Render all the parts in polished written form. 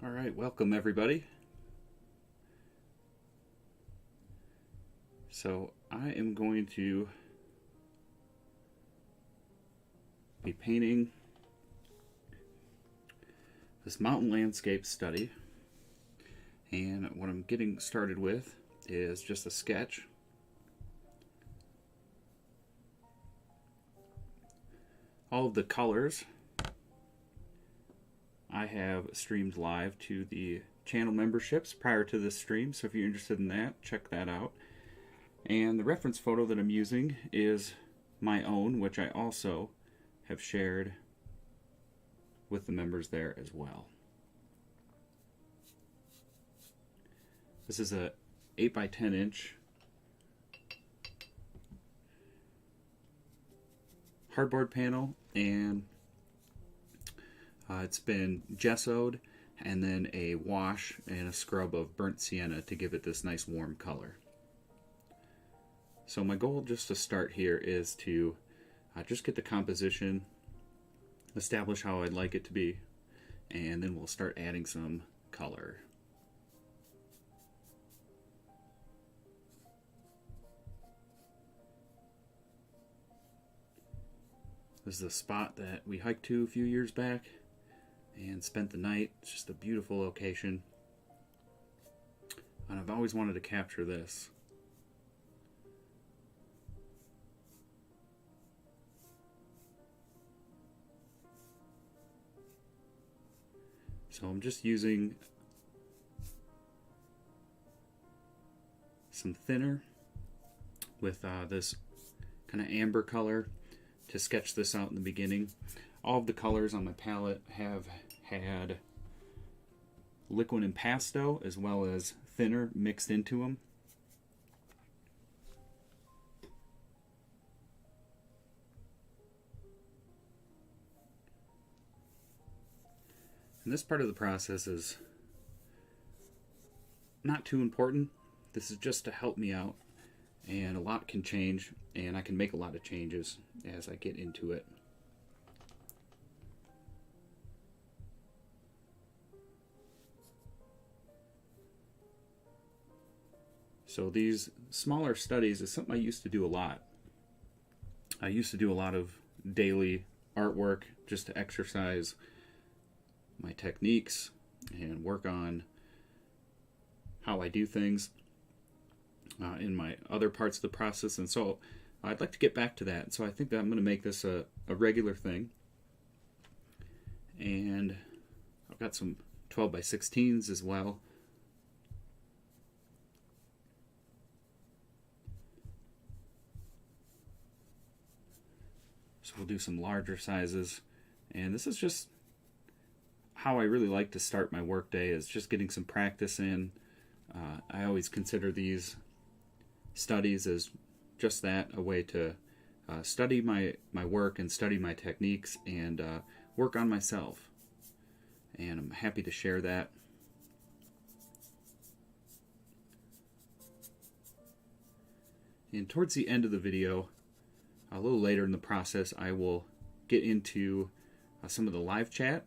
All right, welcome everybody. So I am going to be painting this mountain landscape study, and what I'm getting started with is just a sketch. All of the colors I have streamed live to the channel memberships prior to this stream, so if you're interested in that, check that out. And the reference photo that I'm using is my own, which I also have shared with the members there as well. This is a 8 by 10 inch hardboard panel, and it's been gessoed and then a wash and a scrub of burnt sienna to give it this nice warm color. So my goal just to start here is to just get the composition, establish how I'd like it to be, and then we'll start adding some color. This is a spot that we hiked to a few years back and spent the night. It's just a beautiful location, and I've always wanted to capture this. So I'm just using some thinner with this kind of amber color to sketch this out in the beginning. All of the colors on my palette have had liquid and impasto as well as thinner mixed into them. And this part of the process is not too important. This is just to help me out, and a lot can change, and I can make a lot of changes as I get into it. So these smaller studies is something I used to do a lot. I used to do a lot of daily artwork just to exercise my techniques and work on how I do things in my other parts of the process, and so I'd like to get back to that. So I think that I'm going to make this a regular thing, and I've got some 12 by 16s as well. So we'll do some larger sizes, and this is just how I really like to start my workday, is just getting some practice in. I always consider these studies as just that, a way to study my work and study my techniques and work on myself. And I'm happy to share that. And towards the end of the video, a little later in the process, I will get into some of the live chat,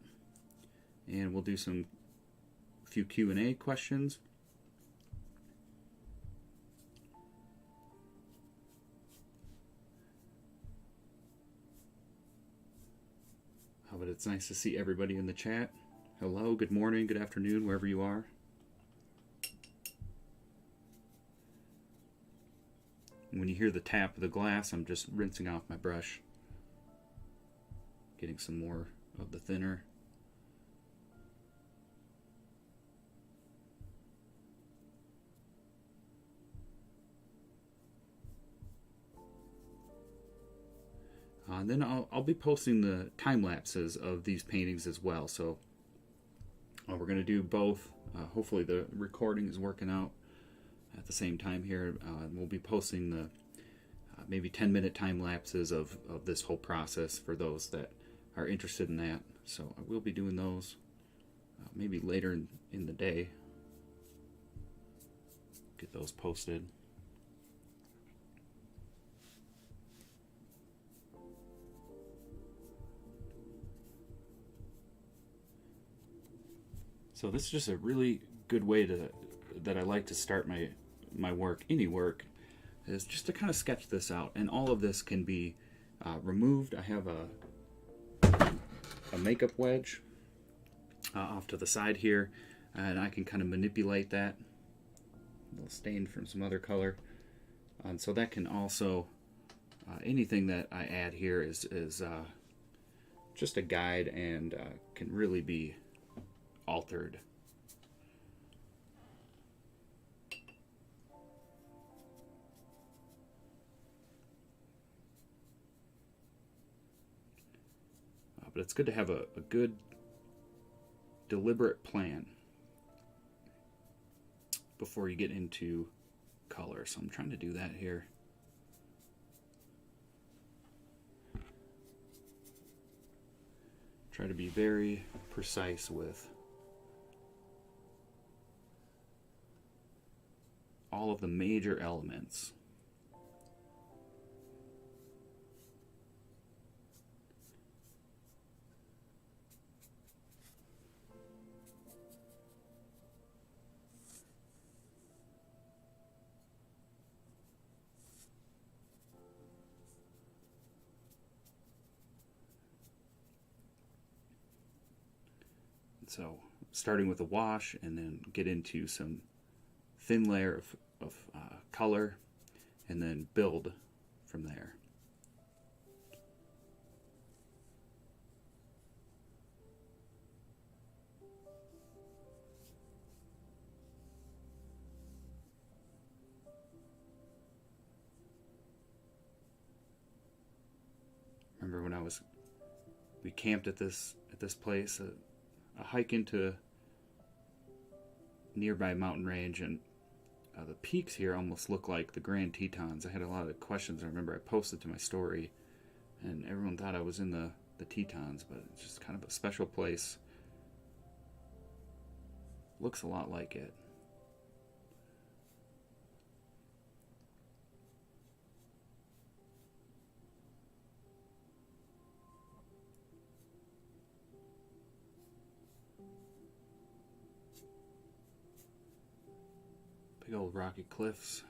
and we'll do a few Q&A questions. But it's nice to see everybody in the chat. Hello, good morning, good afternoon, wherever you are. When you hear the tap of the glass, I'm just rinsing off my brush, getting some more of the thinner. And then I'll be posting the time lapses of these paintings as well. So we're going to do both. Hopefully the recording is working out at the same time here. We'll be posting the maybe 10-minute time lapses of this whole process for those that are interested in that. So I will be doing those maybe later in the day. Get those posted. So this is just a really good way that I like to start my work, any work, is just to kind of sketch this out. And all of this can be removed. I have a makeup wedge off to the side here, and I can kind of manipulate that. A little stain from some other color. And so that can also, anything that I add here is just a guide and can really be altered. But it's good to have a good deliberate plan before you get into color. So I'm trying to do that here. Try to be very precise with all of the major elements. So starting with a wash and then get into some thin layer of color and then build from there. Remember when we camped at this place, a hike into nearby mountain range, and the peaks here almost look like the Grand Tetons. I had a lot of questions. I remember I posted to my story, and everyone thought I was in the Tetons, but it's just kind of a special place. Looks a lot like it. Big old rocky cliffs.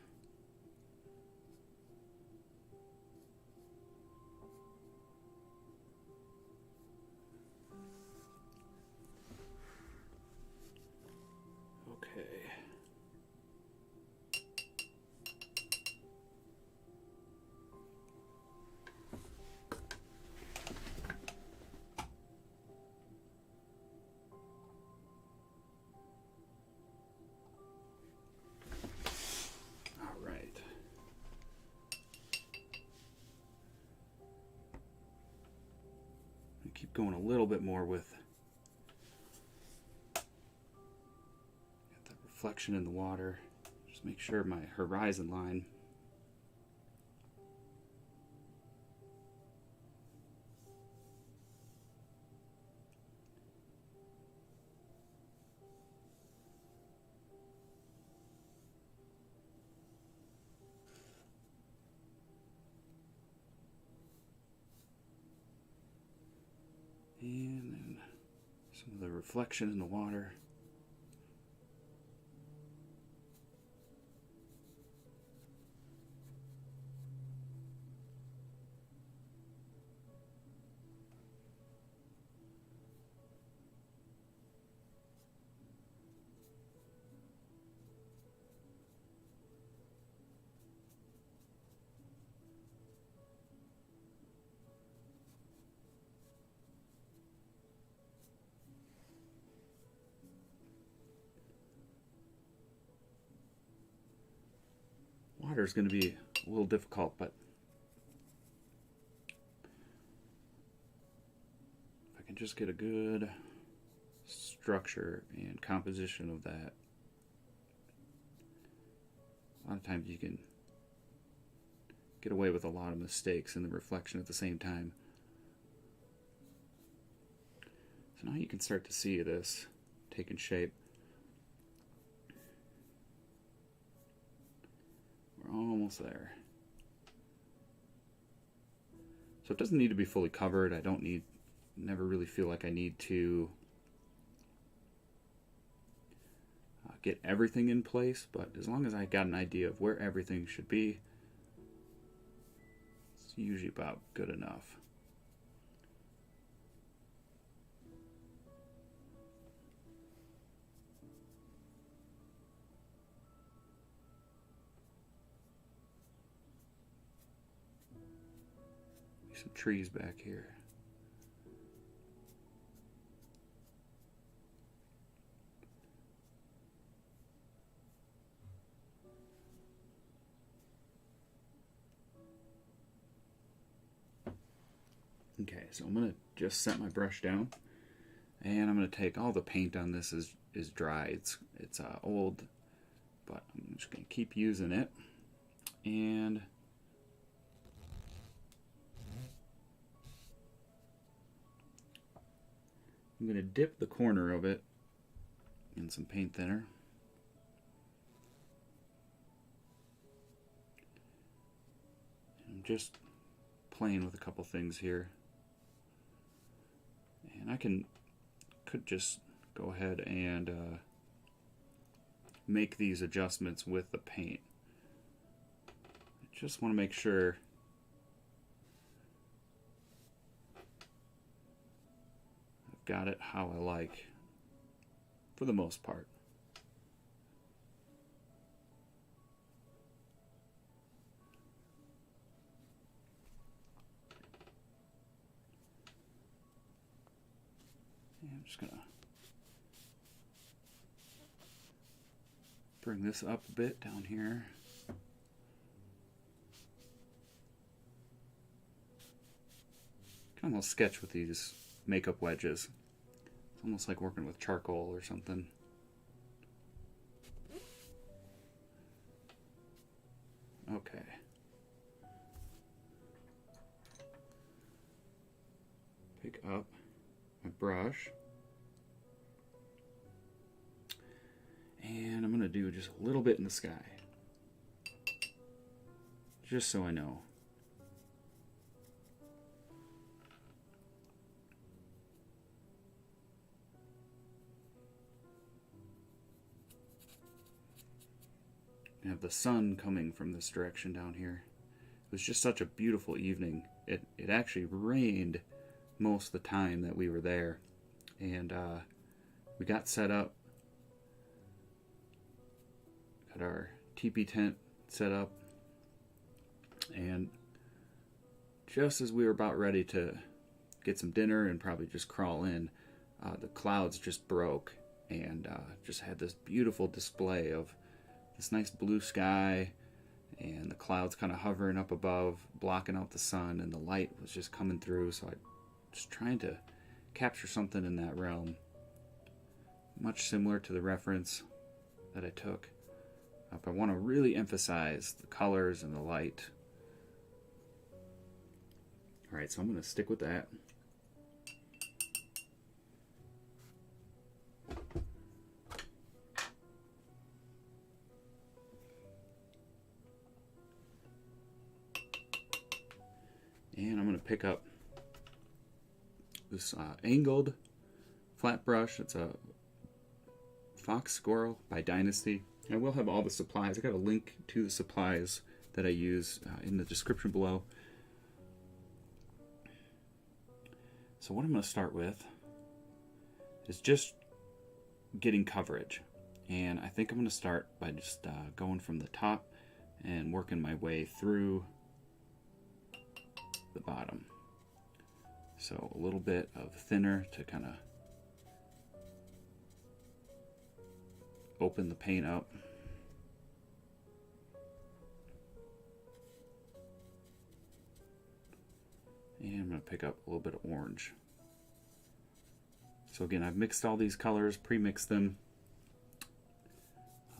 Okay. Keep going a little bit more with the reflection in the water. Just make sure my horizon line and then some of the reflection in the water. Water is going to be a little difficult, but if I can just get a good structure and composition of that, a lot of times you can get away with a lot of mistakes in the reflection at the same time. So now you can start to see this taking shape. Almost there. So it doesn't need to be fully covered. I never really feel like I need to get everything in place, but as long as I got an idea of where everything should be, it's usually about good enough. Some trees back here. Okay, so I'm going to just set my brush down, and I'm going to take all the paint on this is dry. It's old, but I'm just going to keep using it. And I'm going to dip the corner of it in some paint thinner. I'm just playing with a couple things here. And I could just go ahead and make these adjustments with the paint. I just want to make sure I've got it how I like for the most part. I'm just going to bring this up a bit down here. Can almost sketch with these makeup wedges. It's almost like working with charcoal or something. Okay. Pick up my brush. And I'm going to do just a little bit in the sky. Just so I know. I have the sun coming from this direction down here. It was just such a beautiful evening. It actually rained most of the time that we were there. And we got set up. Got our teepee tent set up. And just as we were about ready to get some dinner and probably just crawl in, the clouds just broke and just had this beautiful display of this nice blue sky and the clouds kind of hovering up above, blocking out the sun, and the light was just coming through. So I was trying to capture something in that realm, much similar to the reference that I took. But I want to really emphasize the colors and the light. Alright, so I'm going to stick with that. And I'm going to pick up this angled flat brush. It's a Fox Squirrel by Dynasty. I will have all the supplies. I got a link to the supplies that I use in the description below. So what I'm going to start with is just getting coverage. And I think I'm going to start by just going from the top and working my way through the bottom. So a little bit of thinner to kind of open the paint up. And I'm going to pick up a little bit of orange. So again, I've mixed all these colors, pre-mixed them,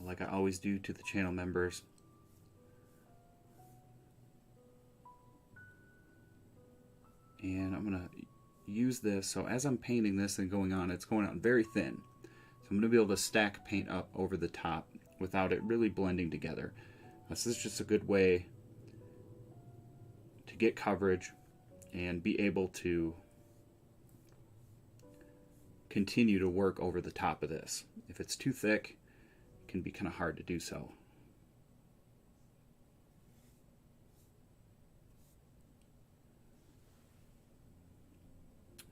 like I always do to the channel members. And I'm going to use this, so as I'm painting this and going on, it's going on very thin. So I'm going to be able to stack paint up over the top without it really blending together. This is just a good way to get coverage and be able to continue to work over the top of this. If it's too thick, can be kind of hard to do so.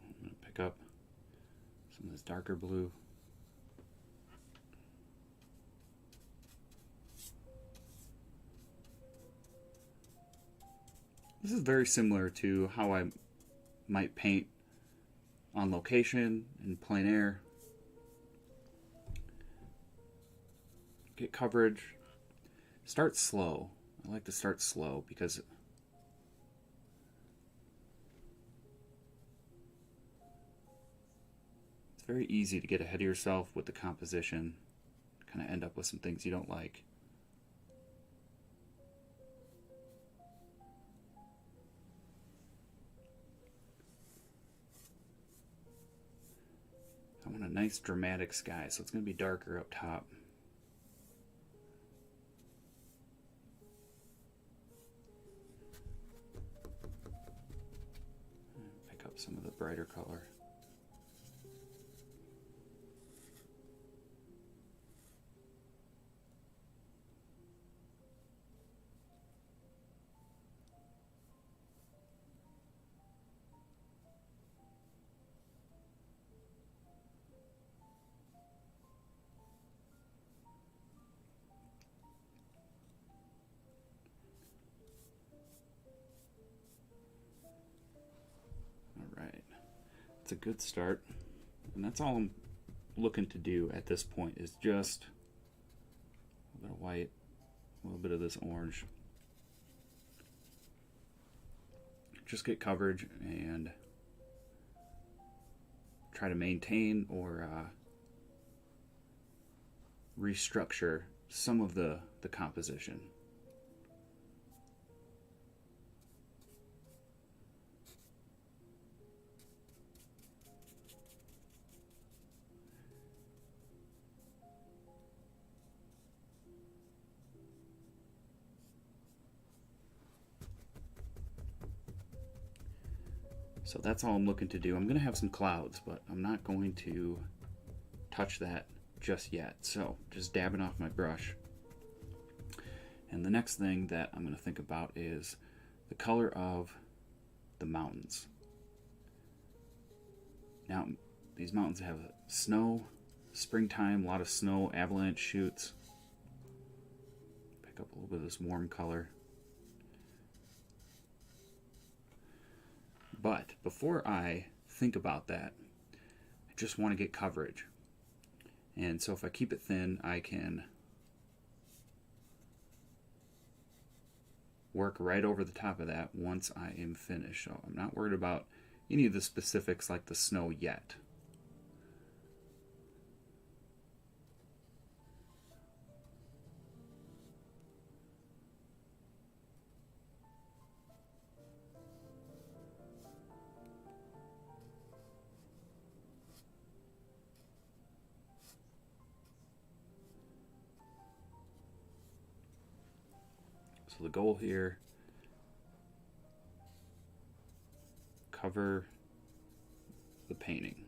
I'm going to pick up some of this darker blue. This is very similar to how I might paint on location in plein air. Get coverage. Start slow. I like to start slow because it's very easy to get ahead of yourself with the composition. Kind of end up with some things you don't like. I want a nice dramatic sky, so it's going to be darker up top. Pick up some of the brighter color. It's a good start, and that's all I'm looking to do at this point is just a little bit of white, a little bit of this orange. Just get coverage and try to maintain or restructure some of the composition. So that's all I'm looking to do. I'm going to have some clouds, but I'm not going to touch that just yet. So just dabbing off my brush. And the next thing that I'm going to think about is the color of the mountains. Now, these mountains have snow, springtime, a lot of snow, avalanche chutes. Pick up a little bit of this warm color. But before I think about that, I just want to get coverage. And so if I keep it thin, I can work right over the top of that once I am finished. So I'm not worried about any of the specifics like the snow yet. So the goal here, cover the painting.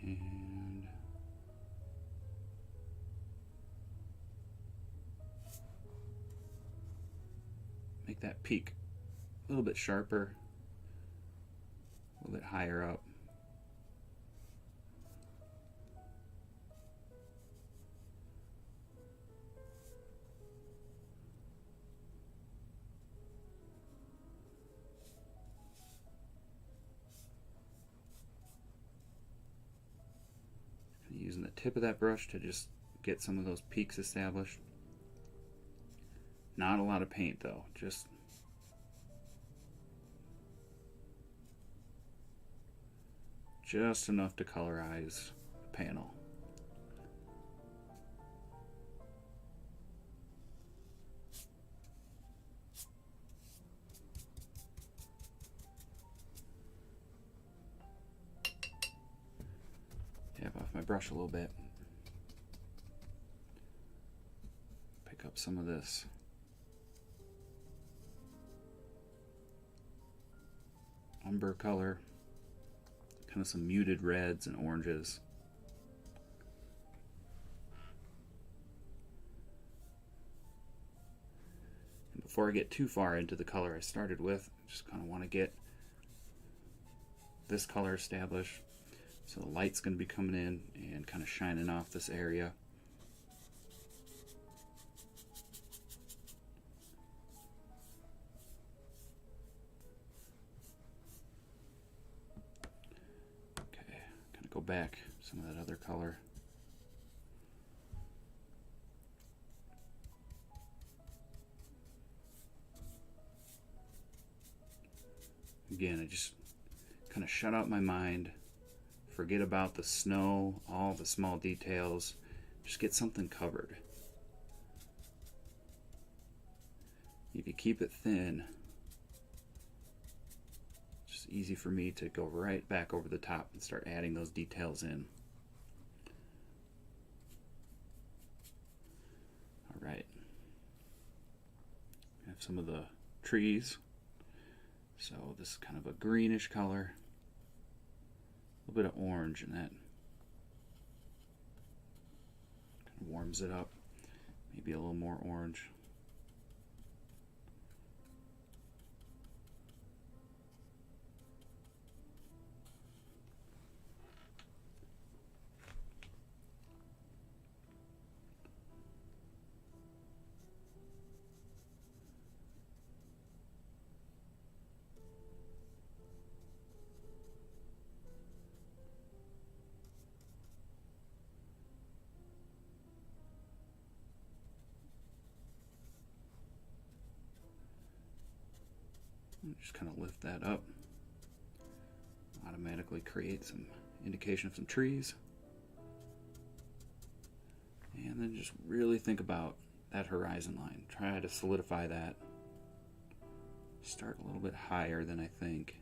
And make that peak a little bit sharper, a little bit higher up. Using the tip of that brush to just get some of those peaks established. Not a lot of paint though, just enough to colorize the panel. brush a little bit. Pick up some of this umber color, kind of some muted reds and oranges. And before I get too far into the color I started with, I just kind of want to get this color established. So the light's going to be coming in and kind of shining off this area. Okay, kind of go back some of that other color. Again, I just kind of shut out my mind, forget about the snow, all the small details, just get something covered. If you keep it thin, it's just easy for me to go right back over the top and start adding those details in. All right. I have some of the trees. So this is kind of a greenish color. A little bit of orange in that. Kind of warms it up. Maybe a little more orange. Just kind of lift that up. Automatically create some indication of some trees. And then just really think about that horizon line. Try to solidify that. Start a little bit higher than I think.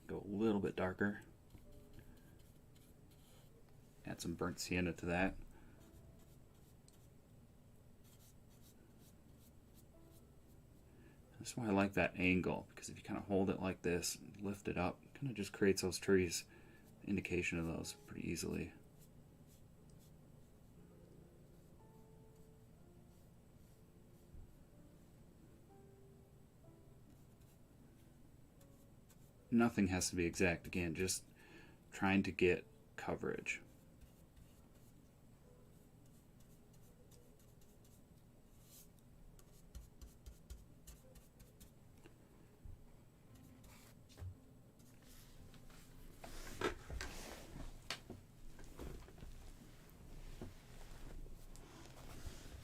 Go a little bit darker. Add some burnt sienna to that. That's why I like that angle, because if you kind of hold it like this and lift it up, it kind of just creates those trees, indication of those pretty easily. Nothing has to be exact. Again, just trying to get coverage.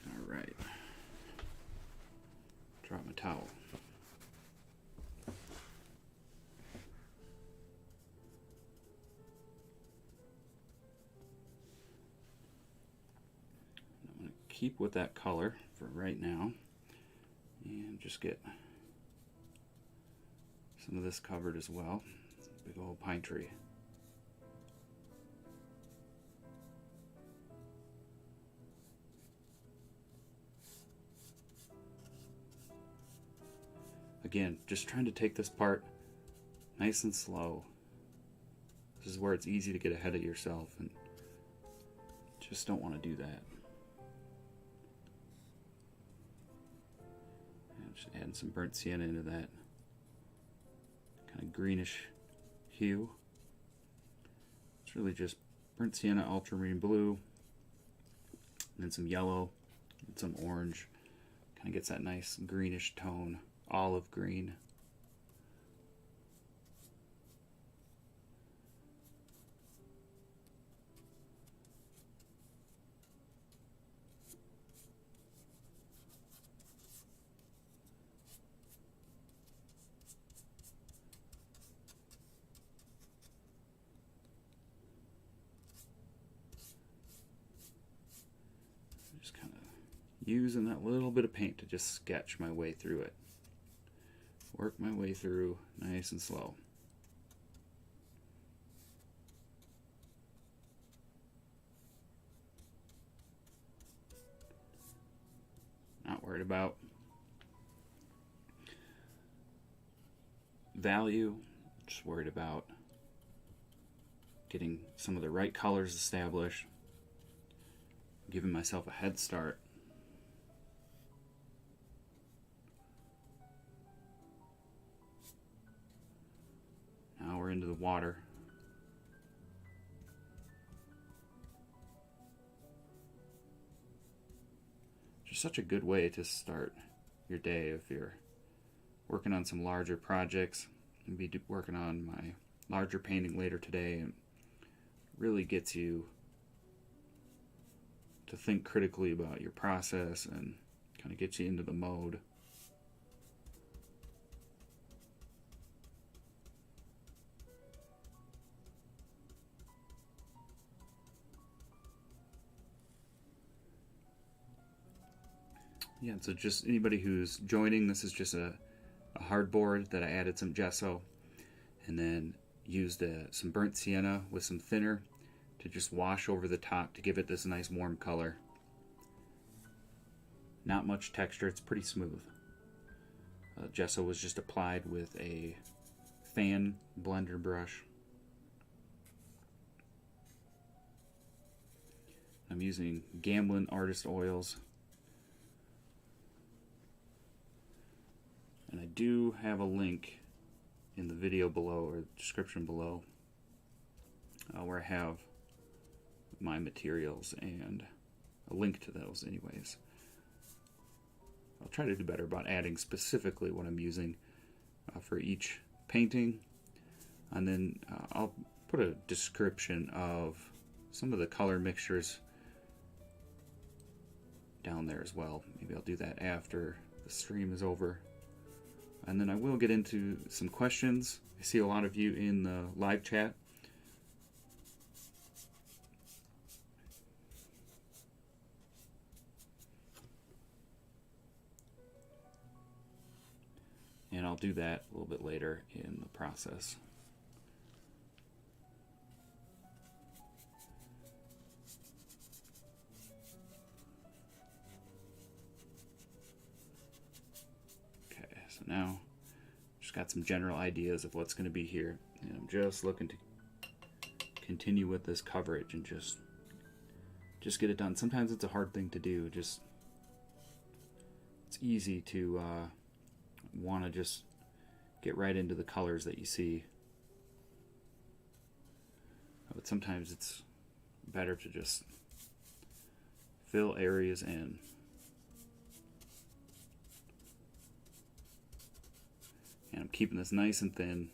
All right. Drop my towel. Keep with that color for right now and just get some of this covered as well. Big old pine tree. Again, just trying to take this part nice and slow. This is where it's easy to get ahead of yourself, and just don't want to do that. Just adding some burnt sienna into that kind of greenish hue. It's really just burnt sienna, ultramarine blue, and then some yellow and some orange. Kind of gets that nice greenish tone, olive green. using that little bit of paint to just sketch my way through it. Work my way through nice and slow. Not worried about value, just worried about getting some of the right colors established, giving myself a head start. Now we're into the water. Just such a good way to start your day if you're working on some larger projects. I'll be working on my larger painting later today, and really gets you to think critically about your process and kind of gets you into the mode. Yeah, so just anybody who's joining, this is just a hardboard that I added some gesso and then used some burnt sienna with some thinner to just wash over the top to give it this nice warm color. Not much texture, it's pretty smooth. Gesso was just applied with a fan blender brush. I'm using Gamblin Artist Oils. And I do have a link in the video below, or the description below, where I have my materials and a link to those anyways. I'll try to do better about adding specifically what I'm using for each painting. And then I'll put a description of some of the color mixtures down there as well. Maybe I'll do that after the stream is over. And then I will get into some questions. I see a lot of you in the live chat. And I'll do that a little bit later in the process. So now, just got some general ideas of what's going to be here, and I'm just looking to continue with this coverage and just get it done. Sometimes it's a hard thing to do. It's easy to want to just get right into the colors that you see, but sometimes it's better to just fill areas in. And I'm keeping this nice and thin.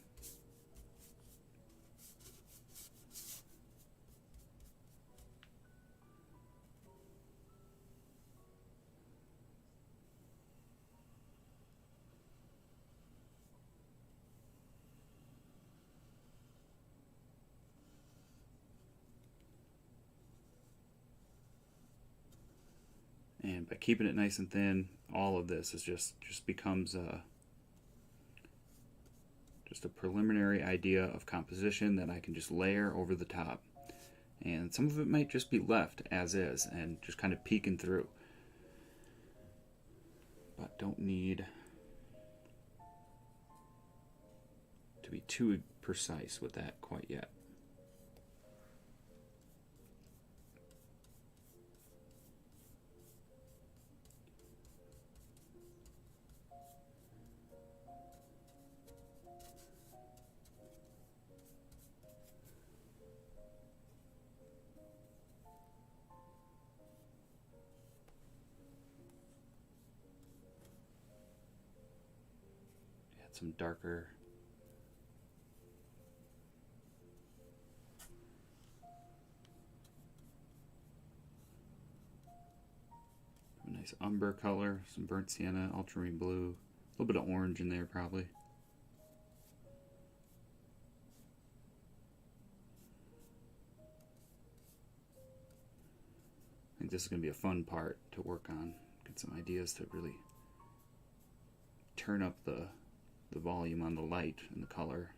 And by keeping it nice and thin, all of this is just becomes just a preliminary idea of composition that I can just layer over the top. And some of it might just be left as is and just kind of peeking through. But don't need to be too precise with that quite yet. Some darker a nice umber color, some burnt sienna, ultramarine blue, a little bit of orange in there probably. I think this is going to be a fun part to work on Get some ideas to really turn up the volume on the light and the color.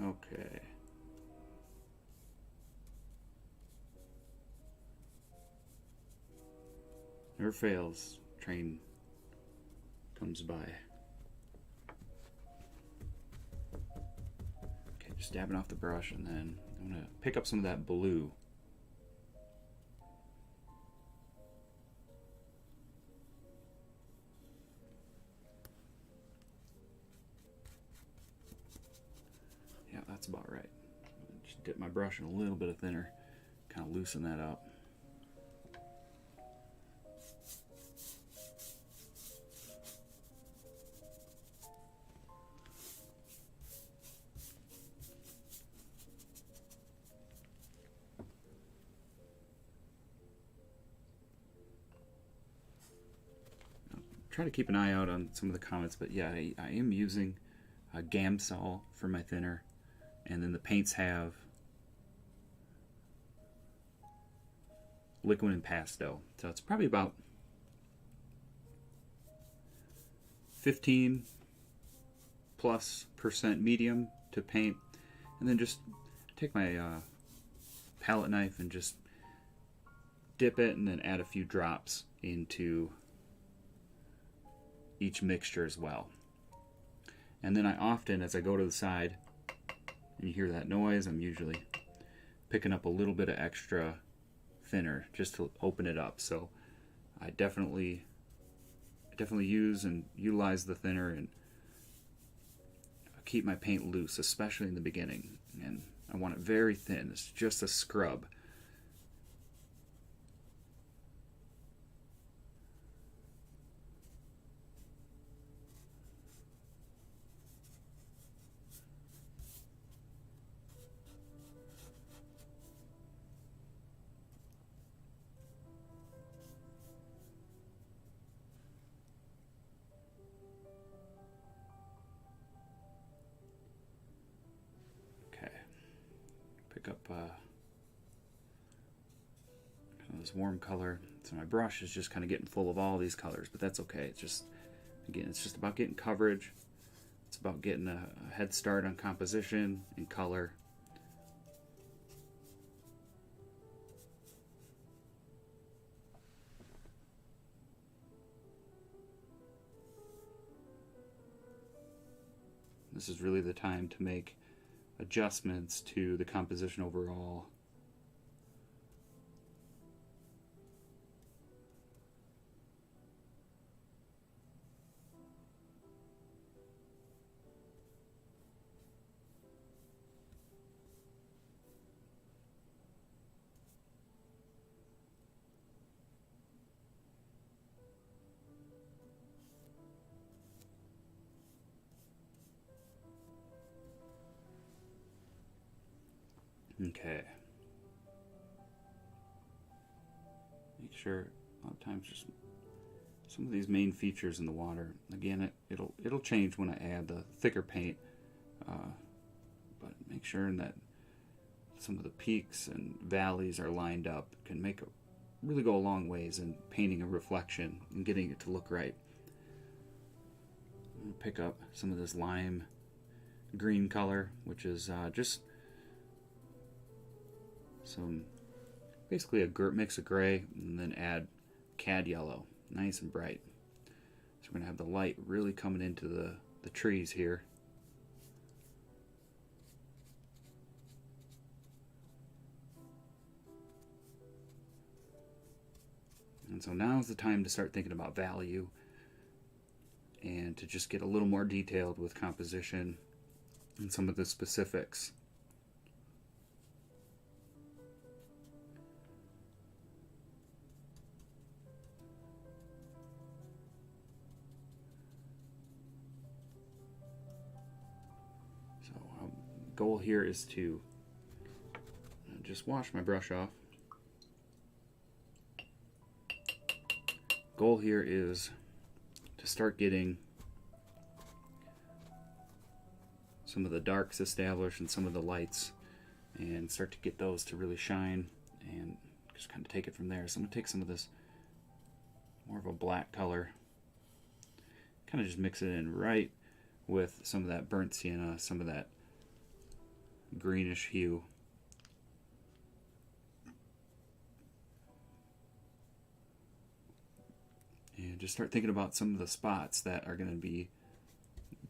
Okay. Never fails. Train comes by. Okay, just dabbing off the brush, and then I'm going to pick up some of that blue. Yeah, that's about right. Just dip my brush in a little bit of thinner, kind of loosen that up. Try to keep an eye out on some of the comments, but yeah, I am using a Gamsol for my thinner, and then the paints have liquid and pastel, so it's probably about 15+% medium to paint, and then just take my palette knife and just dip it, and then add a few drops into each mixture as well. And then I often, as I go to the side and you hear that noise, I'm usually picking up a little bit of extra thinner just to open it up. So I definitely use and utilize the thinner, and keep my paint loose, especially in the beginning. And I want it very thin. It's just a scrub. Pick up kind of this warm color. So my brush is just kind of getting full of all these colors, but that's okay. It's just, again, it's just about getting coverage. It's about getting a head start on composition and color. This is really the time to make adjustments to the composition overall. Okay. Make sure a lot of times just some of these main features in the water. Again, it'll change when I add the thicker paint, but make sure that some of the peaks and valleys are lined up. It can really go a long ways in painting a reflection and getting it to look right. I'm gonna pick up some of this lime green color, which is just basically a mix of gray, and then add cad yellow, nice and bright. So we're going to have the light really coming into the trees here. And so now is the time to start thinking about value and to just get a little more detailed with composition and some of the specifics. Goal here is to just wash my brush off. Goal here is to start getting some of the darks established and some of the lights, and start to get those to really shine, and just kind of take it from there. So I'm going to take some of this more of a black color, kind of just mix it in right with some of that burnt sienna, some of that greenish hue. And just start thinking about some of the spots that are going to be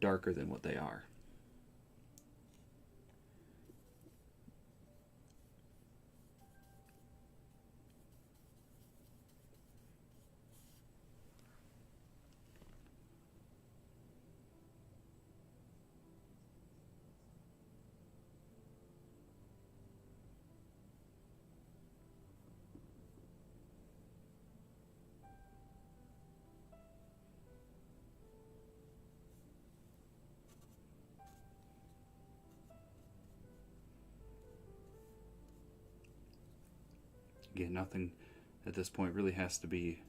darker than what they are. Again, nothing at this point really has to be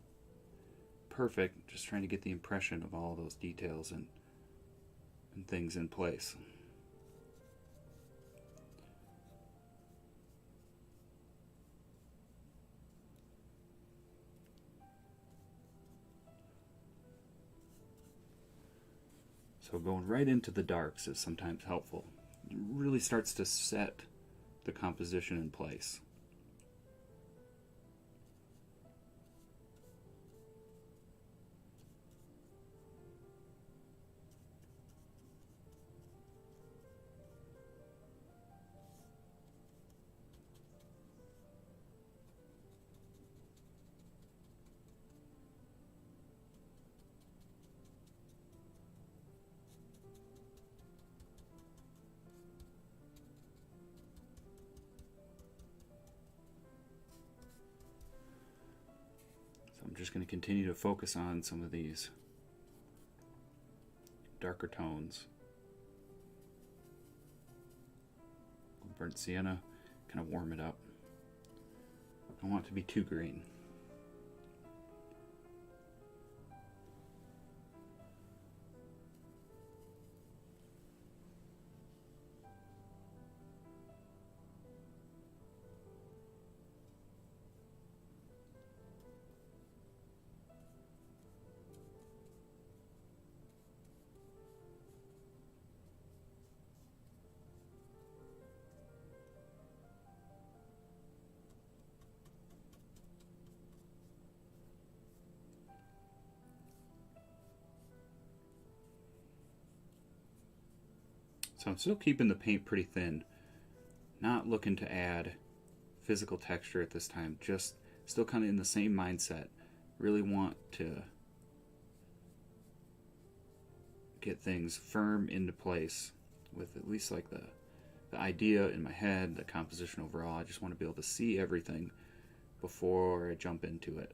perfect, just trying to get the impression of all those details and things in place. So going right into the darks is sometimes helpful. It really starts to set the composition in place. I'm just going to continue to focus on some of these darker tones. Burnt sienna, kind of warm it up. I don't want it to be too green. So I'm still keeping the paint pretty thin, not looking to add physical texture at this time, just still kind of in the same mindset. Really want to get things firm into place with at least like the idea in my head, the composition overall. I just want to be able to see everything before I jump into it.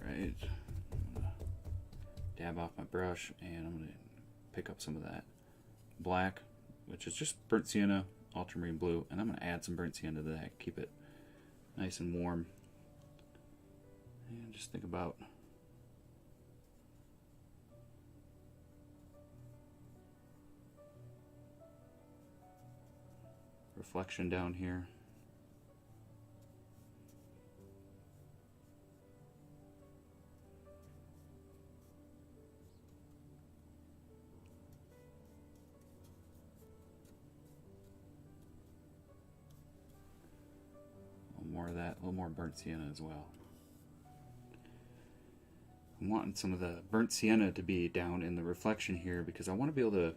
Alright, I'm going to dab off my brush and I'm going to pick up some of that black, which is just burnt sienna, ultramarine blue, and I'm going to add some burnt sienna to that, keep it nice and warm. And just think about reflection down here. More of that, a little more burnt sienna as well. I'm wanting some of the burnt sienna to be down in the reflection here because I want to be able to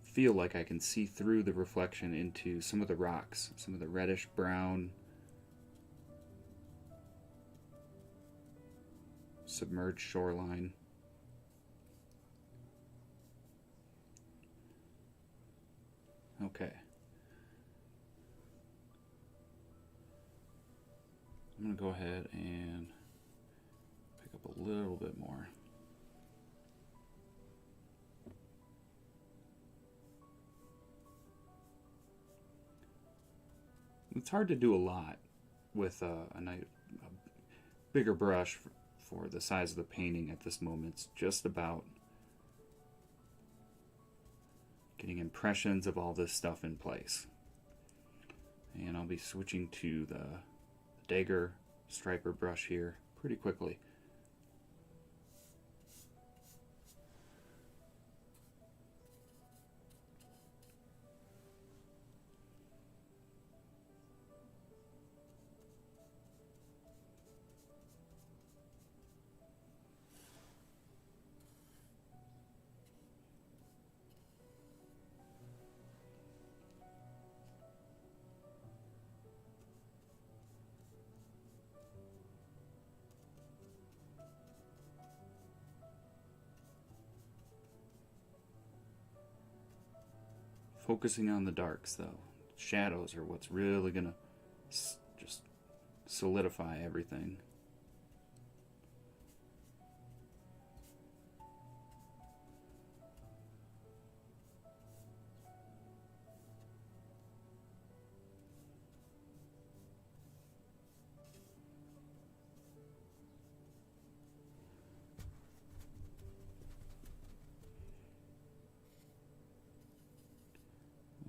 feel like I can see through the reflection into some of the rocks, some of the reddish brown submerged shoreline. Okay. I'm going to go ahead and pick up a little bit more. it's hard to do a lot with a bigger brush for the size of the painting at this moment. It's just about getting impressions of all this stuff in place. And I'll be switching to the dagger striper brush here pretty quickly. Focusing on the darks, though. Shadows are what's really gonna just solidify everything.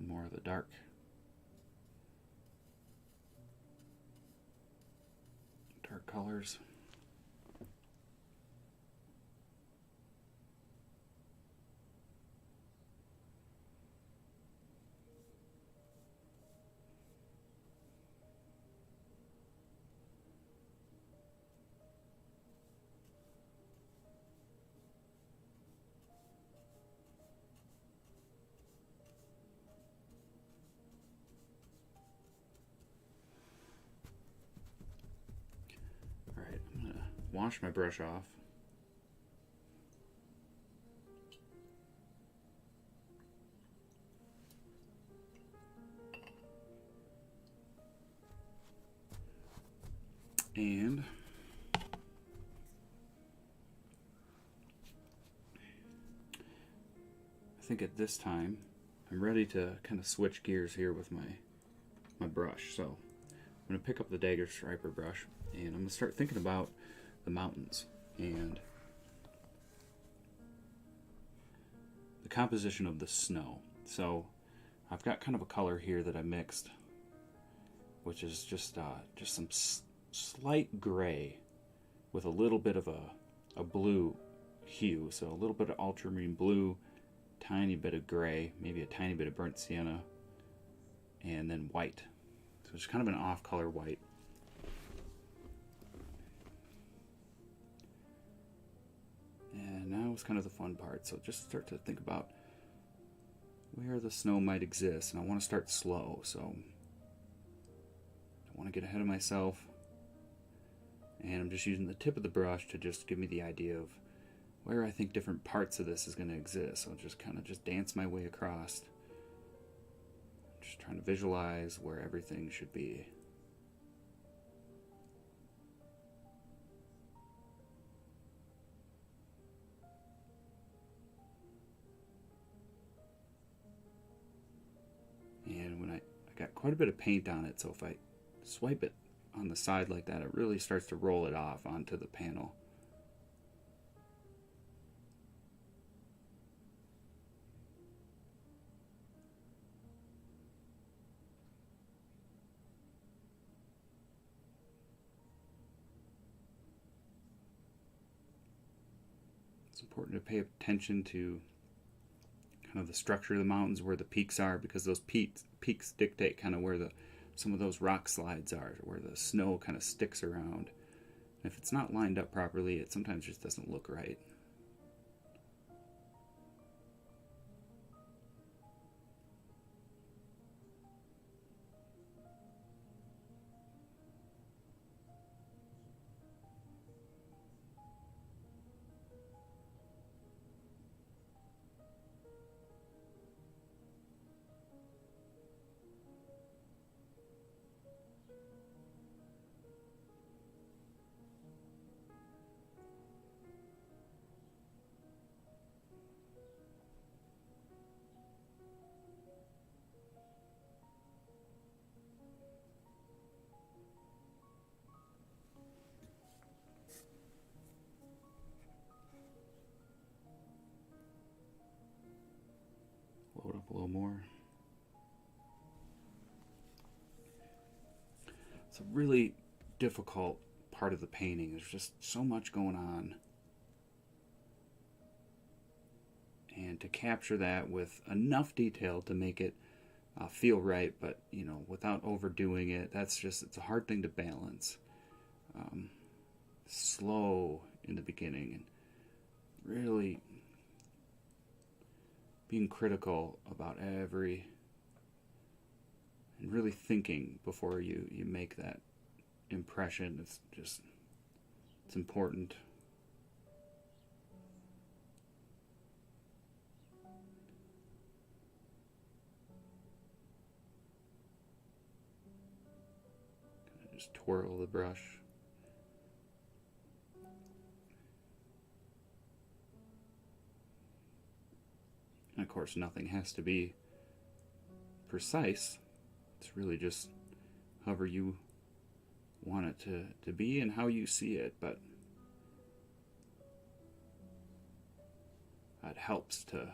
More of the dark. Dark colors. Alright, I'm going to wash my brush off. And I think at this time I'm ready to kind of switch gears here with my brush. So I'm going to pick up the dagger striper brush and I'm going to start thinking about the mountains and the composition of the snow. So I've got kind of a color here that I mixed, which is just some slight gray with a little bit of a blue hue. So a little bit of ultramarine blue, tiny bit of gray, maybe a tiny bit of burnt sienna, and then white. So it's kind of an off-color white. And now it's kind of the fun part. So just start to think about where the snow might exist. And I want to start slow, so I want to get ahead of myself. And I'm just using the tip of the brush to just give me the idea of where I think different parts of this is going to exist. So I'll just kind of just dance my way across. Just trying to visualize where everything should be. And when I got quite a bit of paint on it, so if I swipe it on the side like that, it really starts to roll it off onto the panel. It's important to pay attention to kind of the structure of the mountains, where the peaks are, because those peaks dictate kind of where some of those rock slides are, where the snow kind of sticks around. And if it's not lined up properly, it sometimes just doesn't look right. a little more. It's a really difficult part of the painting. There's just so much going on. And to capture that with enough detail to make it feel right, but without overdoing it, it's a hard thing to balance. Slow in the beginning and really being critical about and really thinking before you make that impression. It's important. Just twirl the brush. And of course, nothing has to be precise. It's really just however you want it to be and how you see it, but it helps to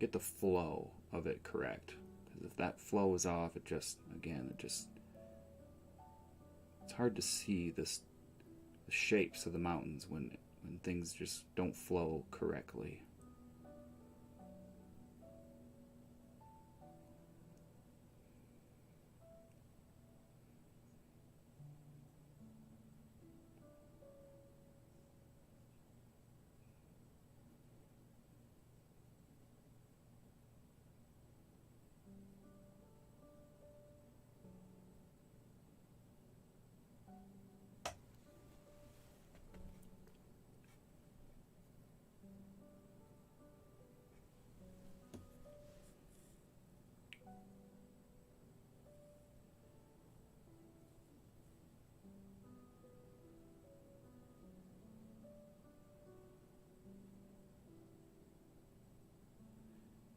get the flow of it correct. Because if that flow is off, it's hard to see the shapes of the mountains when things just don't flow correctly.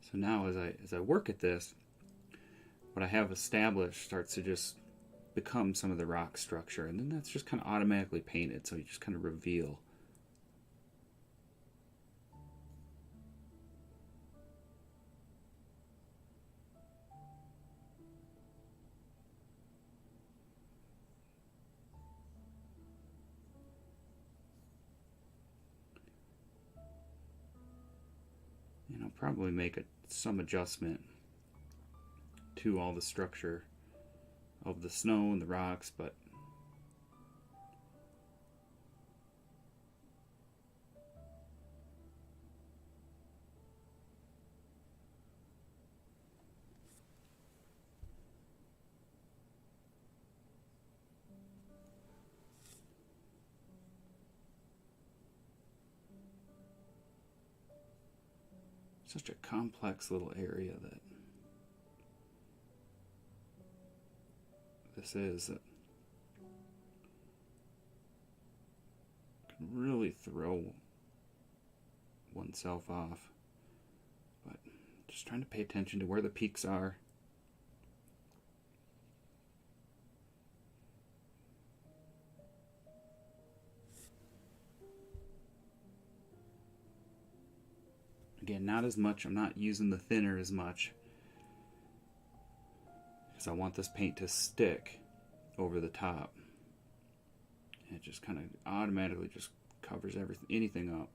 So now as I work at this, what I have established starts to just become some of the rock structure, and then that's just kind of automatically painted, so you just kind of reveal. And I'll probably make some adjustment to all the structure of the snow and the rocks, but such a complex little area that this is, that can really throw oneself off. But just trying to pay attention to where the peaks are. Again, not as much. I'm not using the thinner as much because I want this paint to stick over the top. And it just kind of automatically just covers anything up.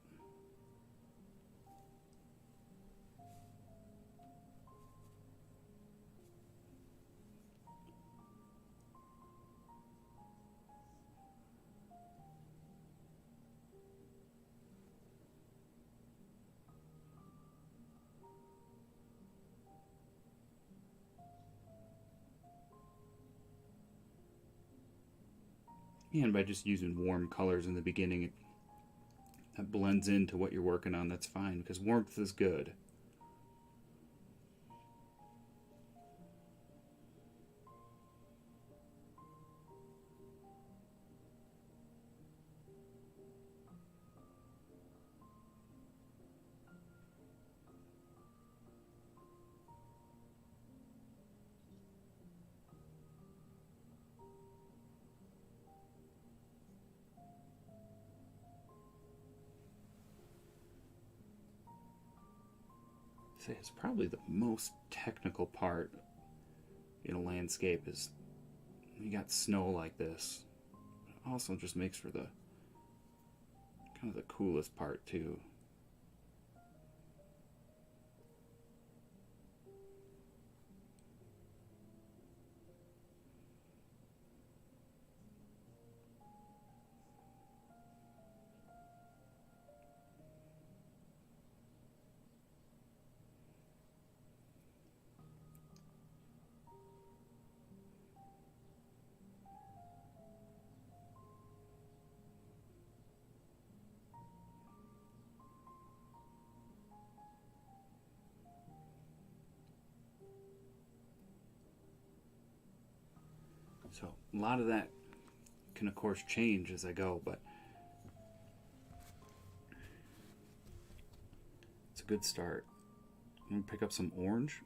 And by just using warm colors in the beginning, that blends into what you're working on. That's fine, because warmth is good. say it's probably the most technical part in a landscape is when you got snow like this. It also just makes for the kind of the coolest part too. So a lot of that can of course change as I go, but it's a good start. I'm going to pick up some orange,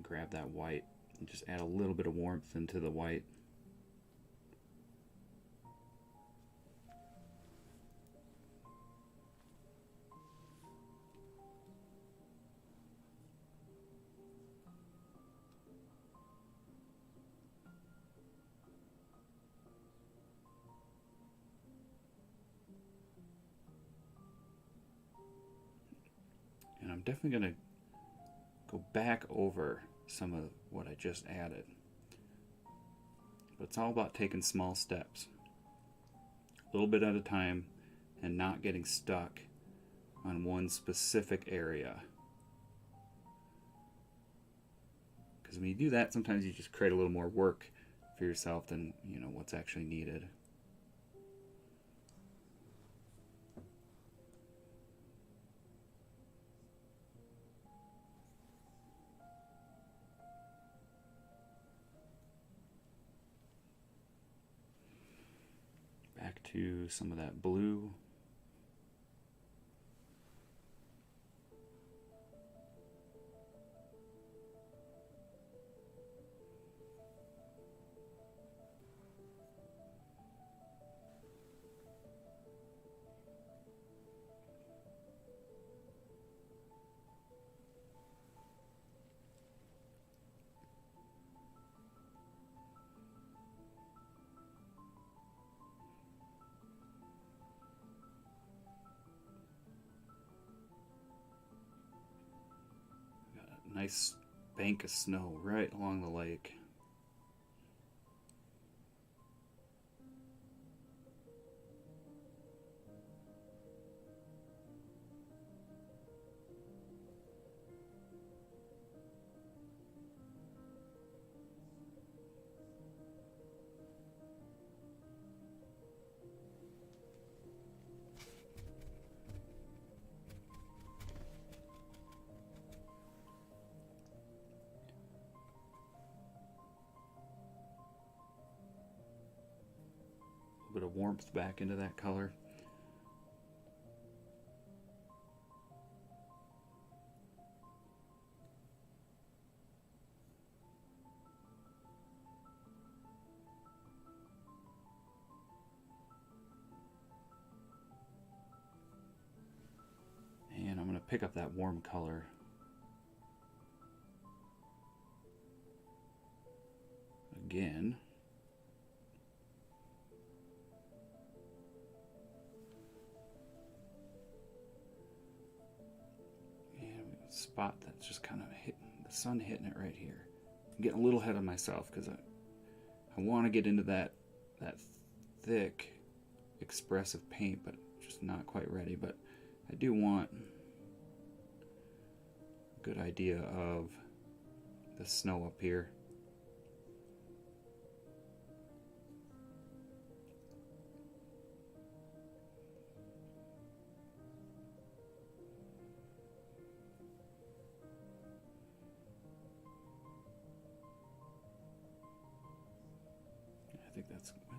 grab that white, and just add a little bit of warmth into the white. And I'm definitely going to go back over some of what I just added. But it's all about taking small steps, a little bit at a time, and not getting stuck on one specific area. Because when you do that, sometimes you just create a little more work for yourself than what's actually needed. Back to some of that blue. Nice bank of snow right along the lake. A bit of warmth back into that color. And I'm going to pick up that warm color. Again. Spot that's just kind of hitting the sun, hitting it right here. I'm getting a little ahead of myself because I want to get into that thick expressive paint, but just not quite ready. But I do want a good idea of the snow up here. I think that's well.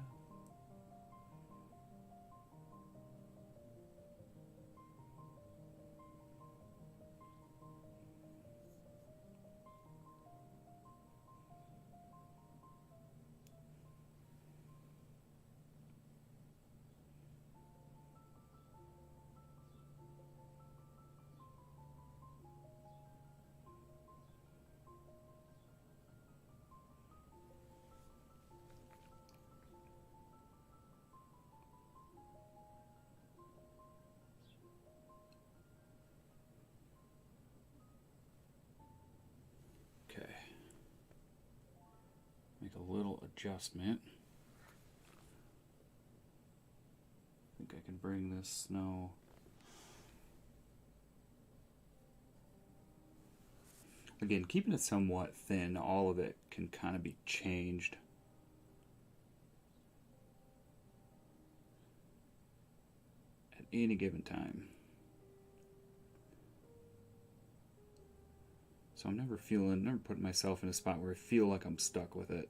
adjustment. I think I can bring this snow. Again, keeping it somewhat thin, all of it can kind of be changed. At any given time. So I'm never putting myself in a spot where I feel like I'm stuck with it.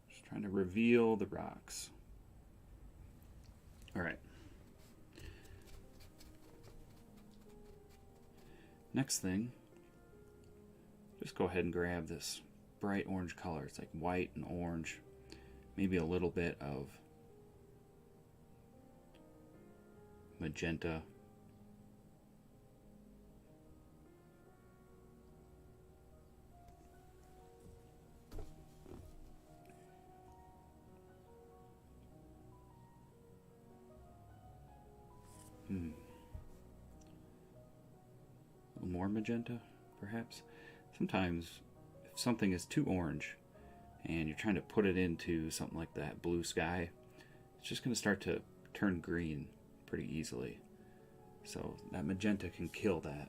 Just trying to reveal the rocks. All right. Next thing, just go ahead and grab this bright orange color. It's like white and orange, maybe a little bit of magenta. A little more magenta, perhaps. Sometimes if something is too orange and you're trying to put it into something like that blue sky, it's just going to start to turn green pretty easily. So that magenta can kill that.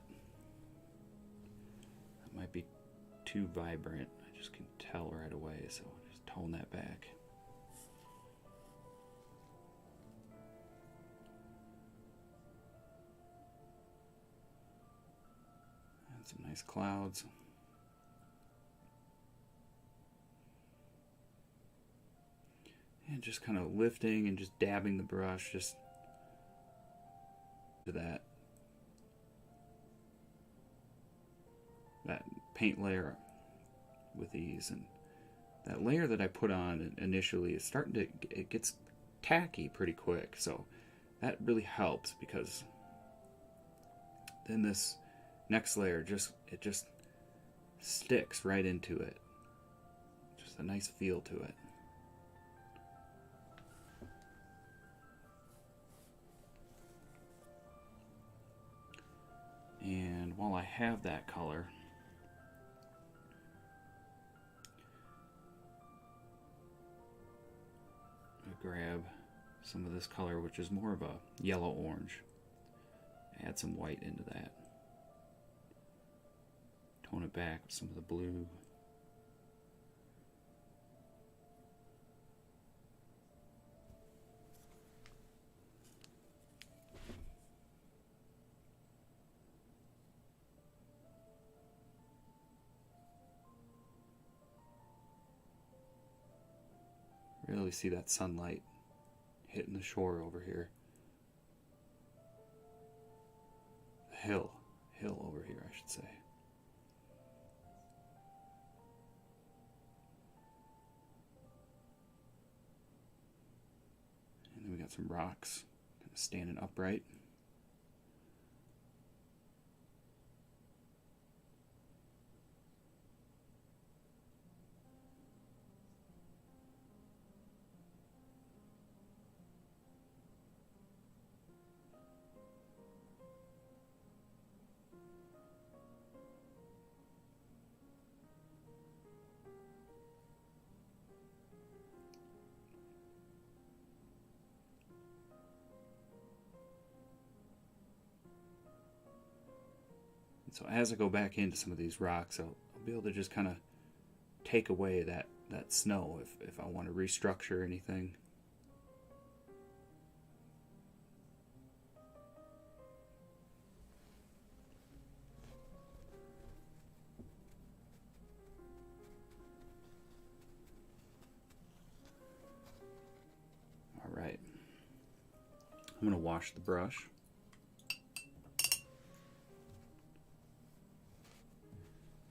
That might be too vibrant. I just can tell right away, so just tone that back. And some nice clouds. And just kind of lifting and just dabbing the brush just to that paint layer with ease. And that layer that I put on initially is it gets tacky pretty quick, so that really helps, because then this next layer just sticks right into it. Just a nice feel to it. And while I have that color, I grab some of this color, which is more of a yellow-orange. Add some white into that. Tone it back with some of the blue. Really see that sunlight hitting the shore over here. The hill over here, I should say. And then we got some rocks kind of standing upright. So as I go back into some of these rocks, I'll be able to just kind of take away that snow if I want to restructure anything. All right. I'm going to wash the brush.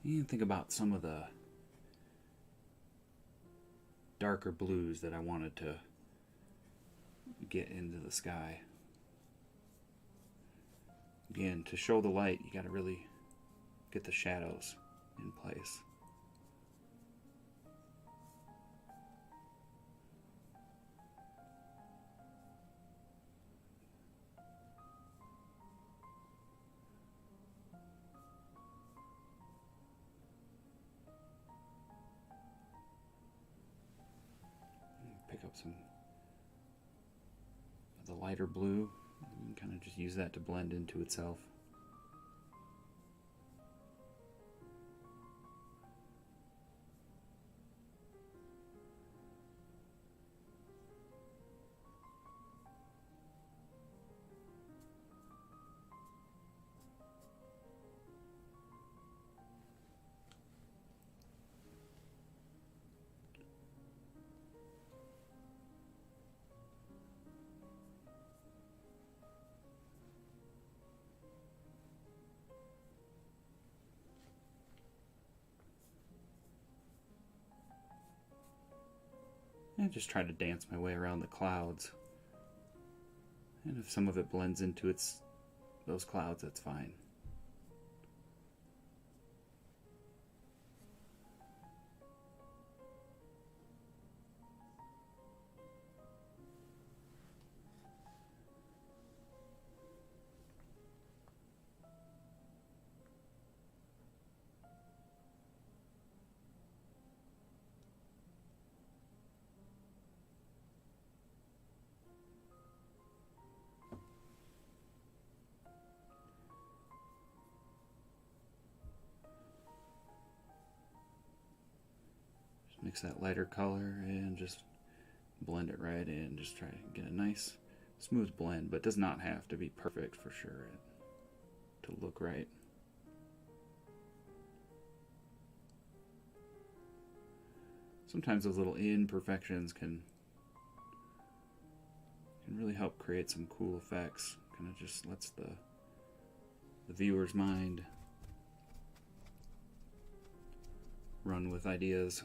And think about some of the darker blues that I wanted to get into the sky. Again, to show the light, you got to really get the shadows in place. Pick up some of the lighter blue and kind of just use that to blend into itself. And just try to dance my way around the clouds. And if some of it blends into those clouds, that's fine. Mix that lighter color and just blend it right in. Just try to get a nice smooth blend, but it does not have to be perfect for sure to look right. Sometimes those little imperfections can really help create some cool effects. Kind of just lets the viewer's mind run with ideas.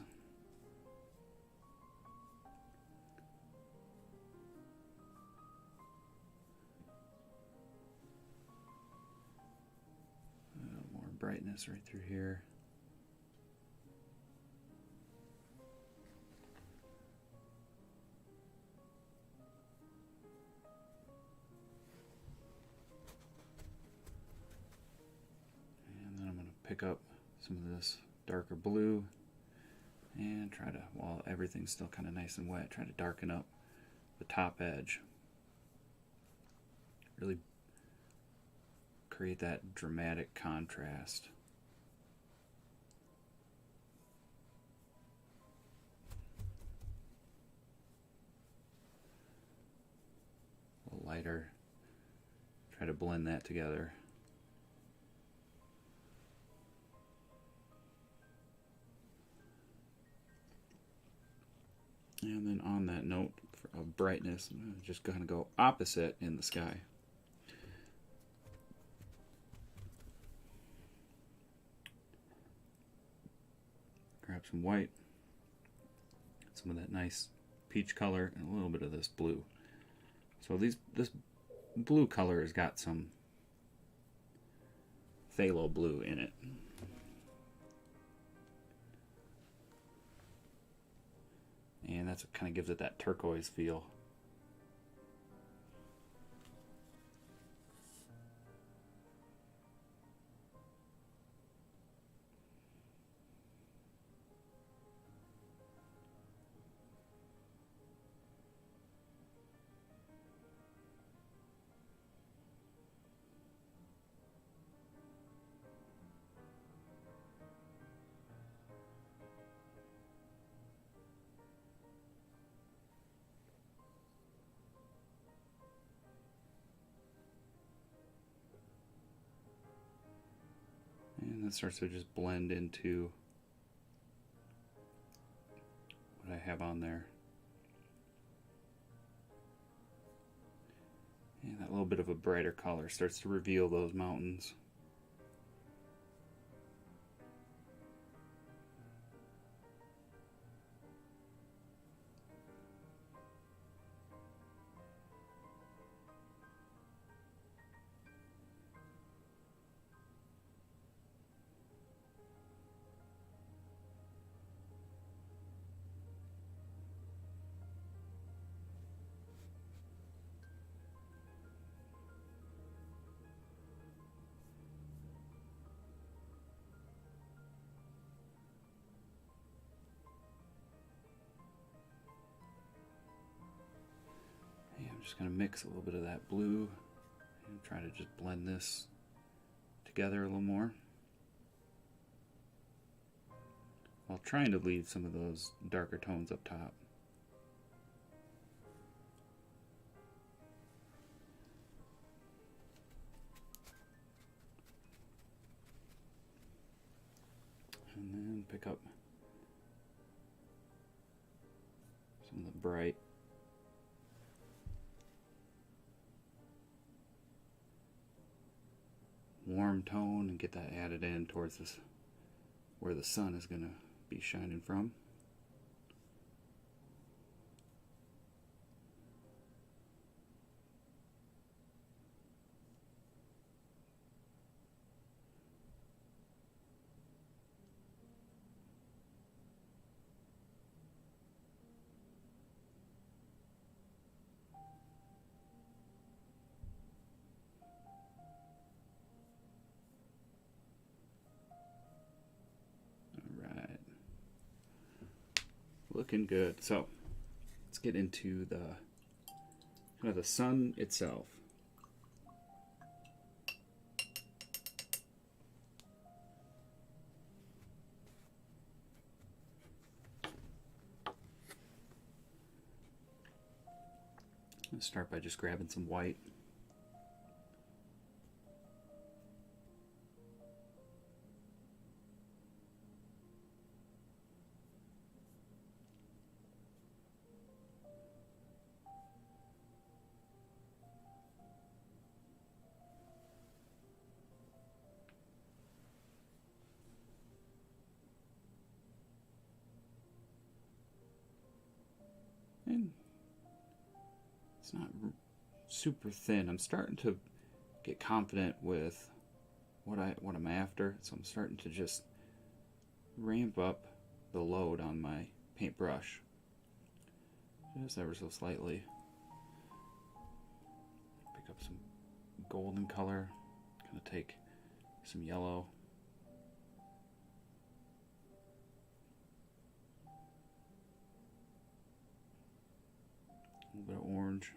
Brightness right through here. And then I'm going to pick up some of this darker blue and try to, while everything's still kind of nice and wet, try to darken up the top edge. Really create that dramatic contrast. A little lighter. Try to blend that together. And then on that note of brightness, I'm just going to go opposite in the sky. Grab some white, some of that nice peach color, and a little bit of this blue. So this blue color has got some phthalo blue in it. And that's what kind of gives it that turquoise feel. And that starts to just blend into what I have on there. And that little bit of a brighter color starts to reveal those mountains. just going to mix a little bit of that blue and try to just blend this together a little more, while trying to leave some of those darker tones up top. And then pick up some of the bright warm tone and get that added in towards this, where the sun is going to be shining from. Looking good. So let's get into the kind of the sun itself. Let's start by just grabbing some white. And it's not super thin. I'm starting to get confident with what I'm after, so I'm starting to just ramp up the load on my paintbrush just ever so slightly. Pick up some golden color, kind of take some yellow. A little bit of orange.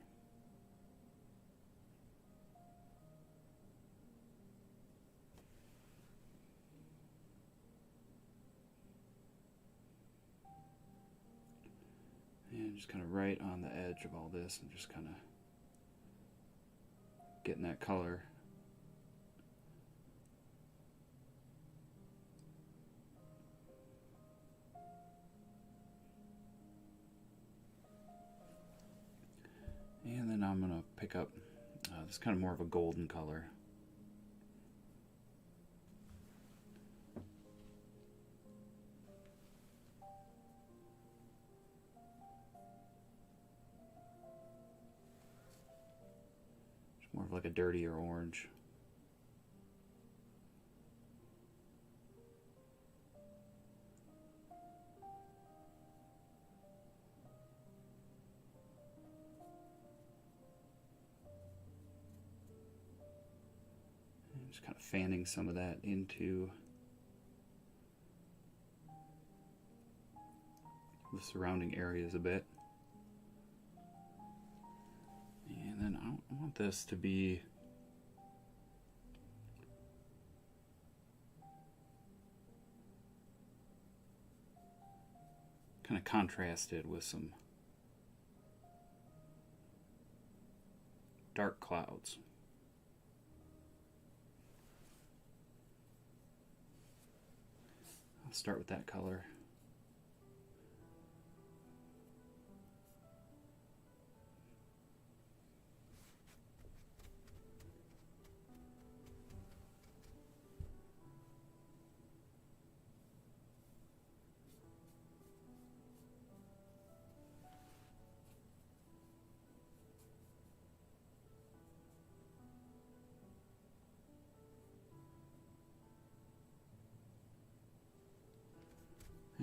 And just kind of right on the edge of all this, and just kind of getting that color. And then I'm going to pick up this kind of more of a golden color. It's more of like a dirtier orange. Just kind of fanning some of that into the surrounding areas a bit. And then I want this to be kind of contrasted with some dark clouds. I'll start with that color.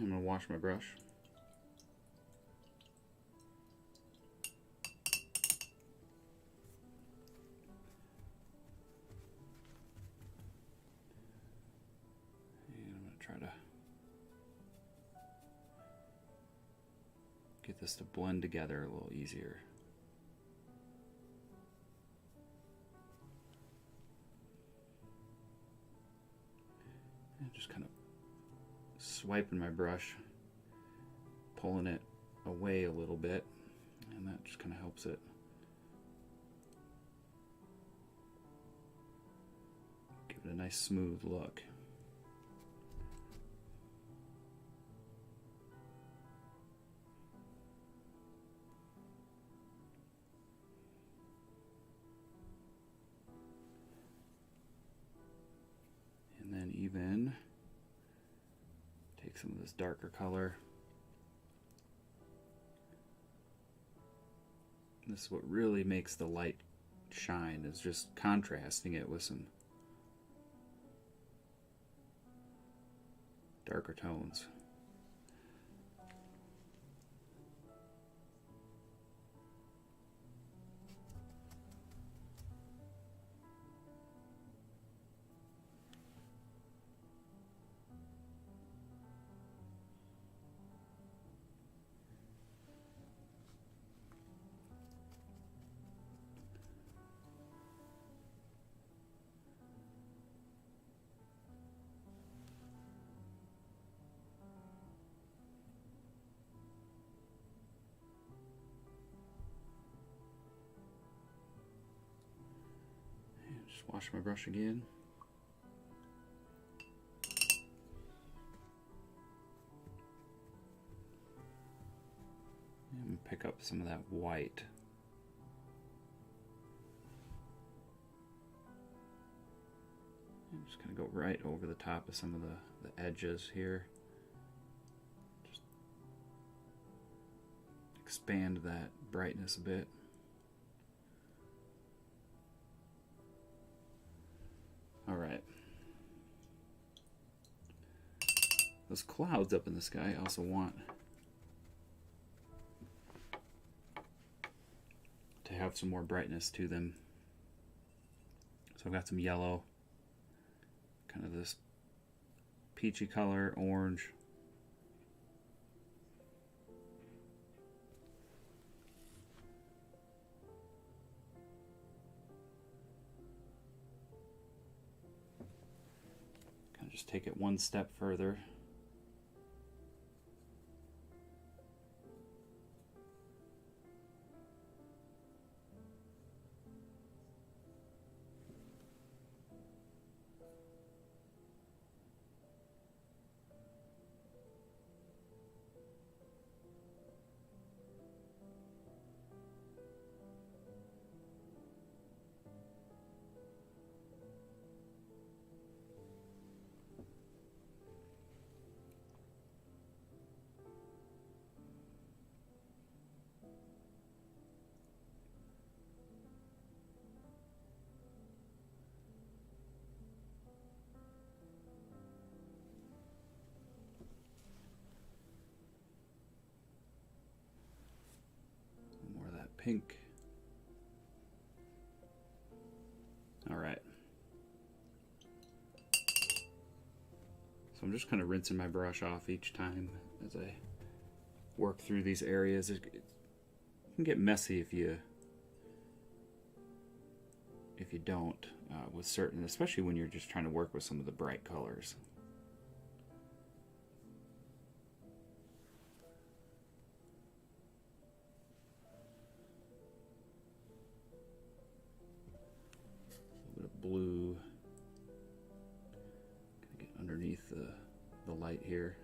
I'm going to wash my brush. And I'm going to try to get this to blend together a little easier. And just kind of swiping my brush, pulling it away a little bit, and that just kind of helps it give it a nice smooth look. And then even take some of this darker color. This is what really makes the light shine, is just contrasting it with some darker tones. Just wash my brush again. And pick up some of that white. I'm just going to go right over the top of some of the edges here. Just expand that brightness a bit. All right. Those clouds up in the sky I also want to have some more brightness to them. So I've got some yellow, kind of this peachy color, orange. Kind of just take it one step further. Pink. All right. So I'm just kind of rinsing my brush off each time as I work through these areas. It can get messy if you don't with certain, especially when you're just trying to work with some of the bright colors. Blue. Gonna get underneath the light here.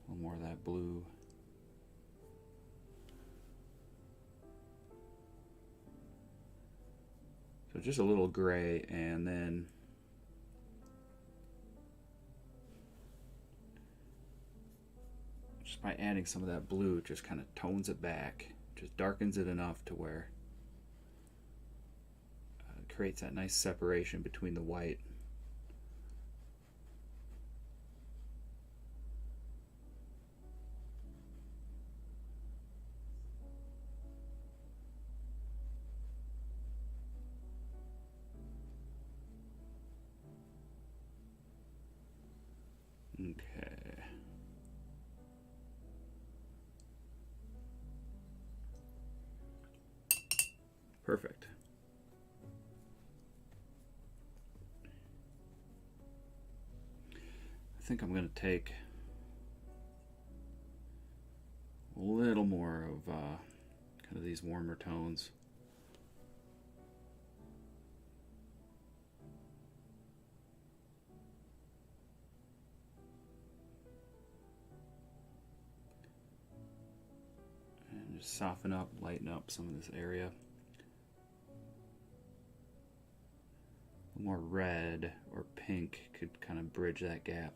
A little more of that blue. So just a little gray, and then just by adding some of that blue, it just kind of tones it back, just darkens it enough to where creates that nice separation between the white. Okay. Perfect. think I'm going to take a little more of kind of these warmer tones. And just soften up, lighten up some of this area. More red or pink could kind of bridge that gap.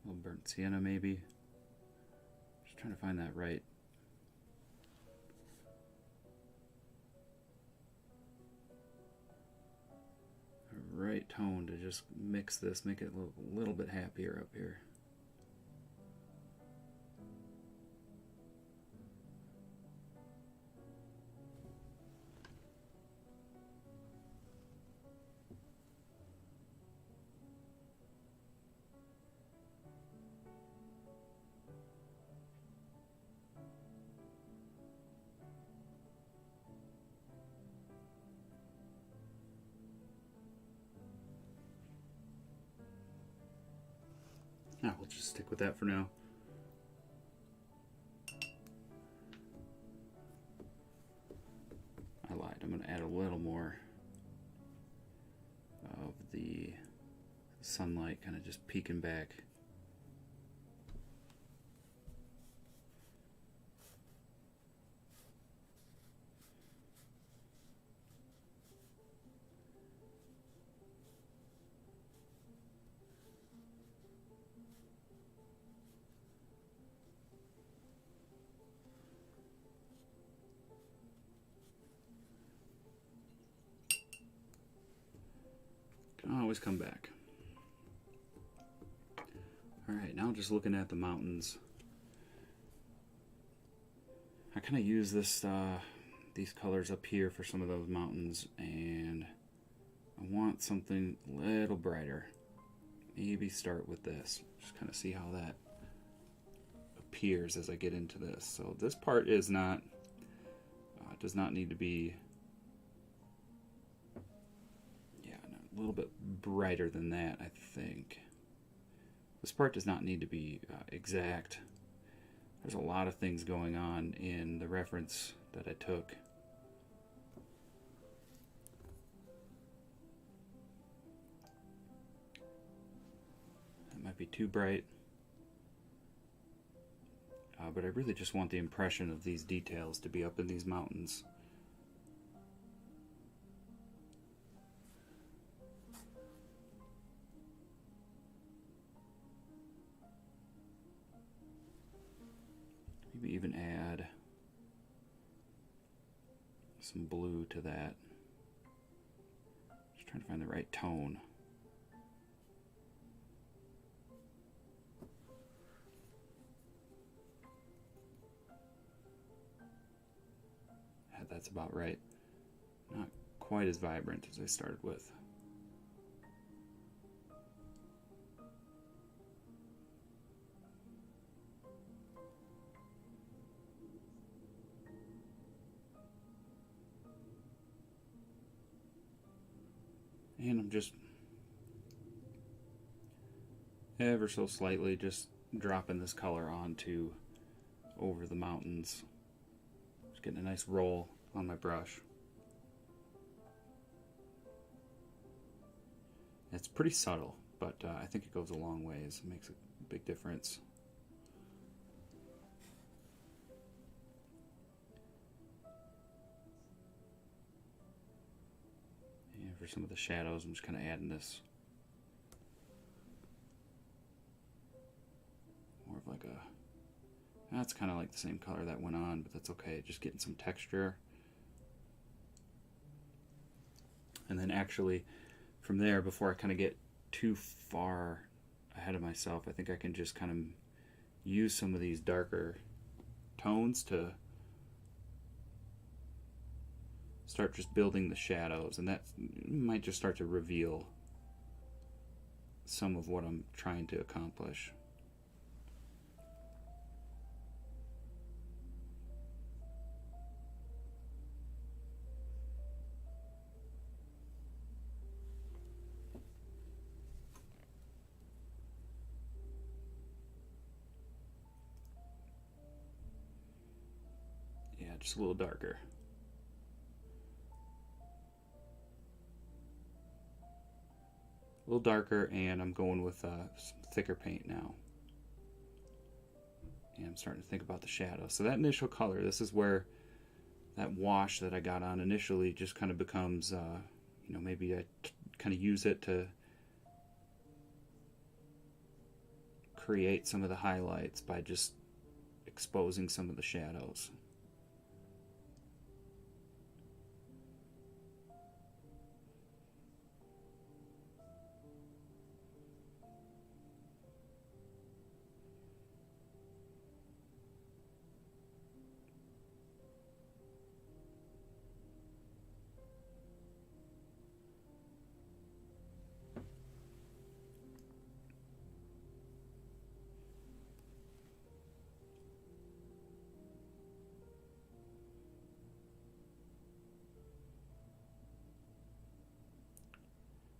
A little burnt sienna maybe. Just trying to find that right tone to just mix this, make it a little bit happier up here. We'll just stick with that for now. I lied. I'm going to add a little more of the sunlight kind of just peeking back. Always come back. Alright, now just looking at the mountains. I kind of use this these colors up here for some of those mountains, and I want something a little brighter. Maybe start with this. Just kind of see how that appears as I get into this. So this part is not does not need to be a little bit brighter than that, I think. This part does not need to be exact. There's a lot of things going on in the reference that I took. That might be too bright. But I really just want the impression of these details to be up in these mountains. Maybe even add some blue to that. Just trying to find the right tone. Yeah, that's about right. Not quite as vibrant as I started with. And I'm just ever so slightly just dropping this color onto over the mountains. Just getting a nice roll on my brush. It's pretty subtle, but I think it goes a long ways. It makes a big difference. For some of the shadows, I'm just kind of adding this more of like a, that's kind of like the same color that went on, but that's okay, just getting some texture. And then actually from there, before I kind of get too far ahead of myself. I think I can just kind of use some of these darker tones to start just building the shadows, and that might just start to reveal some of what I'm trying to accomplish. Yeah, just a little darker. A little darker, and I'm going with some thicker paint now. And I'm starting to think about the shadow. So that initial color, this is where that wash that I got on initially just kind of becomes, maybe I kind of use it to create some of the highlights by just exposing some of the shadows.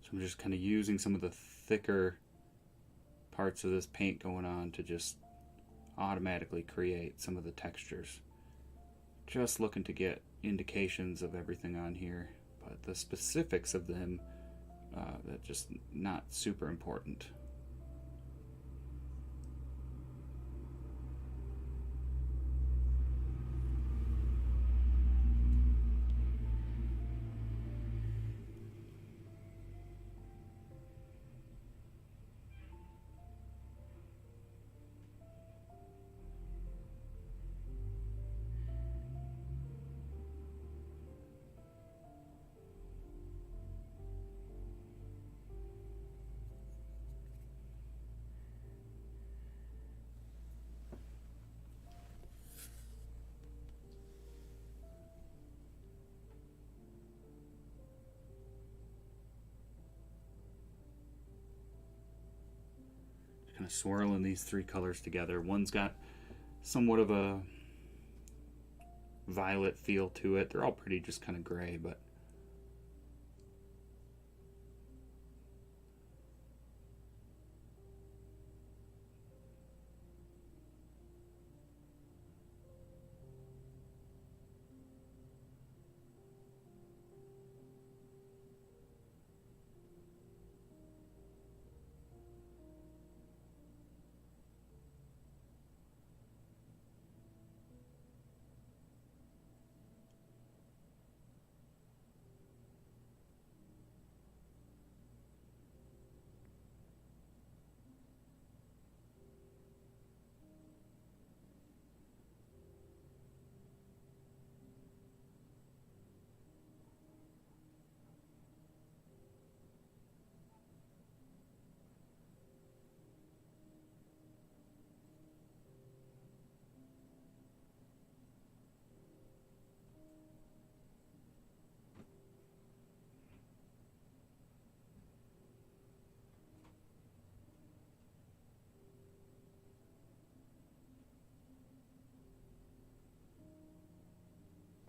So I'm just kind of using some of the thicker parts of this paint going on to just automatically create some of the textures. Just looking to get indications of everything on here, but the specifics of them, that just not super important. Kind of swirling these three colors together. One's got somewhat of a violet feel to it. They're all pretty just kind of gray, but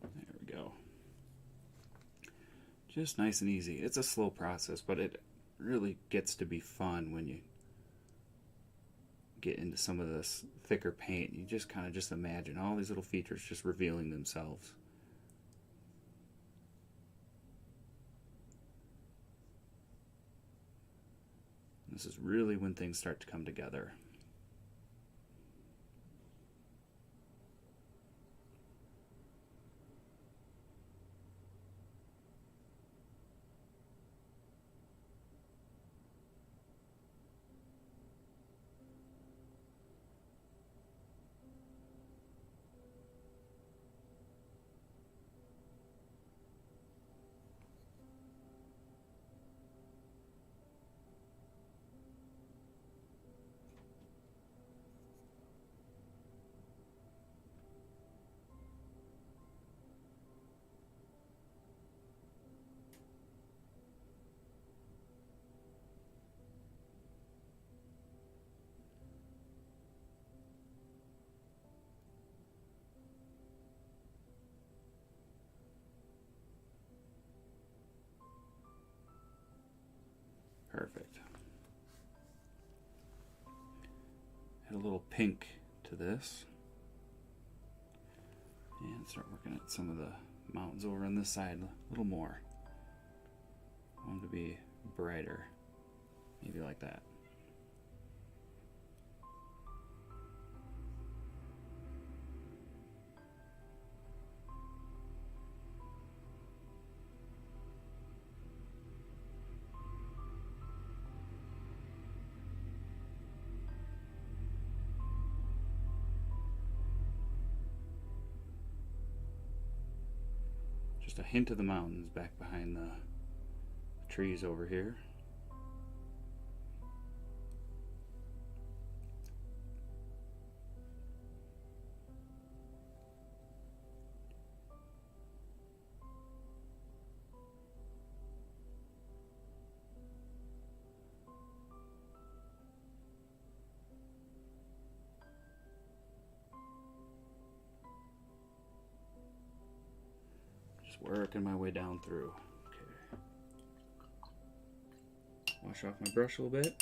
there we go. Just nice and easy. It's a slow process, but it really gets to be fun when you get into some of this thicker paint. You just kind of just imagine all these little features just revealing themselves. This is really when things start to come together. Perfect. Add a little pink to this. And start working at some of the mountains over on this side a little more. I want them to be brighter. Maybe like that. Just a hint of the mountains back behind the trees over here. Working my way down through. Okay. Wash off my brush a little bit.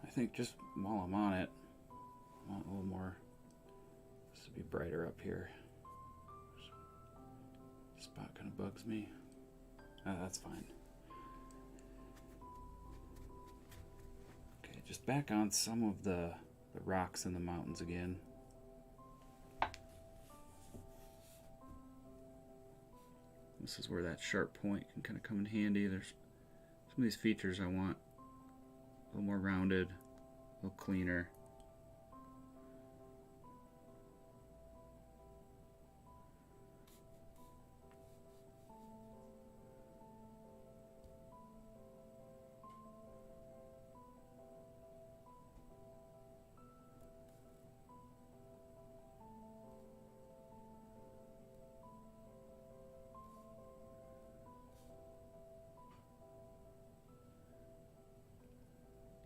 I think just while I'm on it, I want a little more, this to be brighter up here. This spot kind of bugs me. That's fine. Just back on some of the rocks in the mountains again. This is where that sharp point can kind of come in handy. There's some of these features I want a little more rounded, a little cleaner.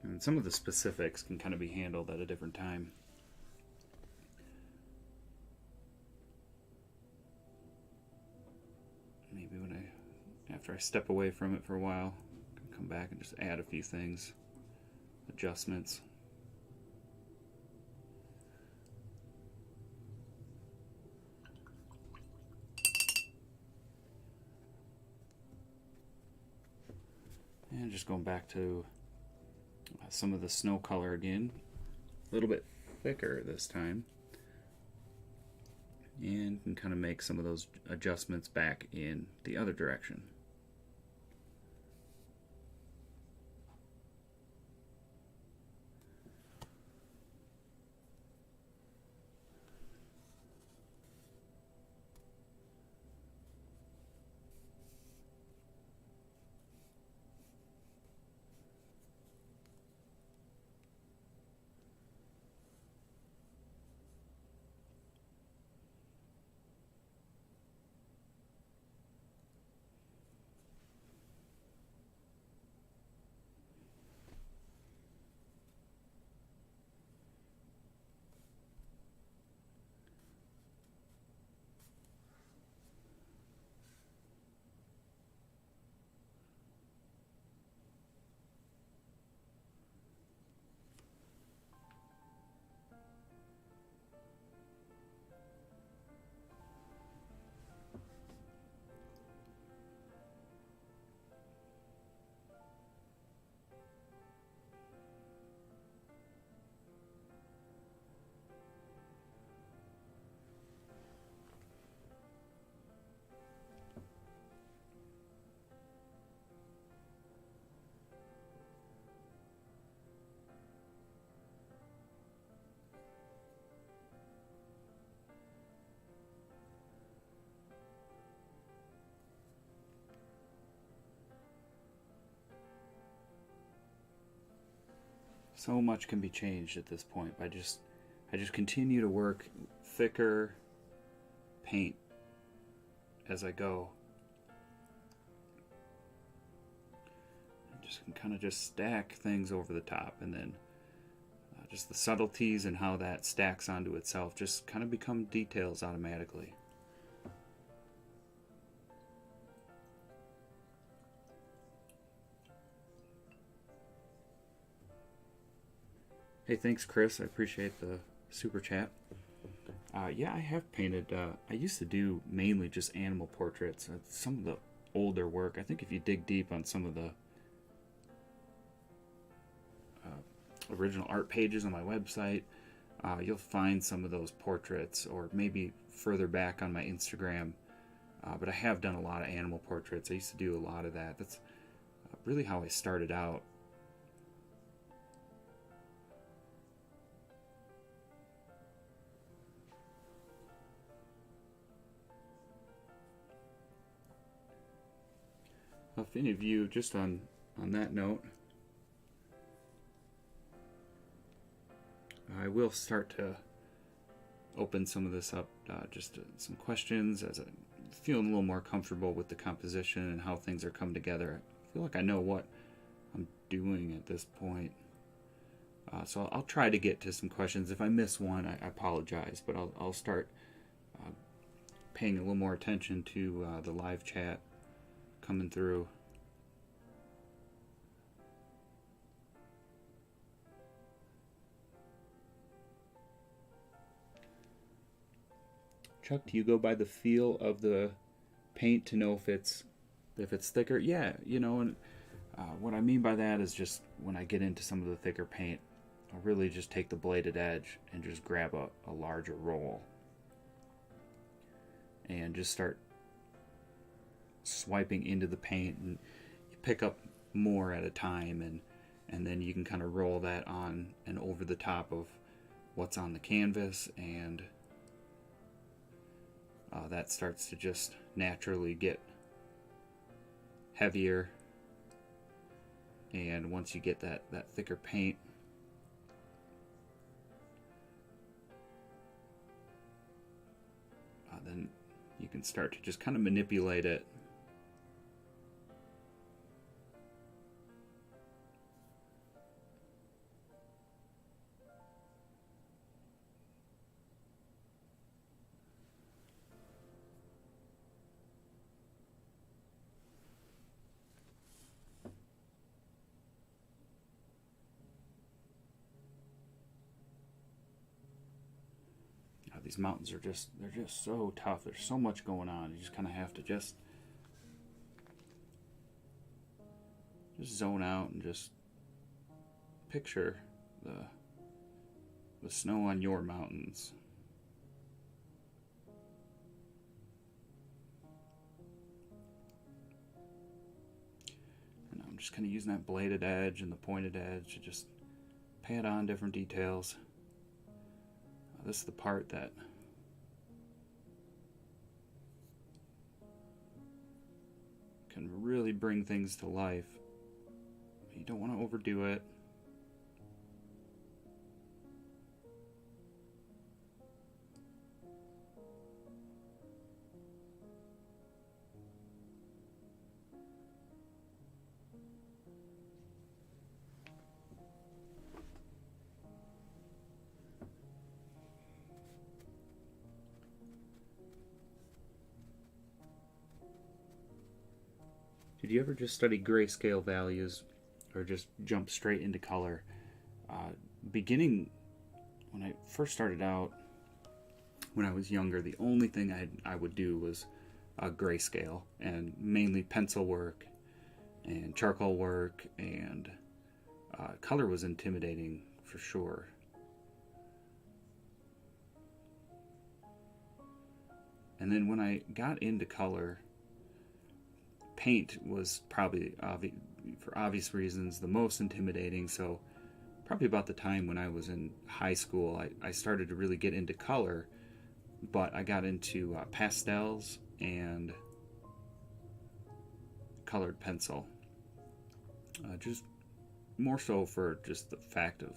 And some of the specifics can kind of be handled at a different time. Maybe after I step away from it for a while, I can come back and just add a few things, adjustments. And just going back to some of the snow color again, a little bit thicker this time, and can kind of make some of those adjustments back in the other direction. So much can be changed at this point by I just continue to work thicker paint as I go. I just can kind of just stack things over the top and then just the subtleties and how that stacks onto itself just kind of become details automatically. Hey, thanks, Chris. I appreciate the super chat. Yeah, I have painted. I used to do mainly just animal portraits. Some of the older work, I think if you dig deep on some of the original art pages on my website, you'll find some of those portraits, or maybe further back on my Instagram. But I have done a lot of animal portraits. I used to do a lot of that. That's really how I started out. If any of you, just on that note, I will start to open some of this up, just some questions as I'm feeling a little more comfortable with the composition and how things are coming together. I feel like I know what I'm doing at this point. So I'll try to get to some questions. If I miss one, I apologize, but I'll start paying a little more attention to the live chat coming through. Chuck, do you go by the feel of the paint to know if it's thicker? Yeah, and what I mean by that is just when I get into some of the thicker paint, I'll really just take the bladed edge and just grab a larger roll and just start swiping into the paint, and you pick up more at a time, and then you can kind of roll that on and over the top of what's on the canvas, and that starts to just naturally get heavier. And once you get that thicker paint, then you can start to just kind of manipulate it. These mountains are they're just so tough. There's so much going on. You just kind of have to just zone out and just picture the snow on your mountains. And I'm just kind of using that bladed edge and the pointed edge to just pat on different details. This is the part that can really bring things to life. You don't want to overdo it. Did you ever just study grayscale values or just jump straight into color? Beginning, when I first started out, when I was younger, the only thing I would do was grayscale, and mainly pencil work and charcoal work, and color was intimidating for sure. And then when I got into color, paint was probably, for obvious reasons, the most intimidating. So probably about the time when I was in high school, I started to really get into color, but I got into pastels and colored pencil. Just more so for just the fact of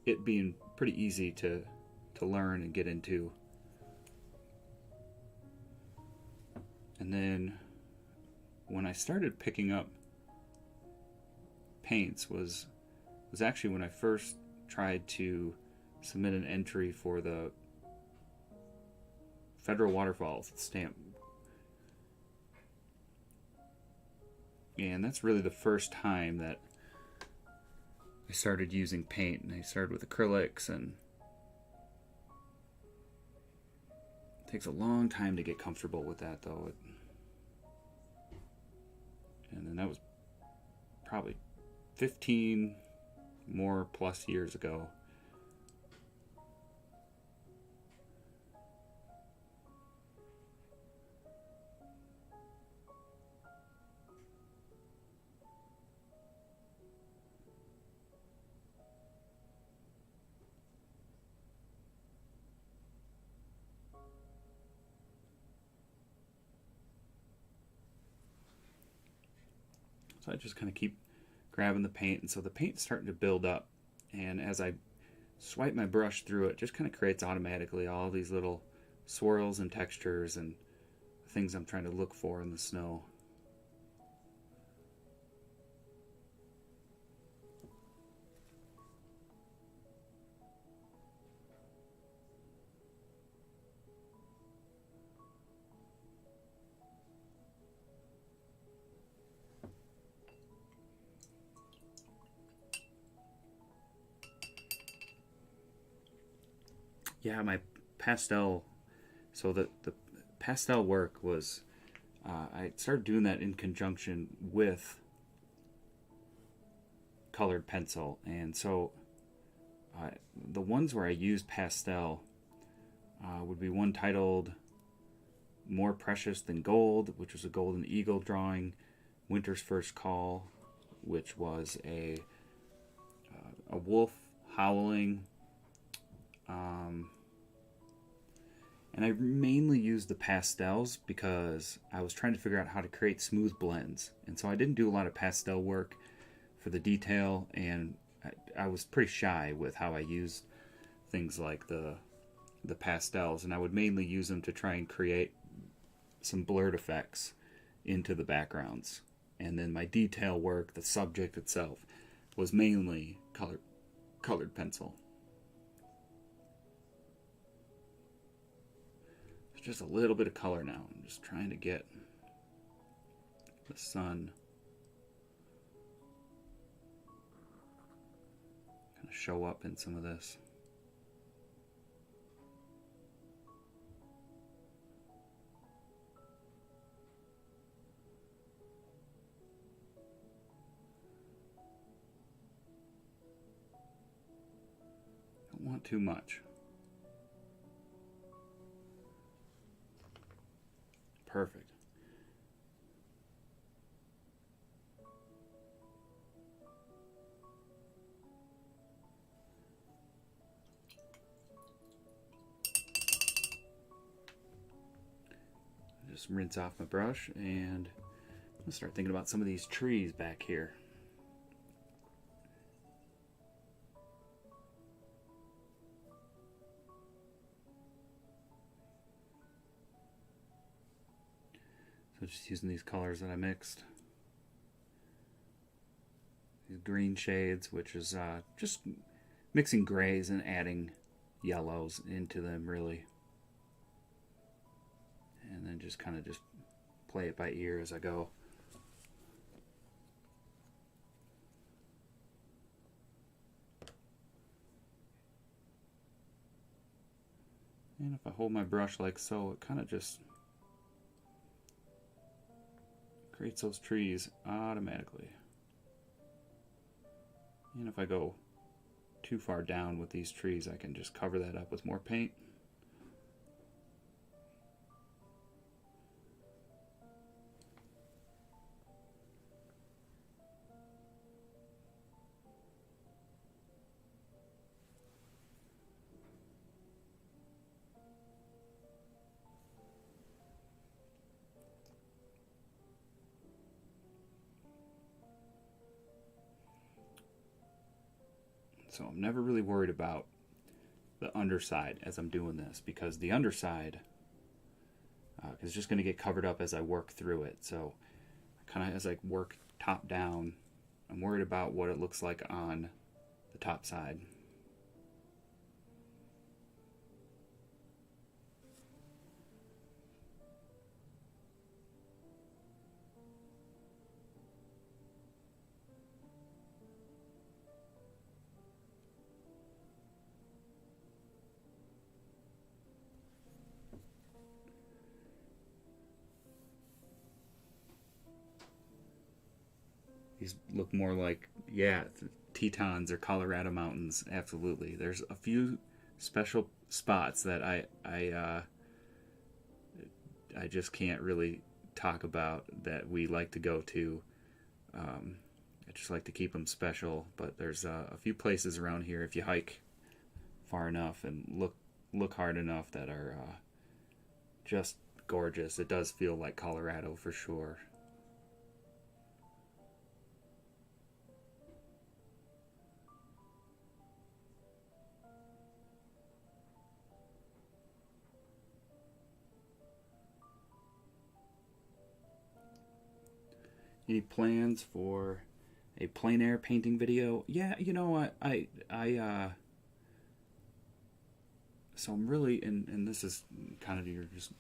it being pretty easy to learn and get into. And then when I started picking up paints was actually when I first tried to submit an entry for the federal waterfalls stamp. And that's really the first time that I started using paint. And I started with acrylics, and it takes a long time to get comfortable with that, though. And then that was probably 15 more plus years ago. So I just kind of keep grabbing the paint, and so the paint's starting to build up, and as I swipe my brush through it, just kind of creates automatically all these little swirls and textures and things I'm trying to look for in the snow. Yeah, my pastel, so the pastel work was, I started doing that in conjunction with colored pencil. And so the ones where I used pastel would be one titled More Precious Than Gold, which was a golden eagle drawing, Winter's First Call, which was a wolf howling. And I mainly used the pastels because I was trying to figure out how to create smooth blends. And so I didn't do a lot of pastel work for the detail, and I was pretty shy with how I used things like the pastels, and I would mainly use them to try and create some blurred effects into the backgrounds. And then my detail work, the subject itself, was mainly colored pencil. Just a little bit of color now. I'm just trying to get the sun kind of show up in some of this. Don't want too much. Perfect. Just rinse off my brush, and I'll start thinking about some of these trees back here. So just using these colors that I mixed. These green shades, which is just mixing grays and adding yellows into them, really. And then just kind of just play it by ear as I go. And if I hold my brush like so, it kind of just creates those trees automatically. And if I go too far down with these trees, I can just cover that up with more paint. So I'm never really worried about the underside as I'm doing this, because the underside is just going to get covered up as I work through it. So kind of as I work top down, I'm worried about what it looks like on the top side. These look more like, yeah, Tetons or Colorado mountains. Absolutely. There's a few special spots that I just can't really talk about that we like to go to. I just like to keep them special, but there's a few places around here, if you hike far enough and look hard enough, that are just gorgeous. It does feel like Colorado for sure. Any plans for a plein air painting video? Yeah, so I'm really, and this is kind of, you're just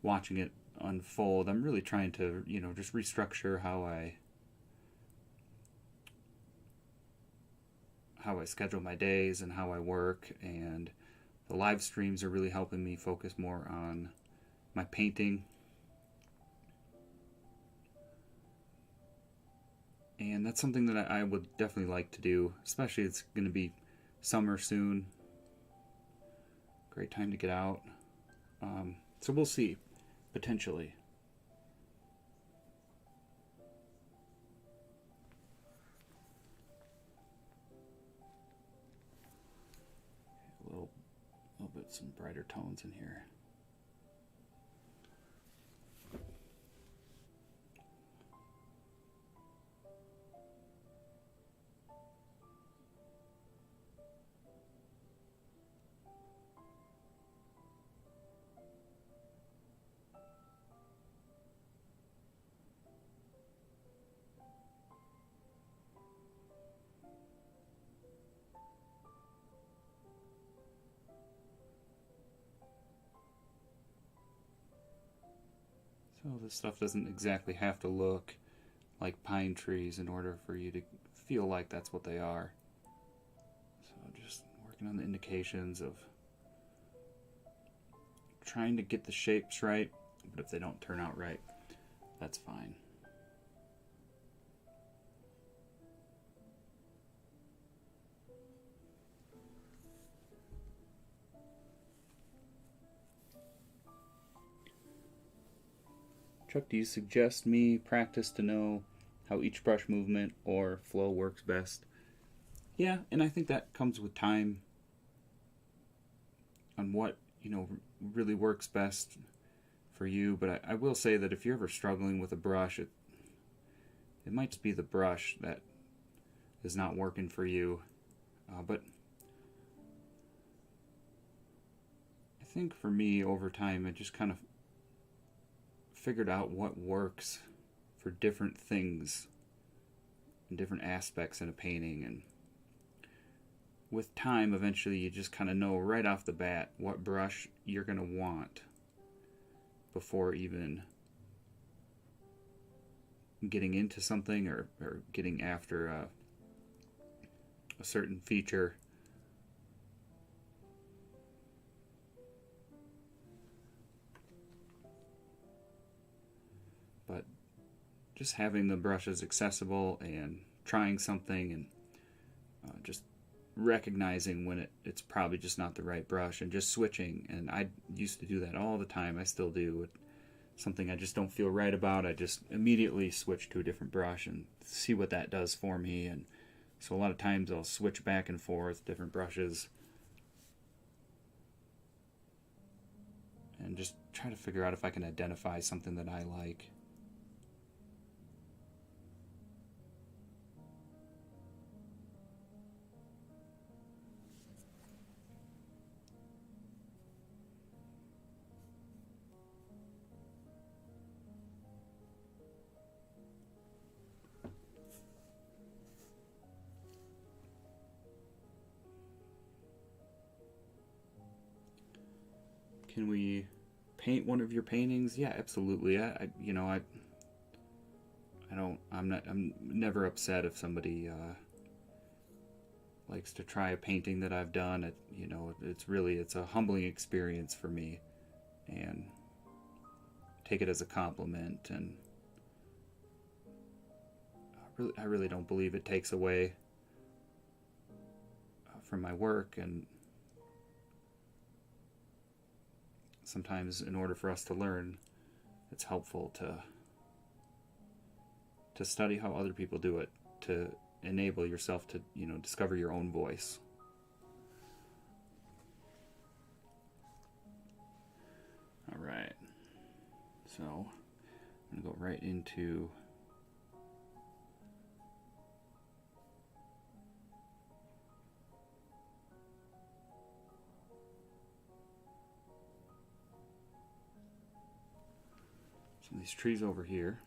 watching it unfold. I'm really trying to, just restructure how I schedule my days and how I work, and the live streams are really helping me focus more on my painting. And that's something that I would definitely like to do, especially it's going to be summer soon. Great time to get out. So we'll see, potentially. A little bit some brighter tones in here. So this stuff doesn't exactly have to look like pine trees in order for you to feel like that's what they are. So just working on the indications of trying to get the shapes right, but if they don't turn out right, that's fine. Chuck, do you suggest me practice to know how each brush movement or flow works best? Yeah, and I think that comes with time on what, really works best for you. But I will say that if you're ever struggling with a brush, it might just be the brush that is not working for you. But I think for me, over time, I just kind of figured out what works for different things and different aspects in a painting, and with time eventually you just kind of know right off the bat what brush you're going to want before even getting into something or getting after a certain feature. But just having the brushes accessible and trying something and just recognizing when it's probably just not the right brush and just switching. And I used to do that all the time. I still do. It's something I just don't feel right about, I just immediately switch to a different brush and see what that does for me. And so a lot of times I'll switch back and forth different brushes and just try to figure out if I can identify something that I like. Can we paint one of your paintings? Yeah, absolutely. I'm never upset if somebody likes to try a painting that I've done. It's a humbling experience for me, and take it as a compliment and I really don't believe it takes away from my work, and sometimes in order for us to learn, it's helpful to study how other people do it, to enable yourself to, discover your own voice. All right, so I'm gonna go right into some of these trees over here.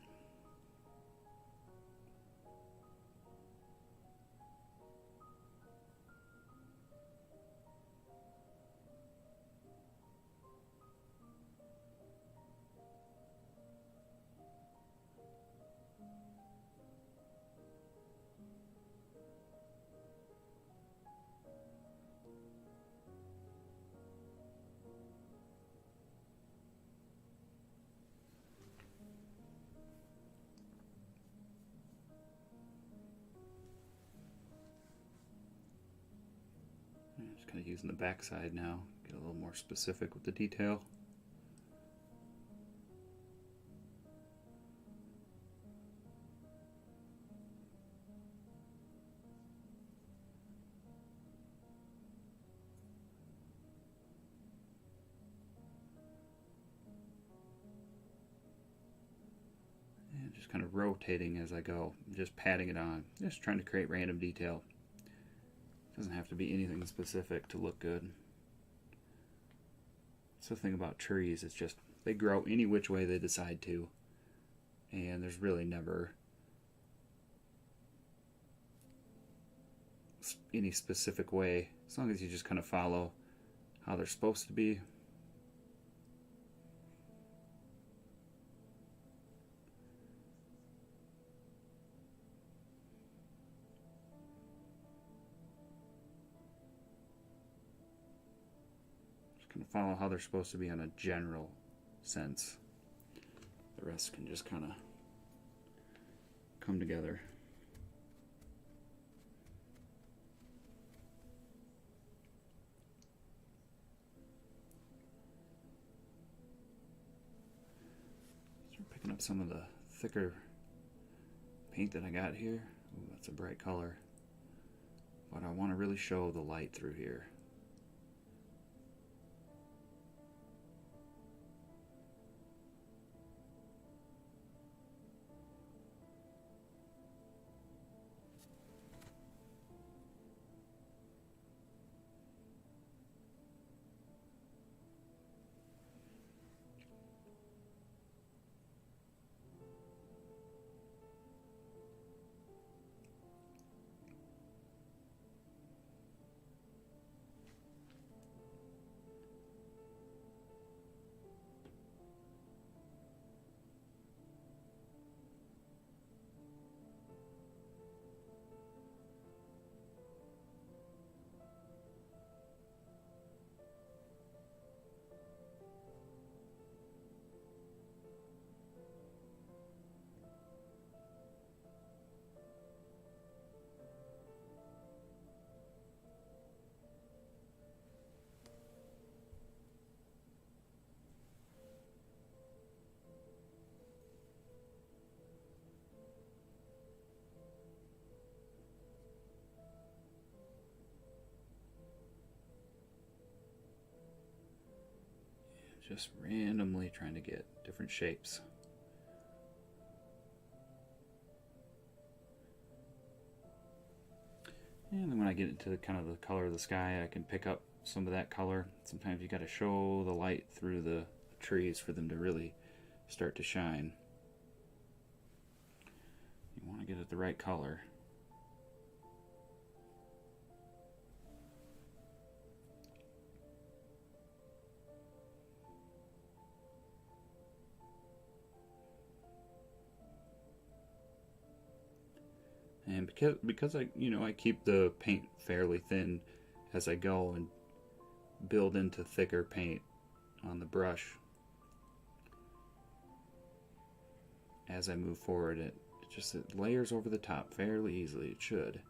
Just kind of using the backside now, get a little more specific with the detail. And just kind of rotating as I go, just patting it on, just trying to create random detail. Doesn't have to be anything specific to look good. That's the thing about trees, it's just they grow any which way they decide to, and there's really never any specific way, as long as you just kind of follow how they're supposed to be. Kind of follow how they're supposed to be on a general sense. The rest can just kind of come together. Start picking up some of the thicker paint that I got here. Ooh, that's a bright color. But I want to really show the light through here. Just randomly trying to get different shapes. And then when I get into kind of the color of the sky, I can pick up some of that color. Sometimes you got to show the light through the trees for them to really start to shine. You want to get it the right color. And because I keep the paint fairly thin as I go and build into thicker paint on the brush as I move forward, it just it layers over the top fairly easily. It should.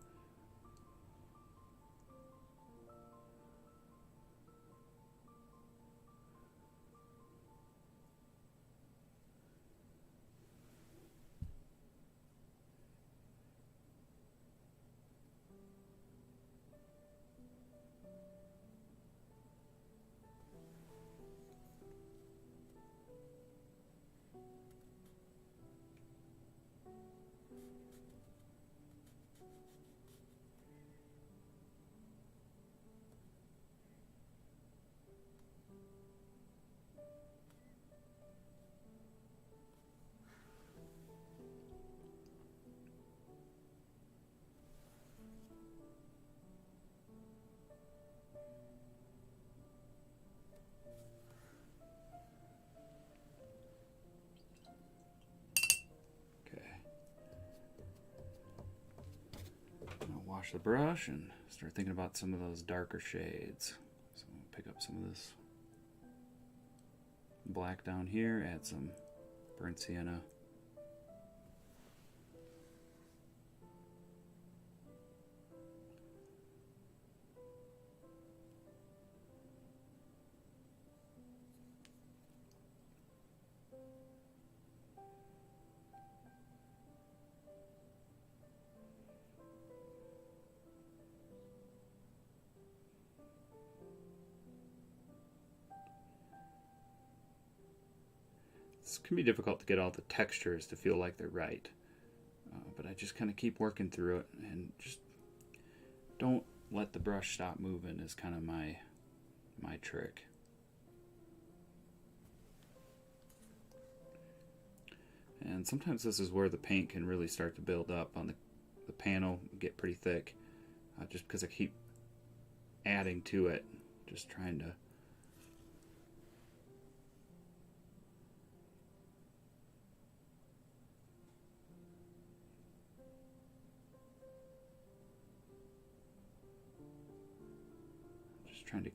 Wash the brush and start thinking about some of those darker shades. So I'll pick up some of this black down here, add some burnt sienna. It can be difficult to get all the textures to feel like they're right, but I just kind of keep working through it and just don't let the brush stop moving is kind of my trick. And sometimes this is where the paint can really start to build up on the panel, get pretty thick, just because I keep adding to it, just trying to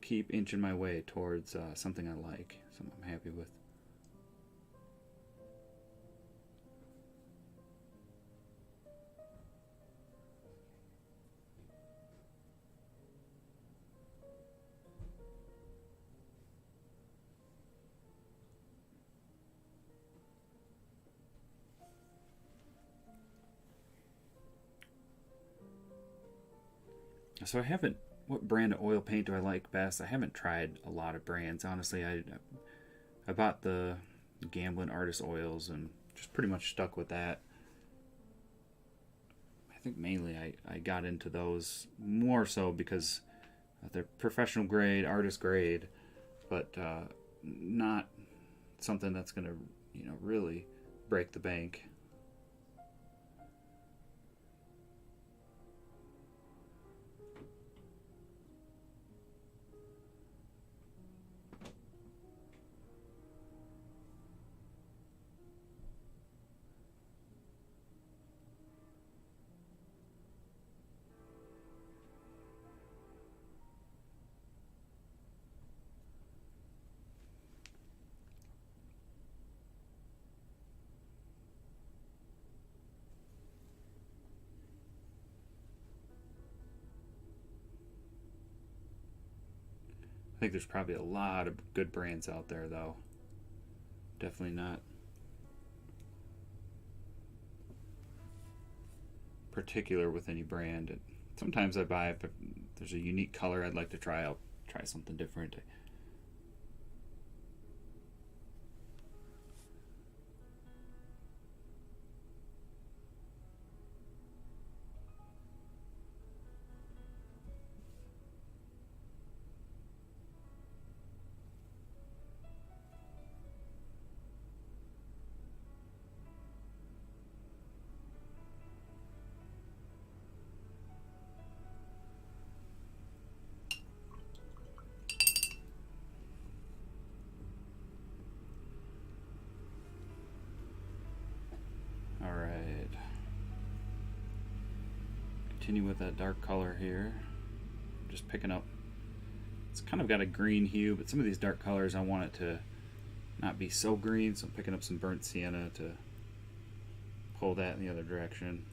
keep inching my way towards something I like, something I'm happy with. So what brand of oil paint do I like best? I haven't tried a lot of brands. Honestly, I bought the Gamblin Artist Oils and just pretty much stuck with that. I think mainly I got into those more so because they're professional grade, artist grade, but not something that's going to, really break the bank. I think there's probably a lot of good brands out there, though. Definitely not particular with any brand. Sometimes I buy if there's a unique color I'd like to try. I'll try something different. Continue with that dark color here. Just picking up, it's kind of got a green hue, but some of these dark colors I want it to not be so green, so I'm picking up some burnt sienna to pull that in the other direction.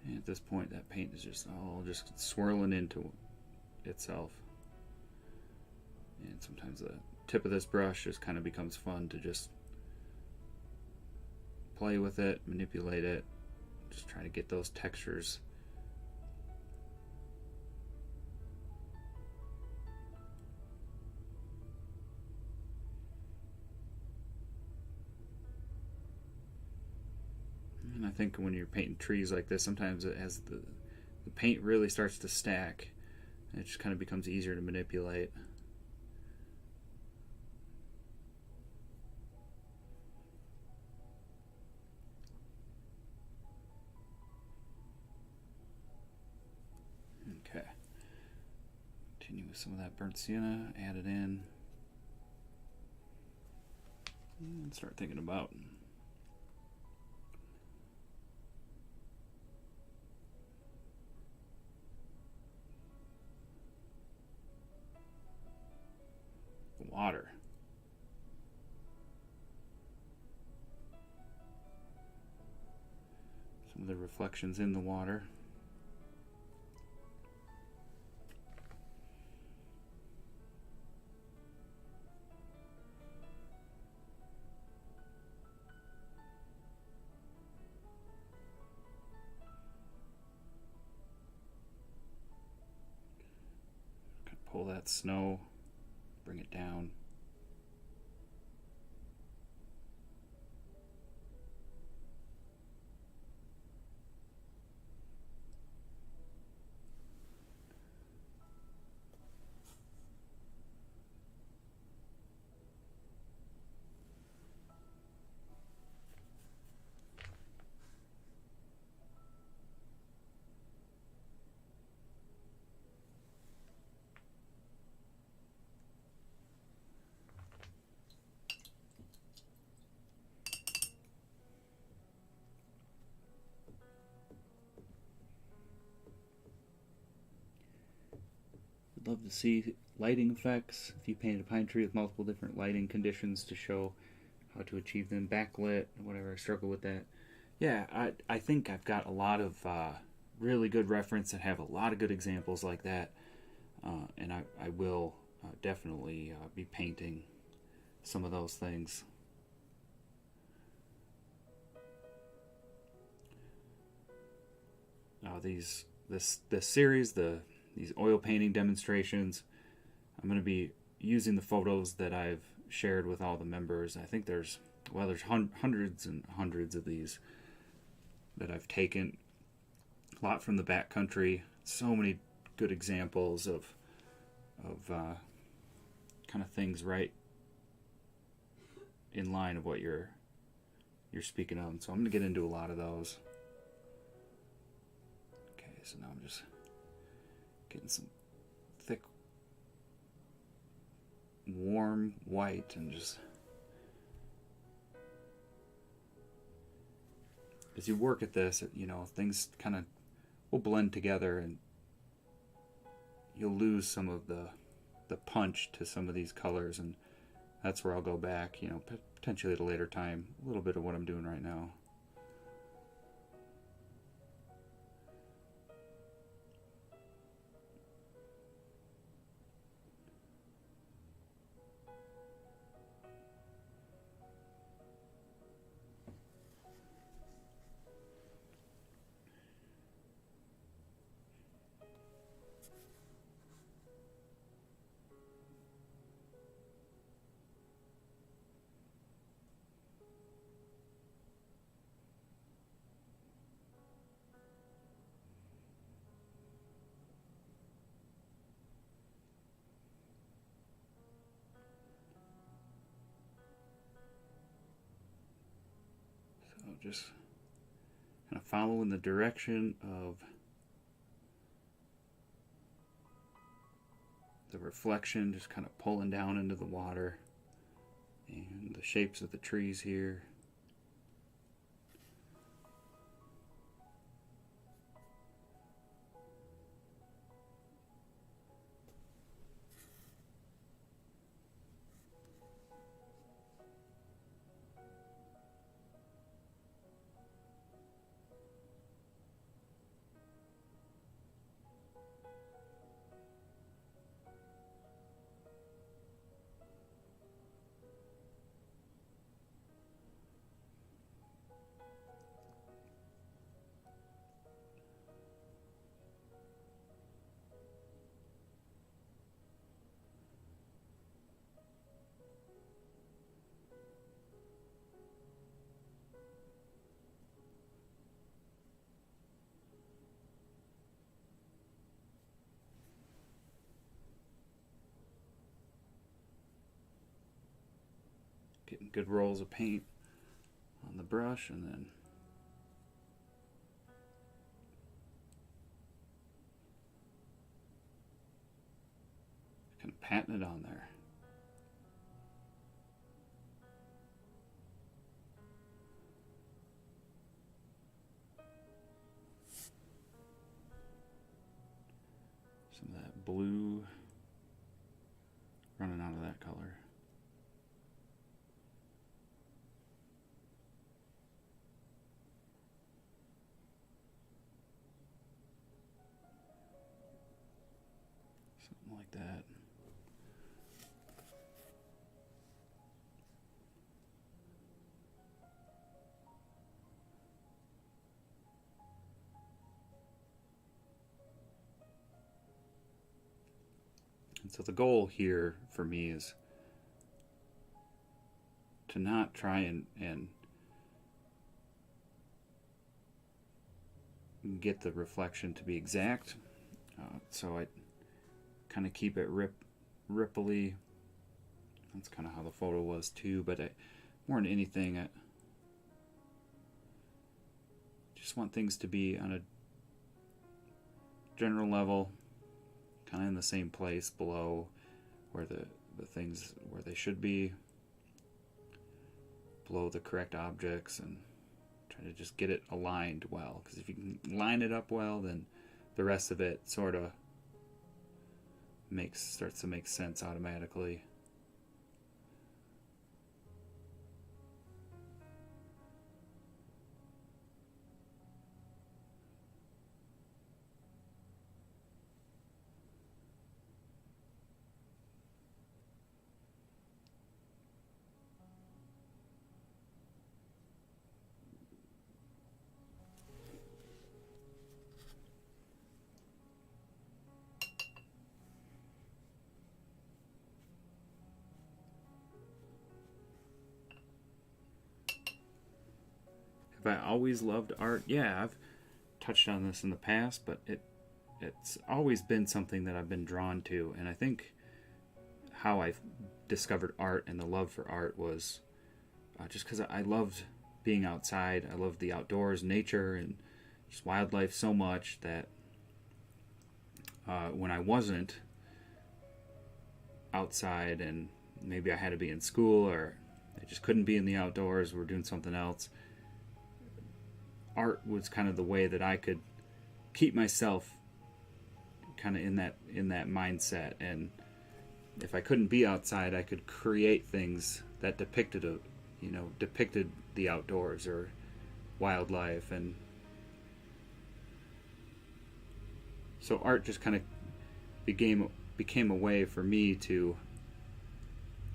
And at this point, that paint is just all just swirling into itself. And sometimes the tip of this brush just kind of becomes fun to just play with it, manipulate it, just try to get those textures. And I think when you're painting trees like this, sometimes as the paint really starts to stack, it just kind of becomes easier to manipulate. Okay. Continue with some of that burnt sienna, add it in, and start thinking about the water. Some of the reflections in the water. Pull that snow, bring it down. I'd love to see lighting effects. If you painted a pine tree with multiple different lighting conditions to show how to achieve them, backlit, whatever. I struggle with that. Yeah, I think I've got a lot of really good reference and have a lot of good examples like that. And I will definitely be painting some of those things. This series, these oil painting demonstrations, I'm going to be using the photos that I've shared with all the members. I think there's hundreds and hundreds of these that I've taken. A lot from the backcountry. So many good examples of kind of things right in line of what you're speaking of. And so I'm going to get into a lot of those. Okay, so now I'm just getting some thick, warm white and just as you work at this, things kind of will blend together and you'll lose some of the punch to some of these colors, and that's where I'll go back, potentially at a later time, a little bit of what I'm doing right now. just kind of following the direction of the reflection, just kind of pulling down into the water, and the shapes of the trees here. Getting good rolls of paint on the brush, and then kind of patting it on there. Some of that blue running out of that color. Something like that. And so the goal here for me is to not try and get the reflection to be exact. So I kind of keep it ripply. That's kind of how the photo was too, but more than anything, I just want things to be on a general level, kind of in the same place below where the things where they should be, below the correct objects, and try to just get it aligned well, because if you can line it up well, then the rest of it sort of starts to make sense automatically. Have I always loved art? Yeah, I've touched on this in the past, but it's always been something that I've been drawn to. And I think how I discovered art and the love for art was just because I loved being outside. I loved the outdoors, nature, and just wildlife so much that when I wasn't outside and maybe I had to be in school or I just couldn't be in the outdoors or doing something else, art was kind of the way that I could keep myself kind of in that mindset. And if I couldn't be outside, I could create things that depicted the outdoors or wildlife. And so art just kind of became a way for me to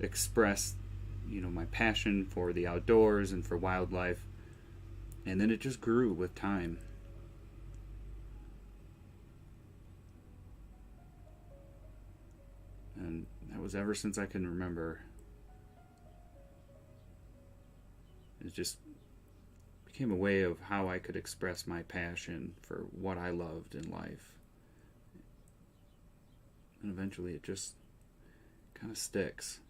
express my passion for the outdoors and for wildlife. And then it just grew with time. And that was ever since I can remember. It just became a way of how I could express my passion for what I loved in life. And eventually it just kind of sticks.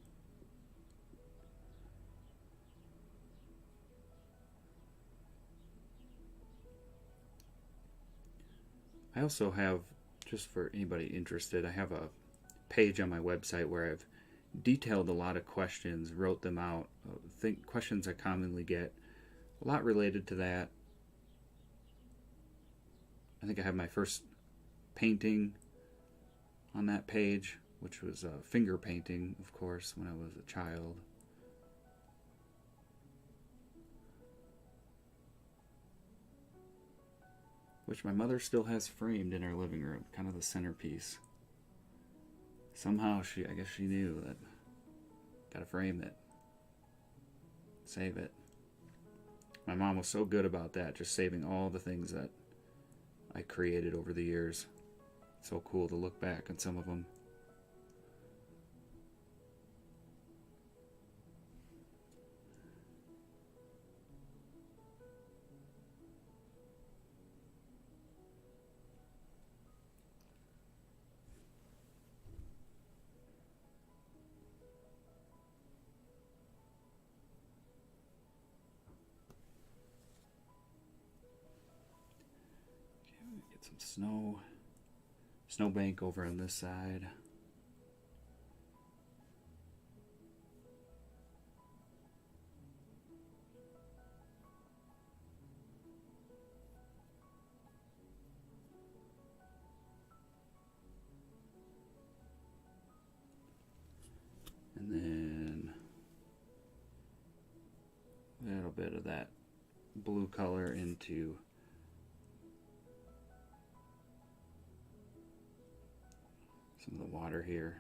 I also have, just for anybody interested, I have a page on my website where I've detailed a lot of questions, wrote them out, questions I commonly get, a lot related to that. I think I have my first painting on that page, which was finger painting, of course, when I was a child. Which my mother still has framed in her living room, kind of the centerpiece. Somehow I guess she knew that, gotta frame it, save it. My mom was so good about that, just saving all the things that I created over the years. So cool to look back on some of them. Get some snowbank over on this side. And then a little bit of that blue color into some of the water here.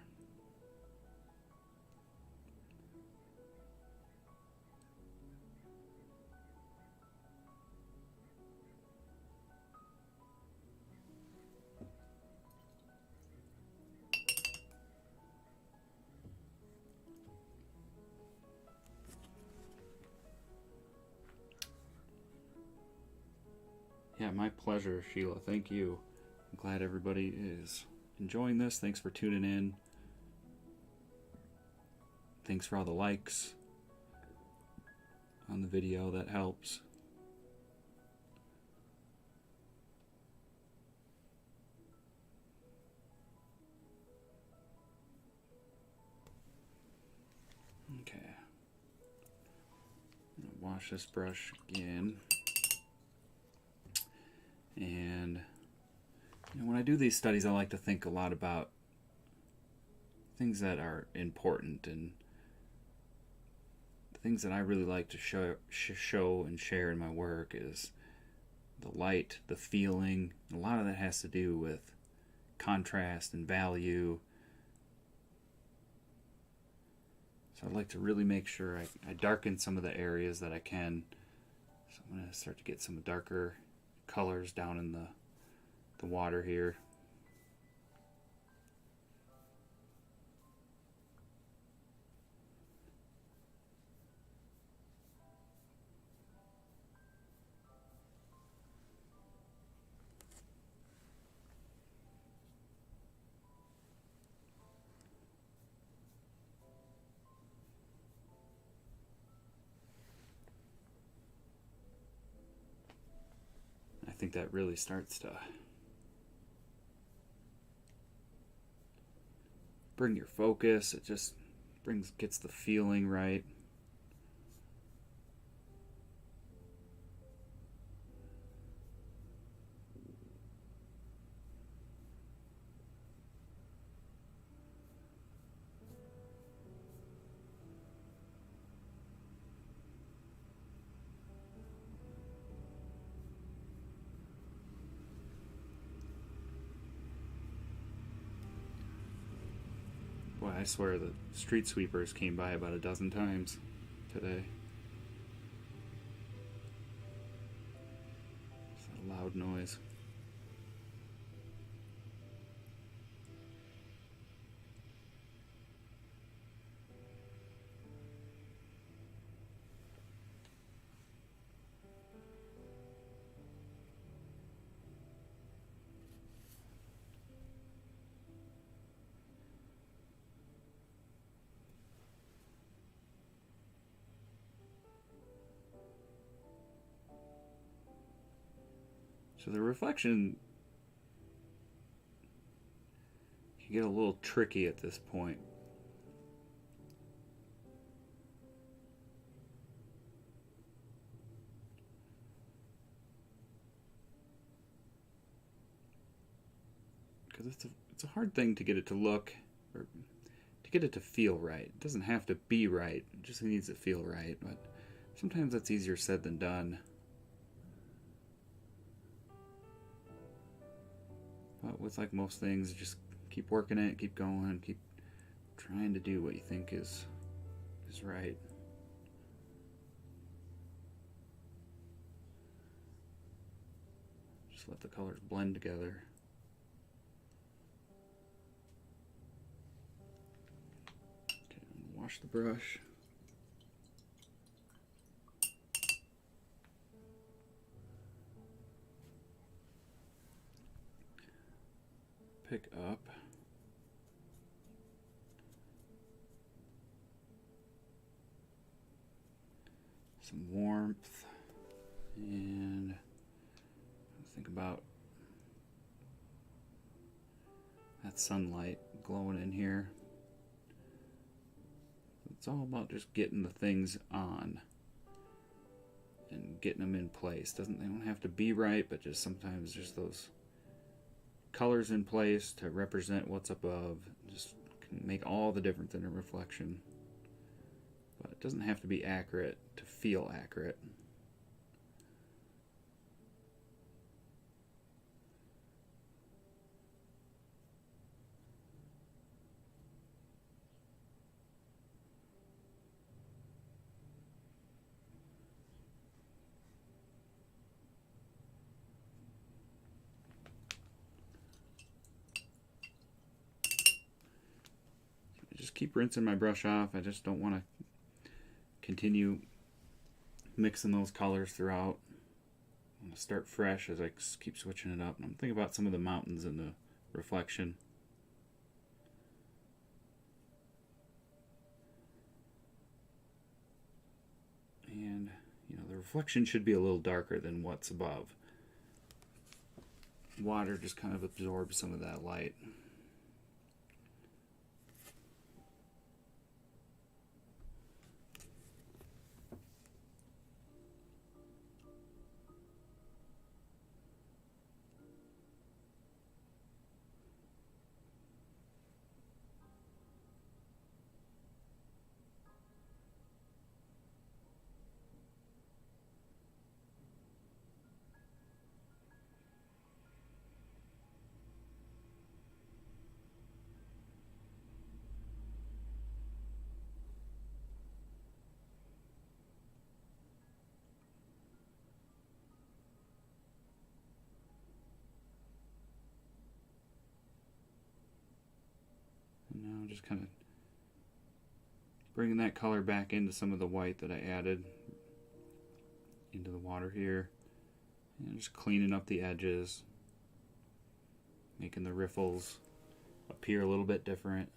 Yeah, my pleasure, Sheila. Thank you. I'm glad everybody is enjoying this. Thanks for tuning in. Thanks for all the likes on the video. That helps. Okay. I'm gonna wash this brush again. And when I do these studies, I like to think a lot about things that are important, and the things that I really like to show and share in my work is the light, the feeling. A lot of that has to do with contrast and value. So I'd like to really make sure I darken some of the areas that I can. So I'm going to start to get some darker colors down in the water here. I think that really starts to bring your focus. It just gets the feeling right. Boy, I swear the street sweepers came by about a dozen times today. It's a loud noise. So the reflection get a little tricky at this point. Because it's a hard thing to get it to look, or to get it to feel right. It doesn't have to be right, it just needs to feel right, but sometimes that's easier said than done. But with like most things, just keep working it, keep going, keep trying to do what you think is right. Just let the colors blend together. Okay, I'm gonna wash the brush. Pick up some warmth, and think about that sunlight glowing in here. It's all about just getting the things on and getting them in place. They don't have to be right, but just sometimes just those colors in place to represent what's above just can make all the difference in a reflection. But it doesn't have to be accurate to feel accurate. Just keep rinsing my brush off. I just don't want to continue mixing those colors throughout. I'm going to start fresh as I keep switching it up. And I'm thinking about some of the mountains in the reflection. And, the reflection should be a little darker than what's above. Water just kind of absorbs some of that light. Now just kind of bringing that color back into some of the white that I added into the water here. And just cleaning up the edges, making the riffles appear a little bit different.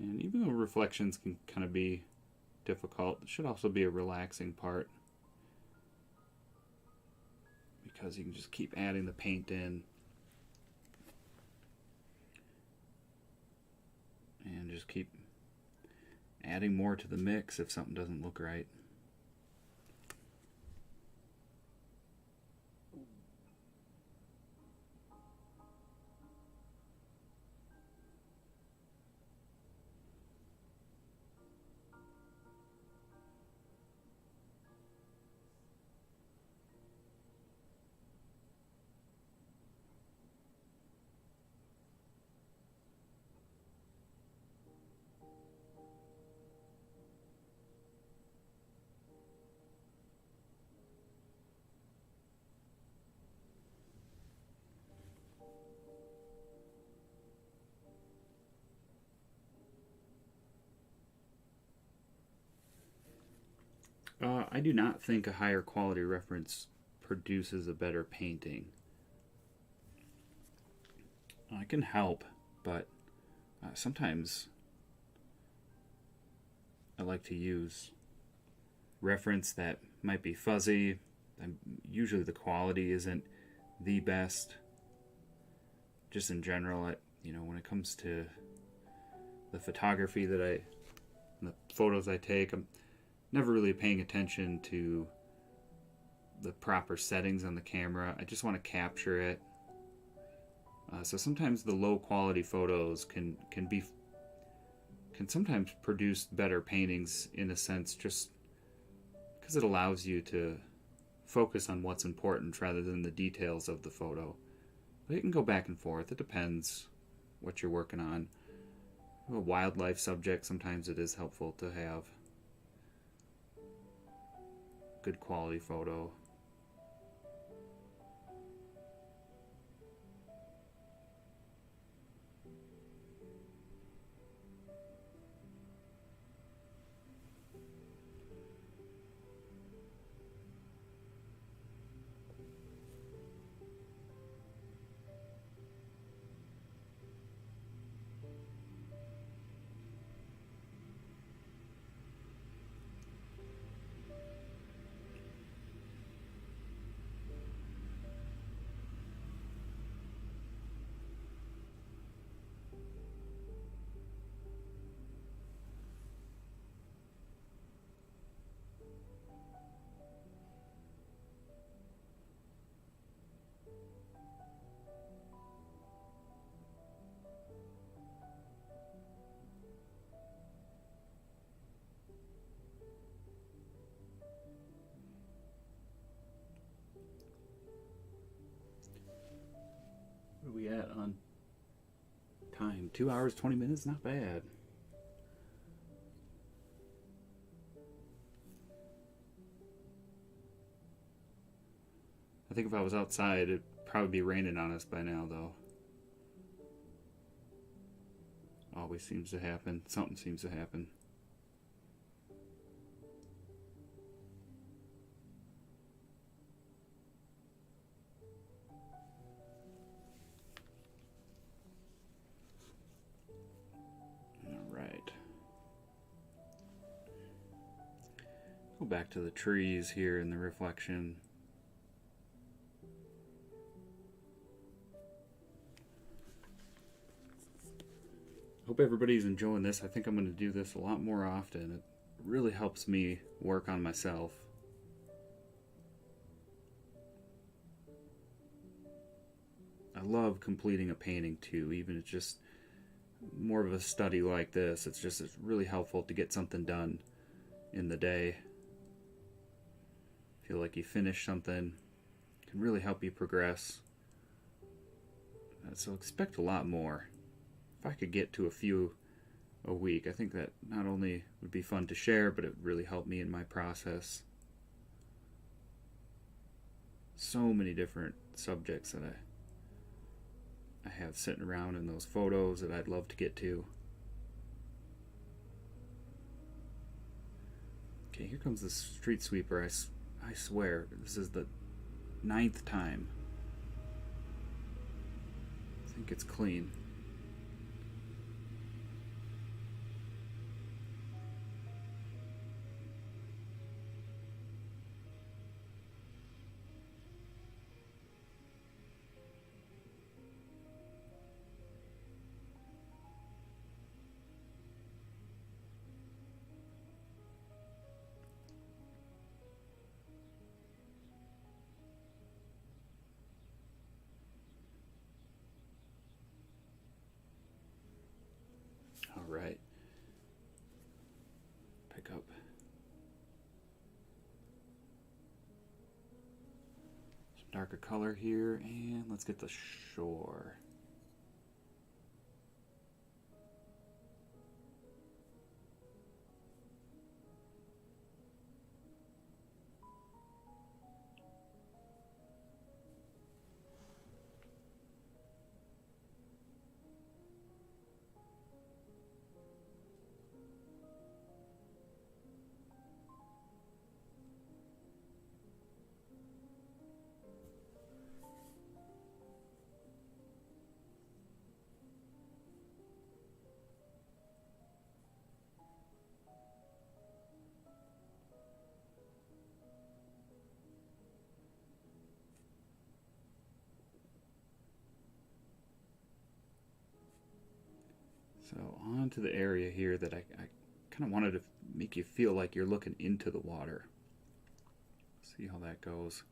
And even though reflections can kind of be difficult, it should also be a relaxing part, because you can just keep adding the paint in and just keep adding more to the mix if something doesn't look right. I do not think a higher quality reference produces a better painting. I can help, but sometimes I like to use reference that might be fuzzy. Usually the quality isn't the best. Just in general, when it comes to the photography the photos I take, I'm never really paying attention to the proper settings on the camera. I just want to capture it. So sometimes the low quality photos can sometimes produce better paintings, in a sense, just because it allows you to focus on what's important rather than the details of the photo. But it can go back and forth. It depends what you're working on. A wildlife subject, sometimes it is helpful to have good quality photo. What are we at on time? 2 hours, 20 minutes? Not bad. I think if I was outside, it'd probably be raining on us by now, though. Always seems to happen. Something seems to happen. Alright. Go back to the trees here in the reflection. Hope everybody's enjoying this. I think I'm going to do this a lot more often. It really helps me work on myself. I love completing a painting too, even if it's just more of a study like this. It's really helpful to get something done in the day. Feel like you finish something. It can really help you progress. So expect a lot more. If I could get to a few a week, I think that not only would be fun to share, but it would really help me in my process. So many different subjects that I have sitting around in those photos that I'd love to get to. Okay, here comes the street sweeper. I swear, this is the 9th time. I think it's clean. Alright. Pick up some darker color here, and let's get the shore. So on to the area here that I kind of wanted to make you feel like you're looking into the water. See how that goes.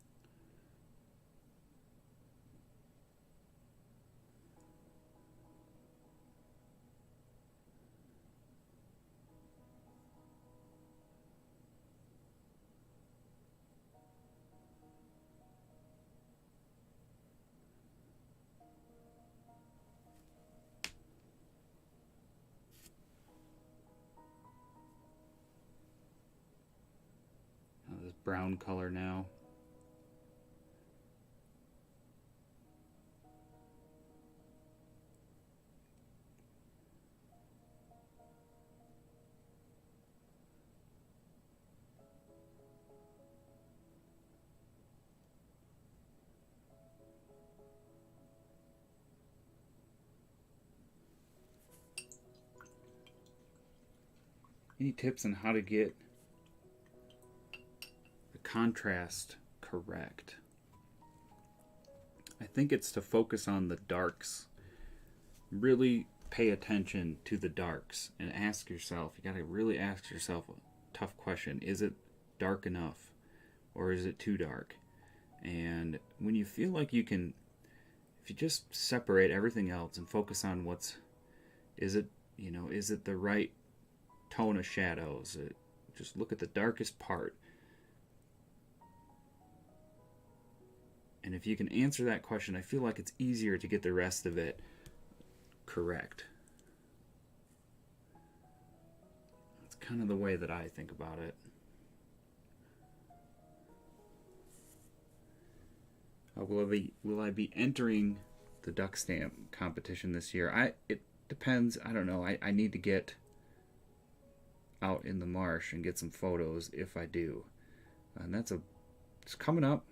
This brown color now. Any tips on how to get the contrast correct? I think it's to focus on the darks. Really pay attention to the darks and ask yourself, you got to really ask yourself a tough question. Is it dark enough or is it too dark? And when you feel like you can, if you just separate everything else and focus on is it the right tone of shadows? Just look at the darkest part. And if you can answer that question, I feel like it's easier to get the rest of it correct. That's kind of the way that I think about it. Will I be entering the duck stamp competition this year? It depends. I don't know. I need to get out in the marsh and get some photos if I do. And it's coming up.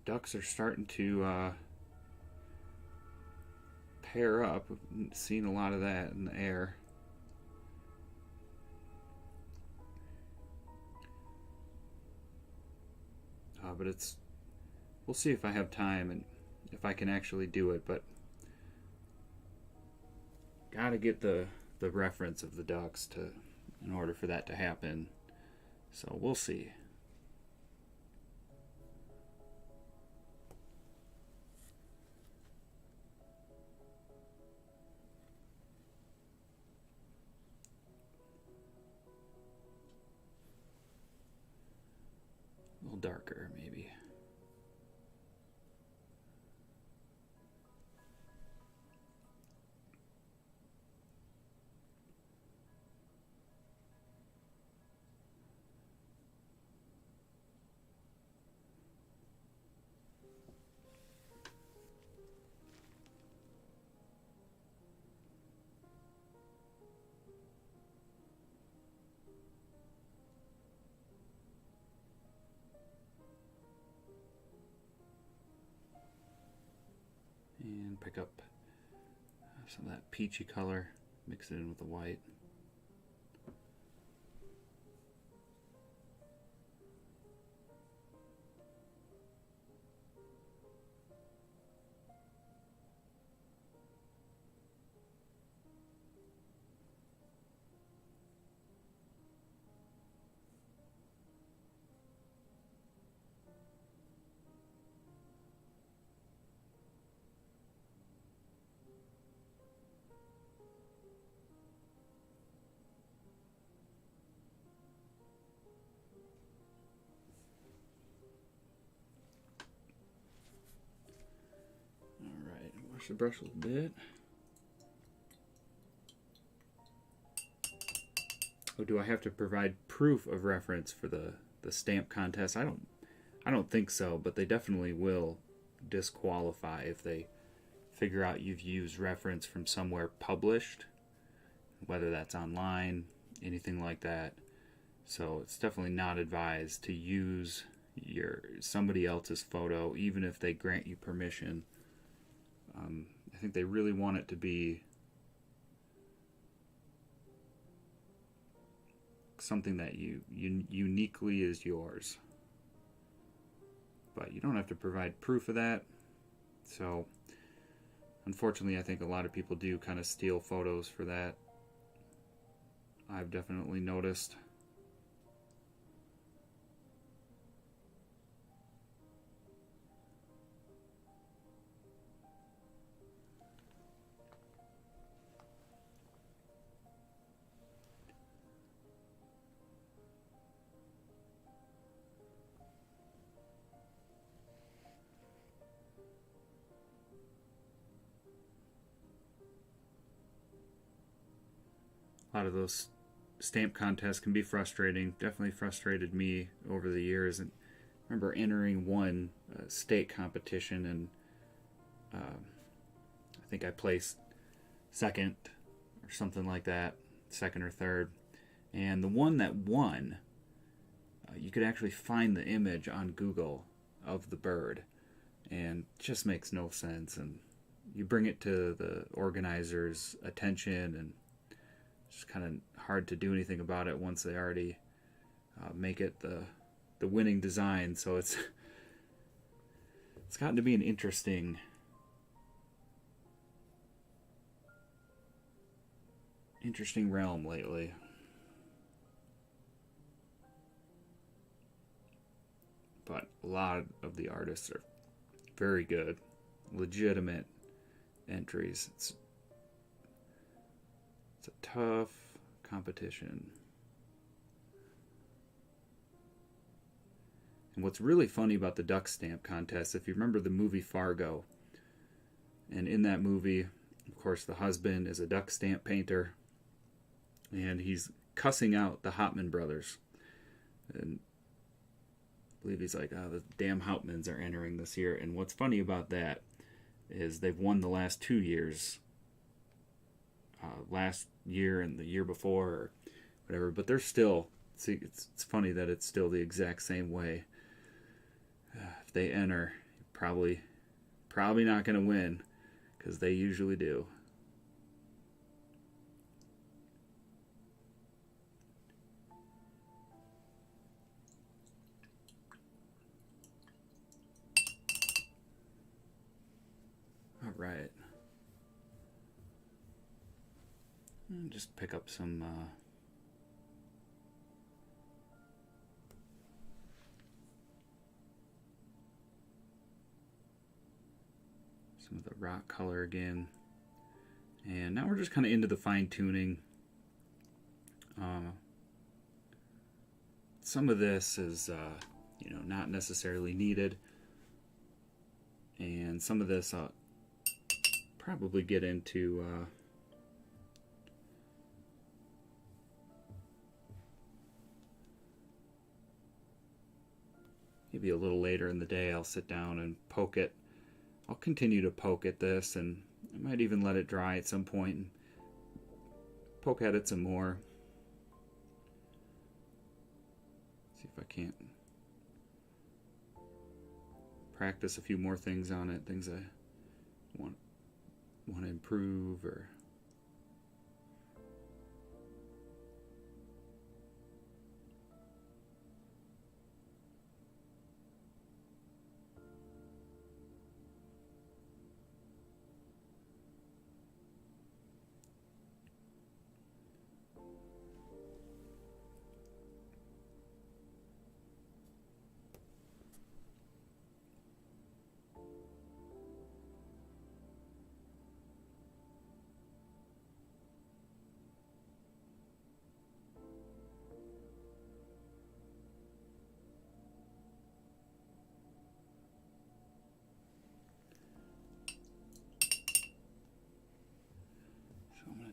Ducks are starting to pair up. We've seen a lot of that in the air. But we'll see if I have time and if I can actually do it, but gotta get the reference of the ducks in order for that to happen. So we'll see. A little darker, maybe. And pick up some of that peachy color, mix it in with the white. Wash the brush a little bit. Oh, do I have to provide proof of reference for the stamp contest? I don't think so, but they definitely will disqualify if they figure out you've used reference from somewhere published, whether that's online, anything like that. So it's definitely not advised to use somebody else's photo, even if they grant you permission. I think they really want it to be something that uniquely is yours. but you don't have to provide proof of that. So unfortunately, I think a lot of people do kind of steal photos for that. I've definitely noticed. A lot of those stamp contests can be frustrating. Definitely frustrated me over the years. And I remember entering one state competition, and I think I placed second or something like that, second or third. And the one that won, you could actually find the image on Google of the bird, and it just makes no sense. And you bring it to the organizer's attention, and it's kind of hard to do anything about it once they already make it the winning design. So it's gotten to be an interesting realm lately. But a lot of the artists are very good, legitimate entries. It's a tough competition. And what's really funny about the duck stamp contest, if you remember the movie Fargo, and in that movie, of course, the husband is a duck stamp painter, and he's cussing out the Hauptman brothers. And I believe he's like, oh, the damn Hauptmans are entering this year. And what's funny about that is they've won the last 2 years. Last year and the year before, or whatever, but they're still, see, it's funny that it's still the exact same way. If they enter, probably not going to win, because they usually do. All right. Just pick up some of the rock color again. And now we're just kind of into the fine tuning. Some of this is, not necessarily needed. And some of this I'll probably get into maybe a little later in the day. I'll sit down and poke it. I'll continue to poke at this, and I might even let it dry at some point and poke at it some more. See if I can't practice a few more things on it, things I want to improve, or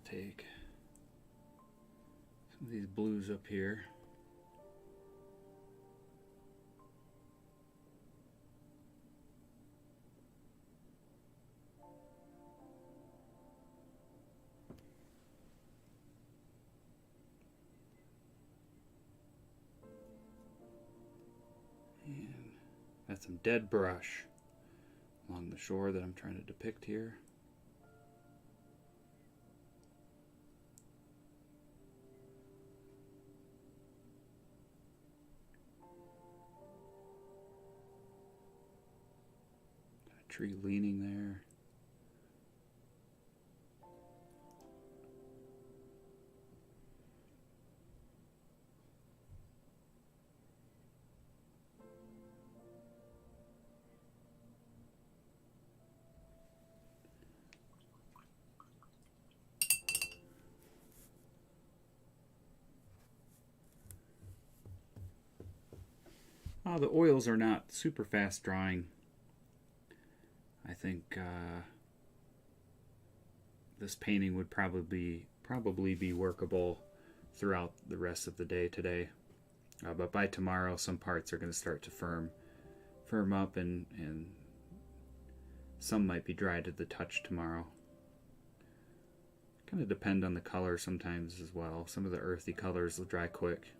take some of these blues up here. And got some dead brush along the shore that I'm trying to depict here. tree leaning there. The oils are not super fast drying. I think this painting would probably be workable throughout the rest of the day today. But by tomorrow, some parts are going to start to firm up, and some might be dry to the touch tomorrow. Kind of depend on the color sometimes as well. Some of the earthy colors will dry quick.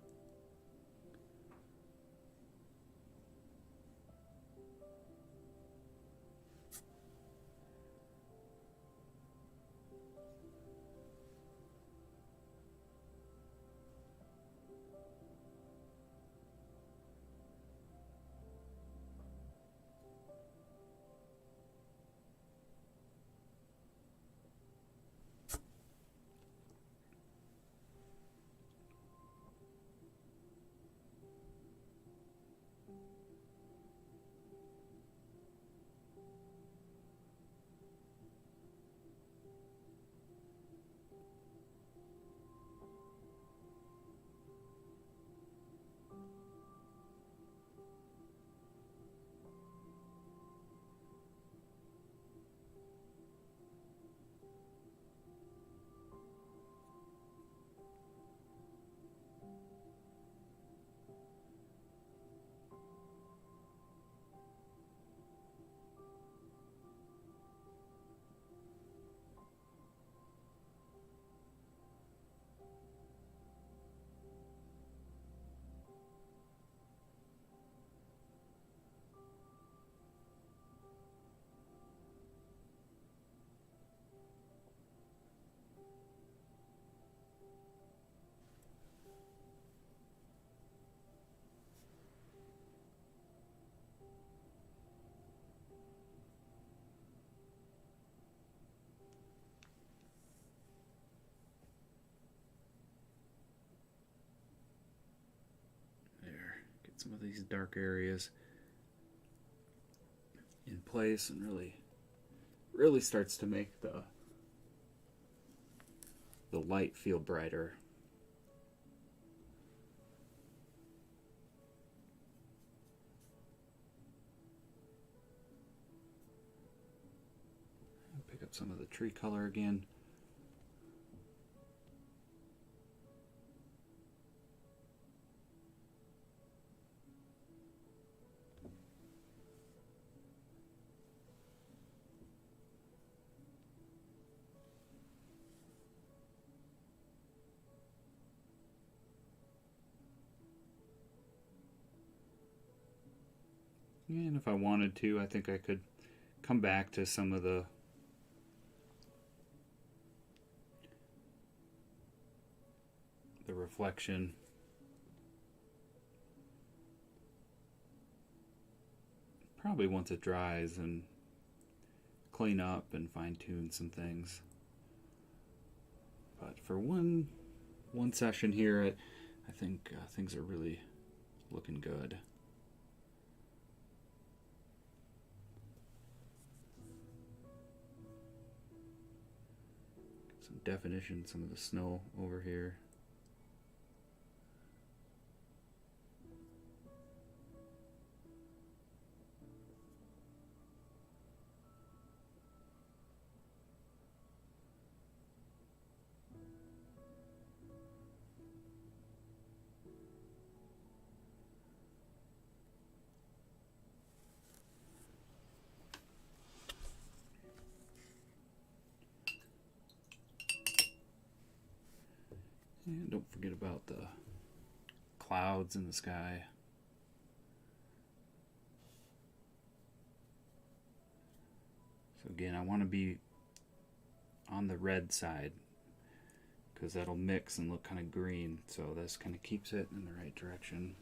Some of these dark areas in place, and really starts to make the light feel brighter. I'll pick up some of the tree color again. And if I wanted to, I think I could come back to some of the reflection. Probably once it dries, and clean up and fine-tune some things. But for one session here, I think things are really looking good. Some definition, some of the snow over here. And don't forget about the clouds in the sky. So again, I want to be on the red side, because that'll mix and look kind of green. So this kind of keeps it in the right direction.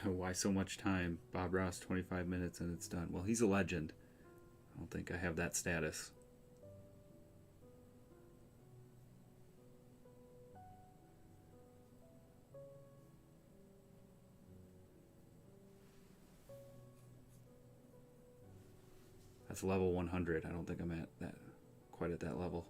Why so much time? Bob Ross, 25 minutes and it's done. Well, he's a legend. I don't think I have that status. That's level 100. I don't think I'm at that quite at that level.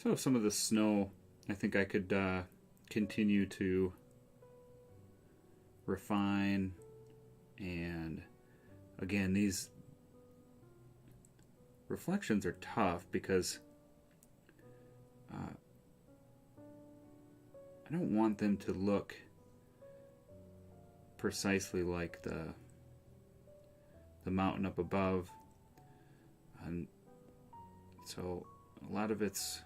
So some of the snow, I think I could continue to refine. And again, these reflections are tough because I don't want them to look precisely like the mountain up above. And so a lot of it's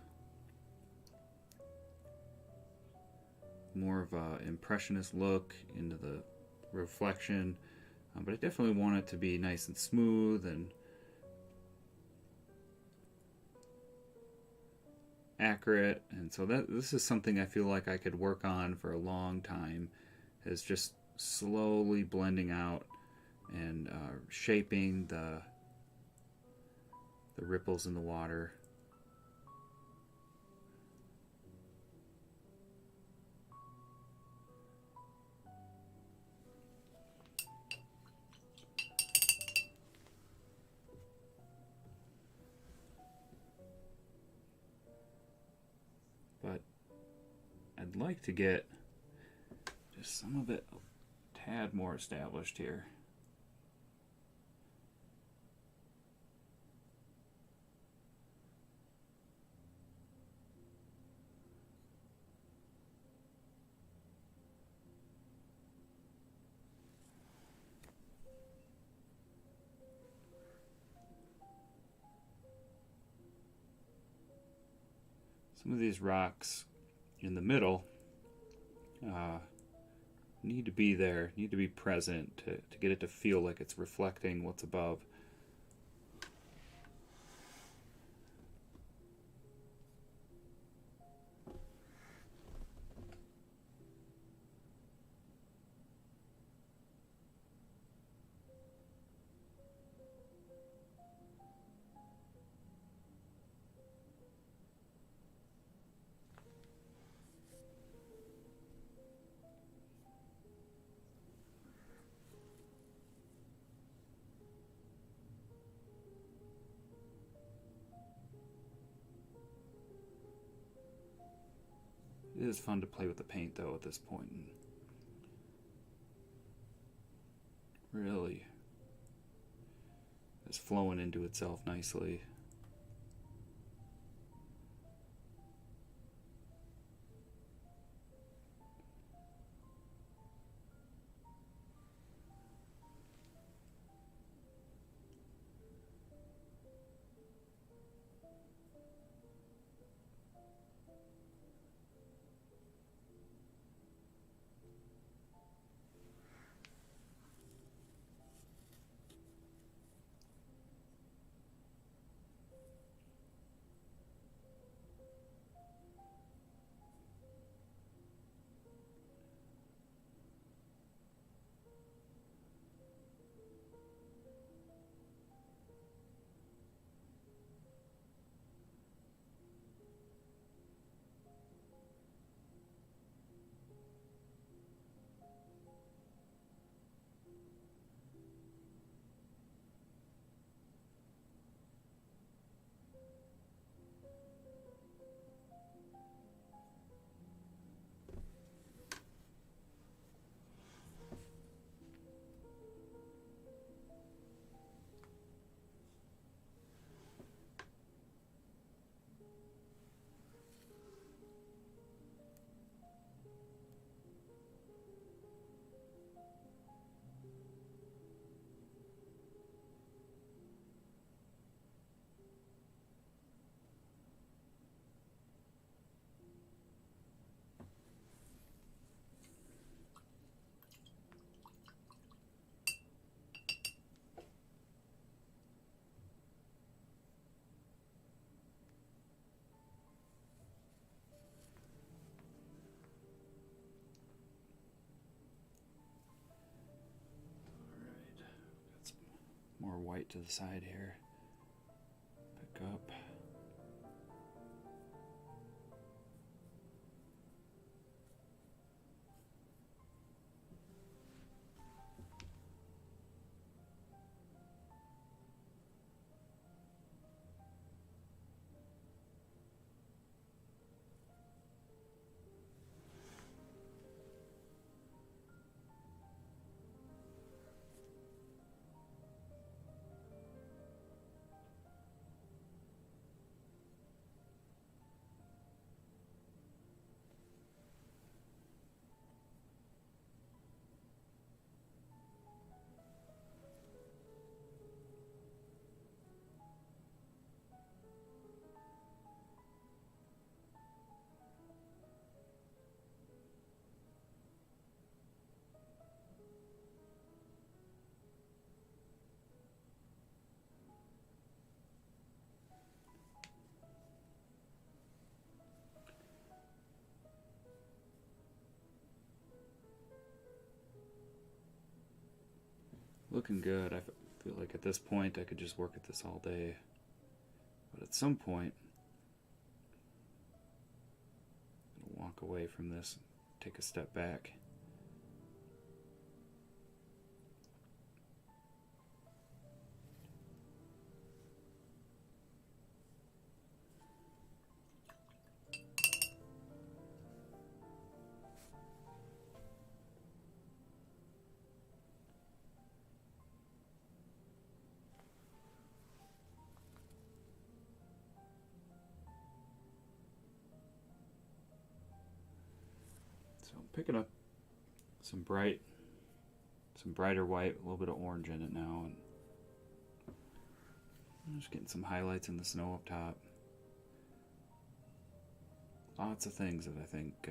more of a impressionist look into the reflection, but I definitely want it to be nice and smooth and accurate. And so this is something I feel like I could work on for a long time, is just slowly blending out and shaping the ripples in the water. But I'd like to get just some of it a tad more established here. Some of these rocks in the middle need to be there, need to be present to get it to feel like it's reflecting what's above. It is fun to play with the paint though at this point and really it's flowing into itself nicely. white to the side here. Pick up. Looking good. I feel like at this point I could just work at this all day. But at some point, I'll walk away from this, take a step back. So I'm picking up some brighter white, a little bit of orange in it now, and I'm just getting some highlights in the snow up top. Lots of things that I think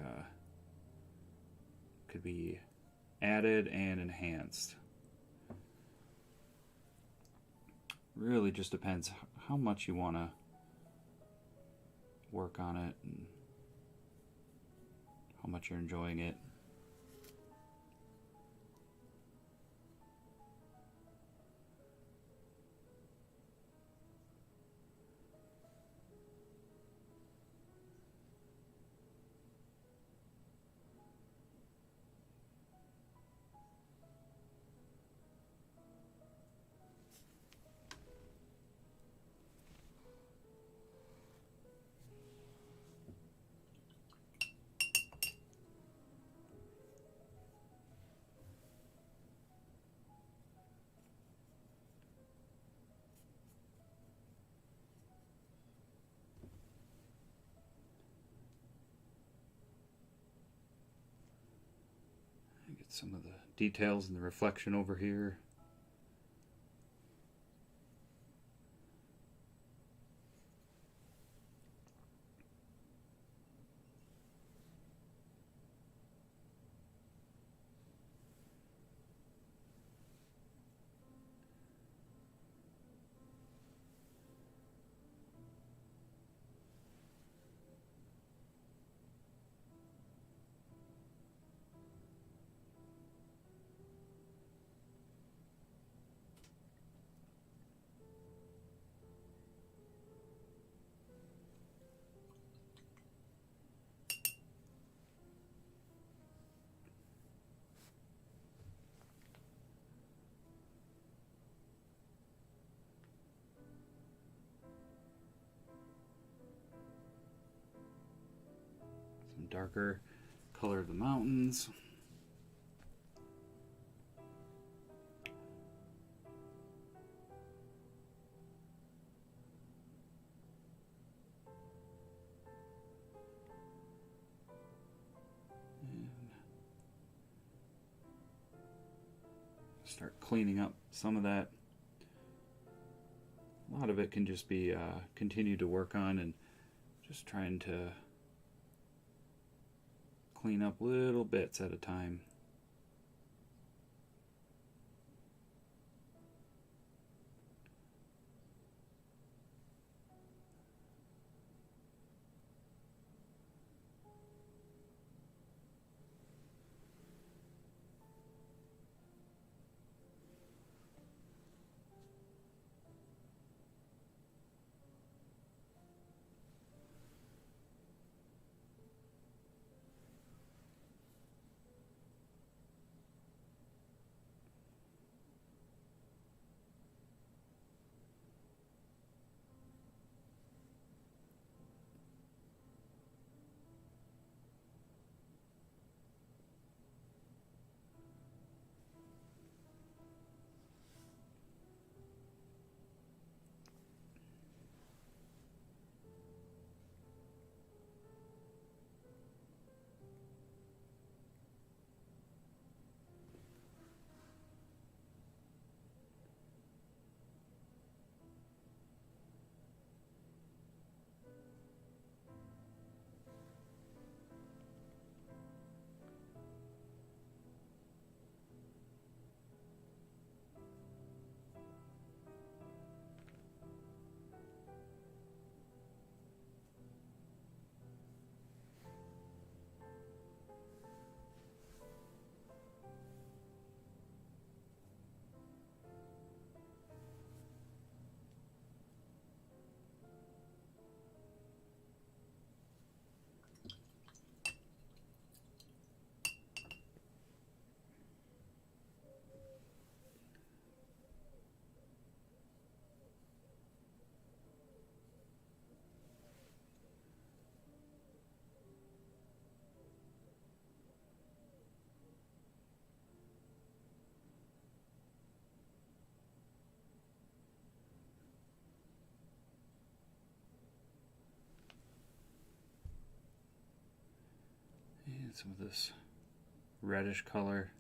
could be added and enhanced. Really just depends how much you want to work on it and how much you're enjoying it. Get some of the details and the reflection over here. Some darker color of the mountains. Start cleaning up some of that. A lot of it can just be continue to work on and just trying to clean up little bits at a time. And some of this reddish color.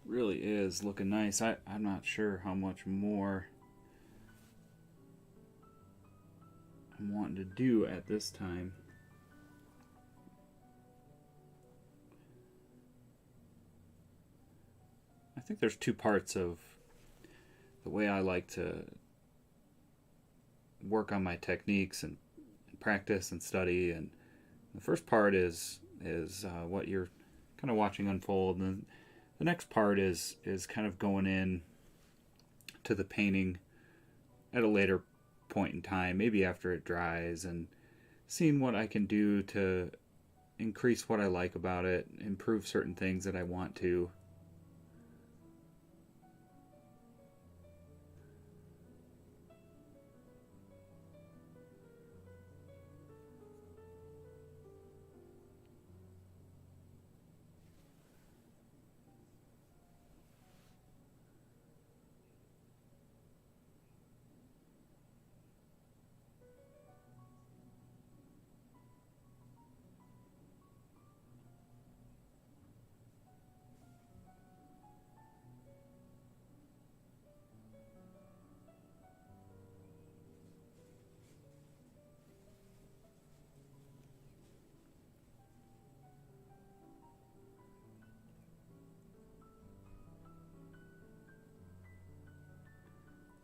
Really is looking nice. I'm not sure how much more I'm wanting to do at this time. I think there's two parts of the way I like to work on my techniques and practice and study. And the first part is what you're kind of watching unfold, and the next part is kind of going in to the painting at a later point in time, maybe after it dries, and seeing what I can do to increase what I like about it, improve certain things that I want to.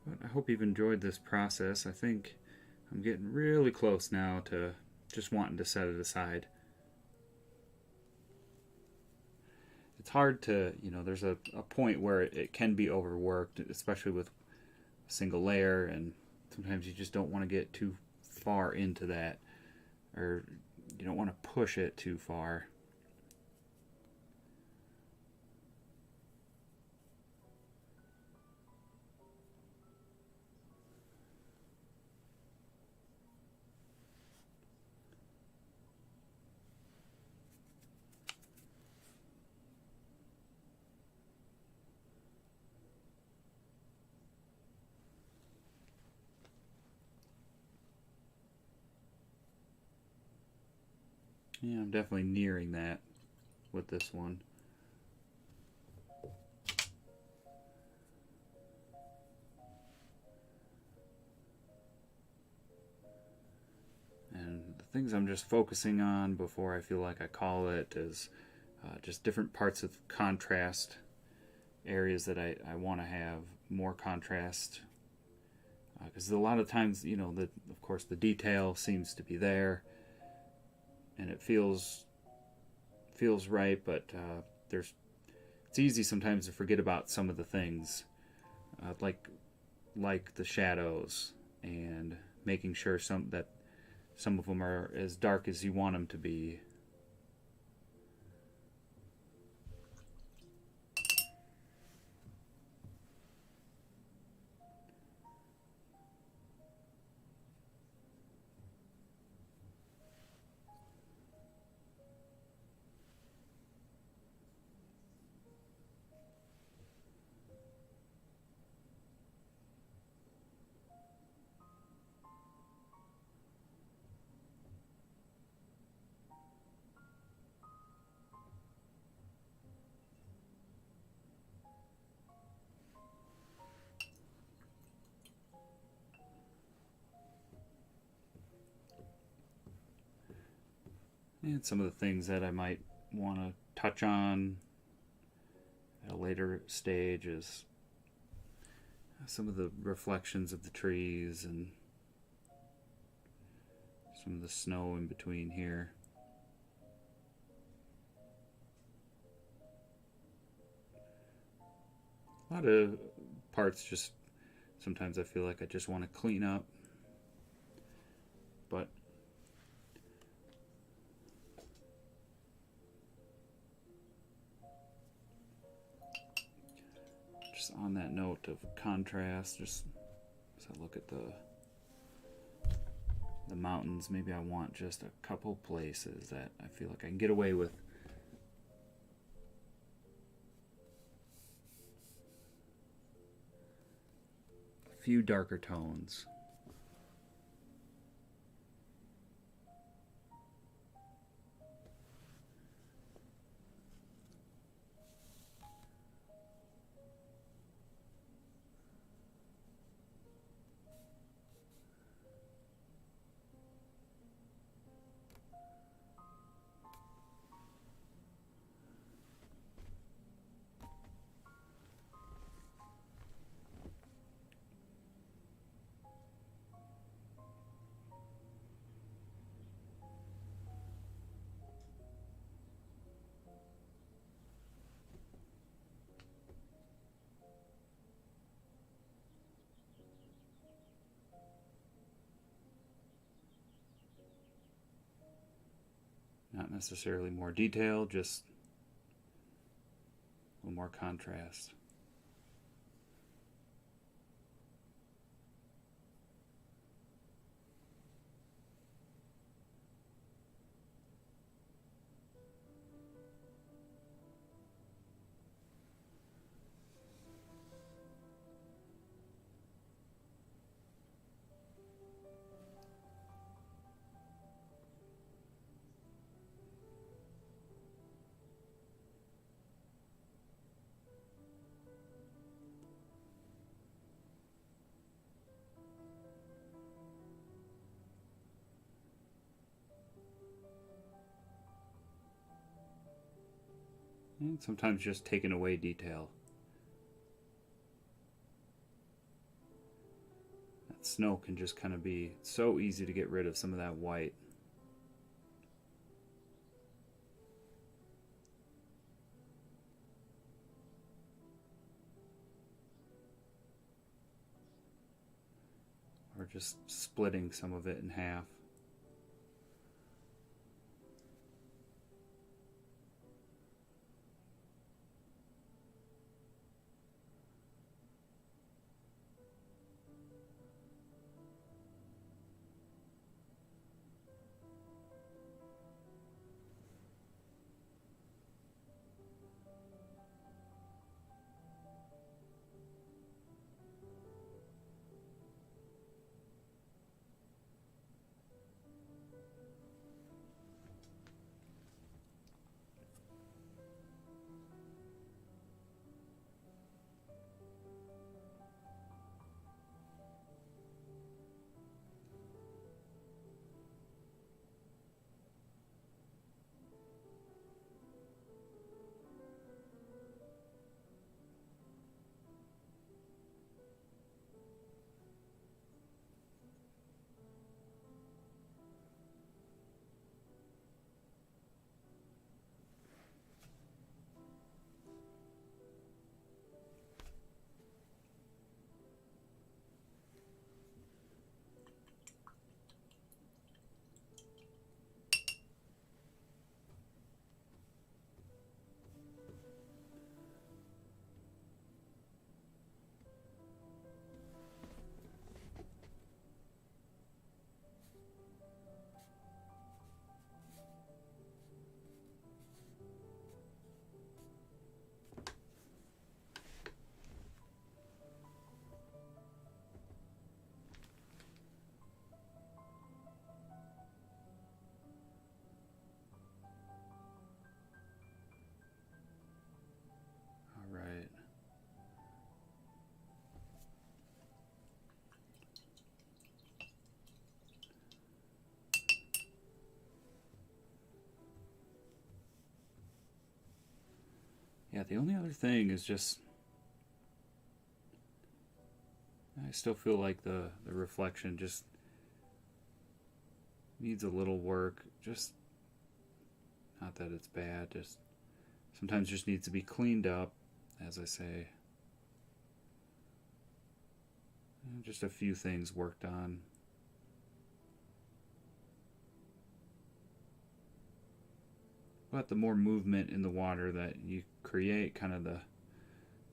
But I hope you've enjoyed this process. I think I'm getting really close now to just wanting to set it aside. It's hard to, there's a point where it can be overworked, especially with a single layer, and sometimes you just don't want to get too far into that, or you don't want to push it too far. Yeah, I'm definitely nearing that with this one. And the things I'm just focusing on before I feel like I call it is just different parts of contrast, areas that I want to have more contrast. Because a lot of times, of course, the detail seems to be there, and it feels right, but it's easy sometimes to forget about some of the things, like the shadows, and making sure that some of them are as dark as you want them to be. And some of the things that I might want to touch on at a later stage is some of the reflections of the trees and some of the snow in between here. A lot of parts just sometimes I feel like I just want to clean up, but just on that note of contrast, just as I look at the mountains, maybe I want just a couple places that I feel like I can get away with a few darker tones. Not necessarily more detail, just a little more contrast. And sometimes just taking away detail. That snow can just kind of be so easy to get rid of some of that white. Or just splitting some of it in half. the only other thing is just I still feel like the reflection just needs a little work. Just not that it's bad, just sometimes just needs to be cleaned up, as I say. Just a few things worked on. But the more movement in the water that you create, kind of the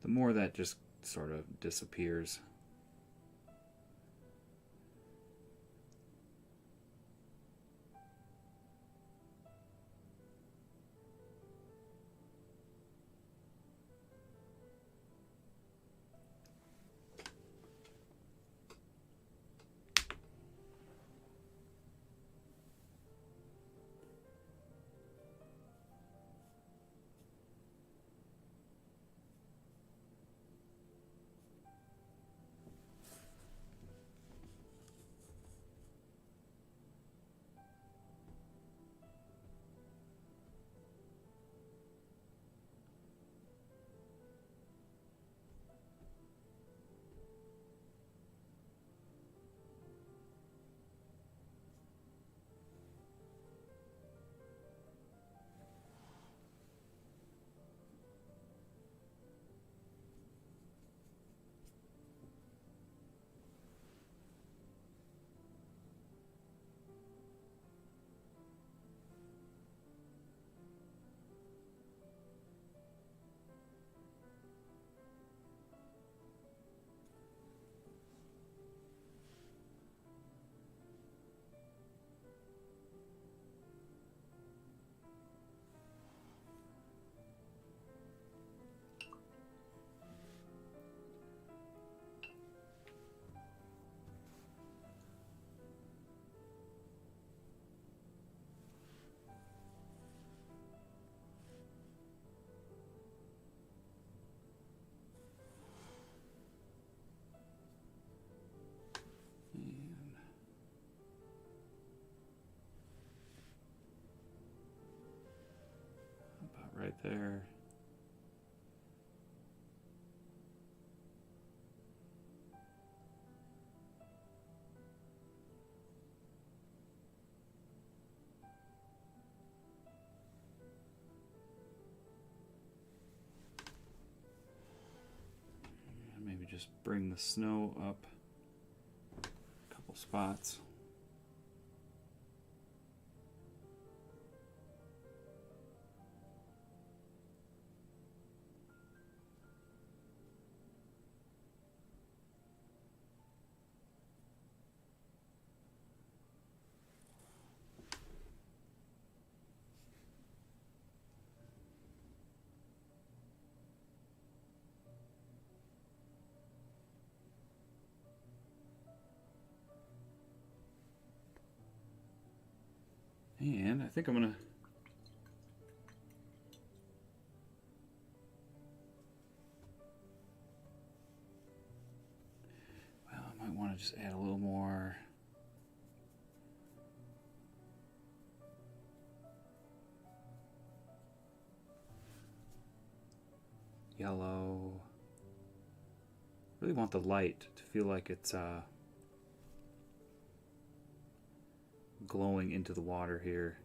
more that just sort of disappears. Right there. Maybe just bring the snow up a couple spots. And I think I'm gonna I might want to just add a little more yellow. Really want the light to feel like it's glowing into the water here.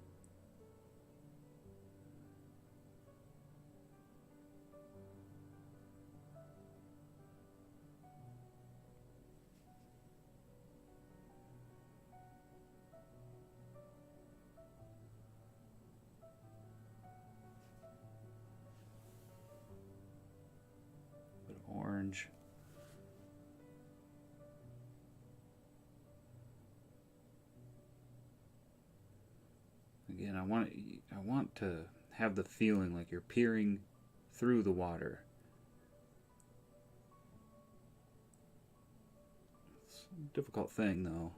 A bit of orange. Again, I want to have the feeling like you're peering through the water. It's a difficult thing, though.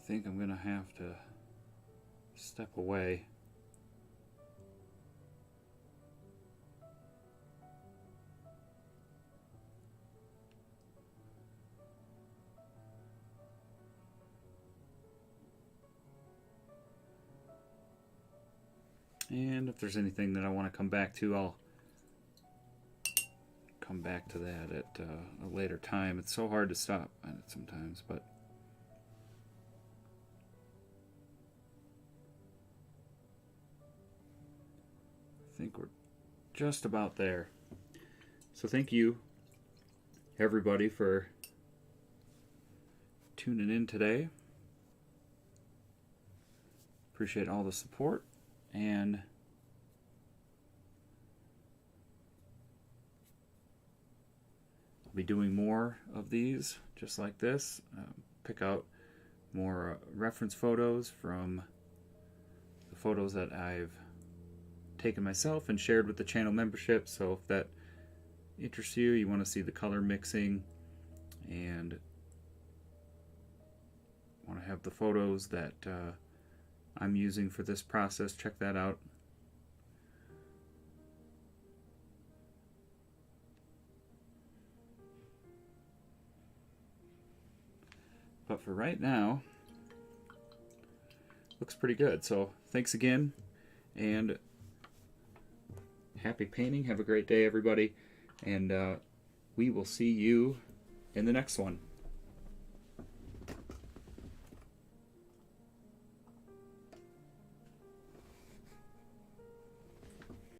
think I'm going to have to step away. And if there's anything that I want to come back to, I'll come back to that at a later time. It's so hard to stop at it sometimes, but I think we're just about there. So thank you, everybody, for tuning in today. Appreciate all the support, and I'll be doing more of these just like this. Pick out more reference photos from the photos that I've taken myself and shared with the channel membership. So if that interests you, you want to see the color mixing and want to have the photos that I'm using for this process, check that out. But for right now, looks pretty good. So thanks again, and happy painting. Have a great day, everybody, and we will see you in the next one.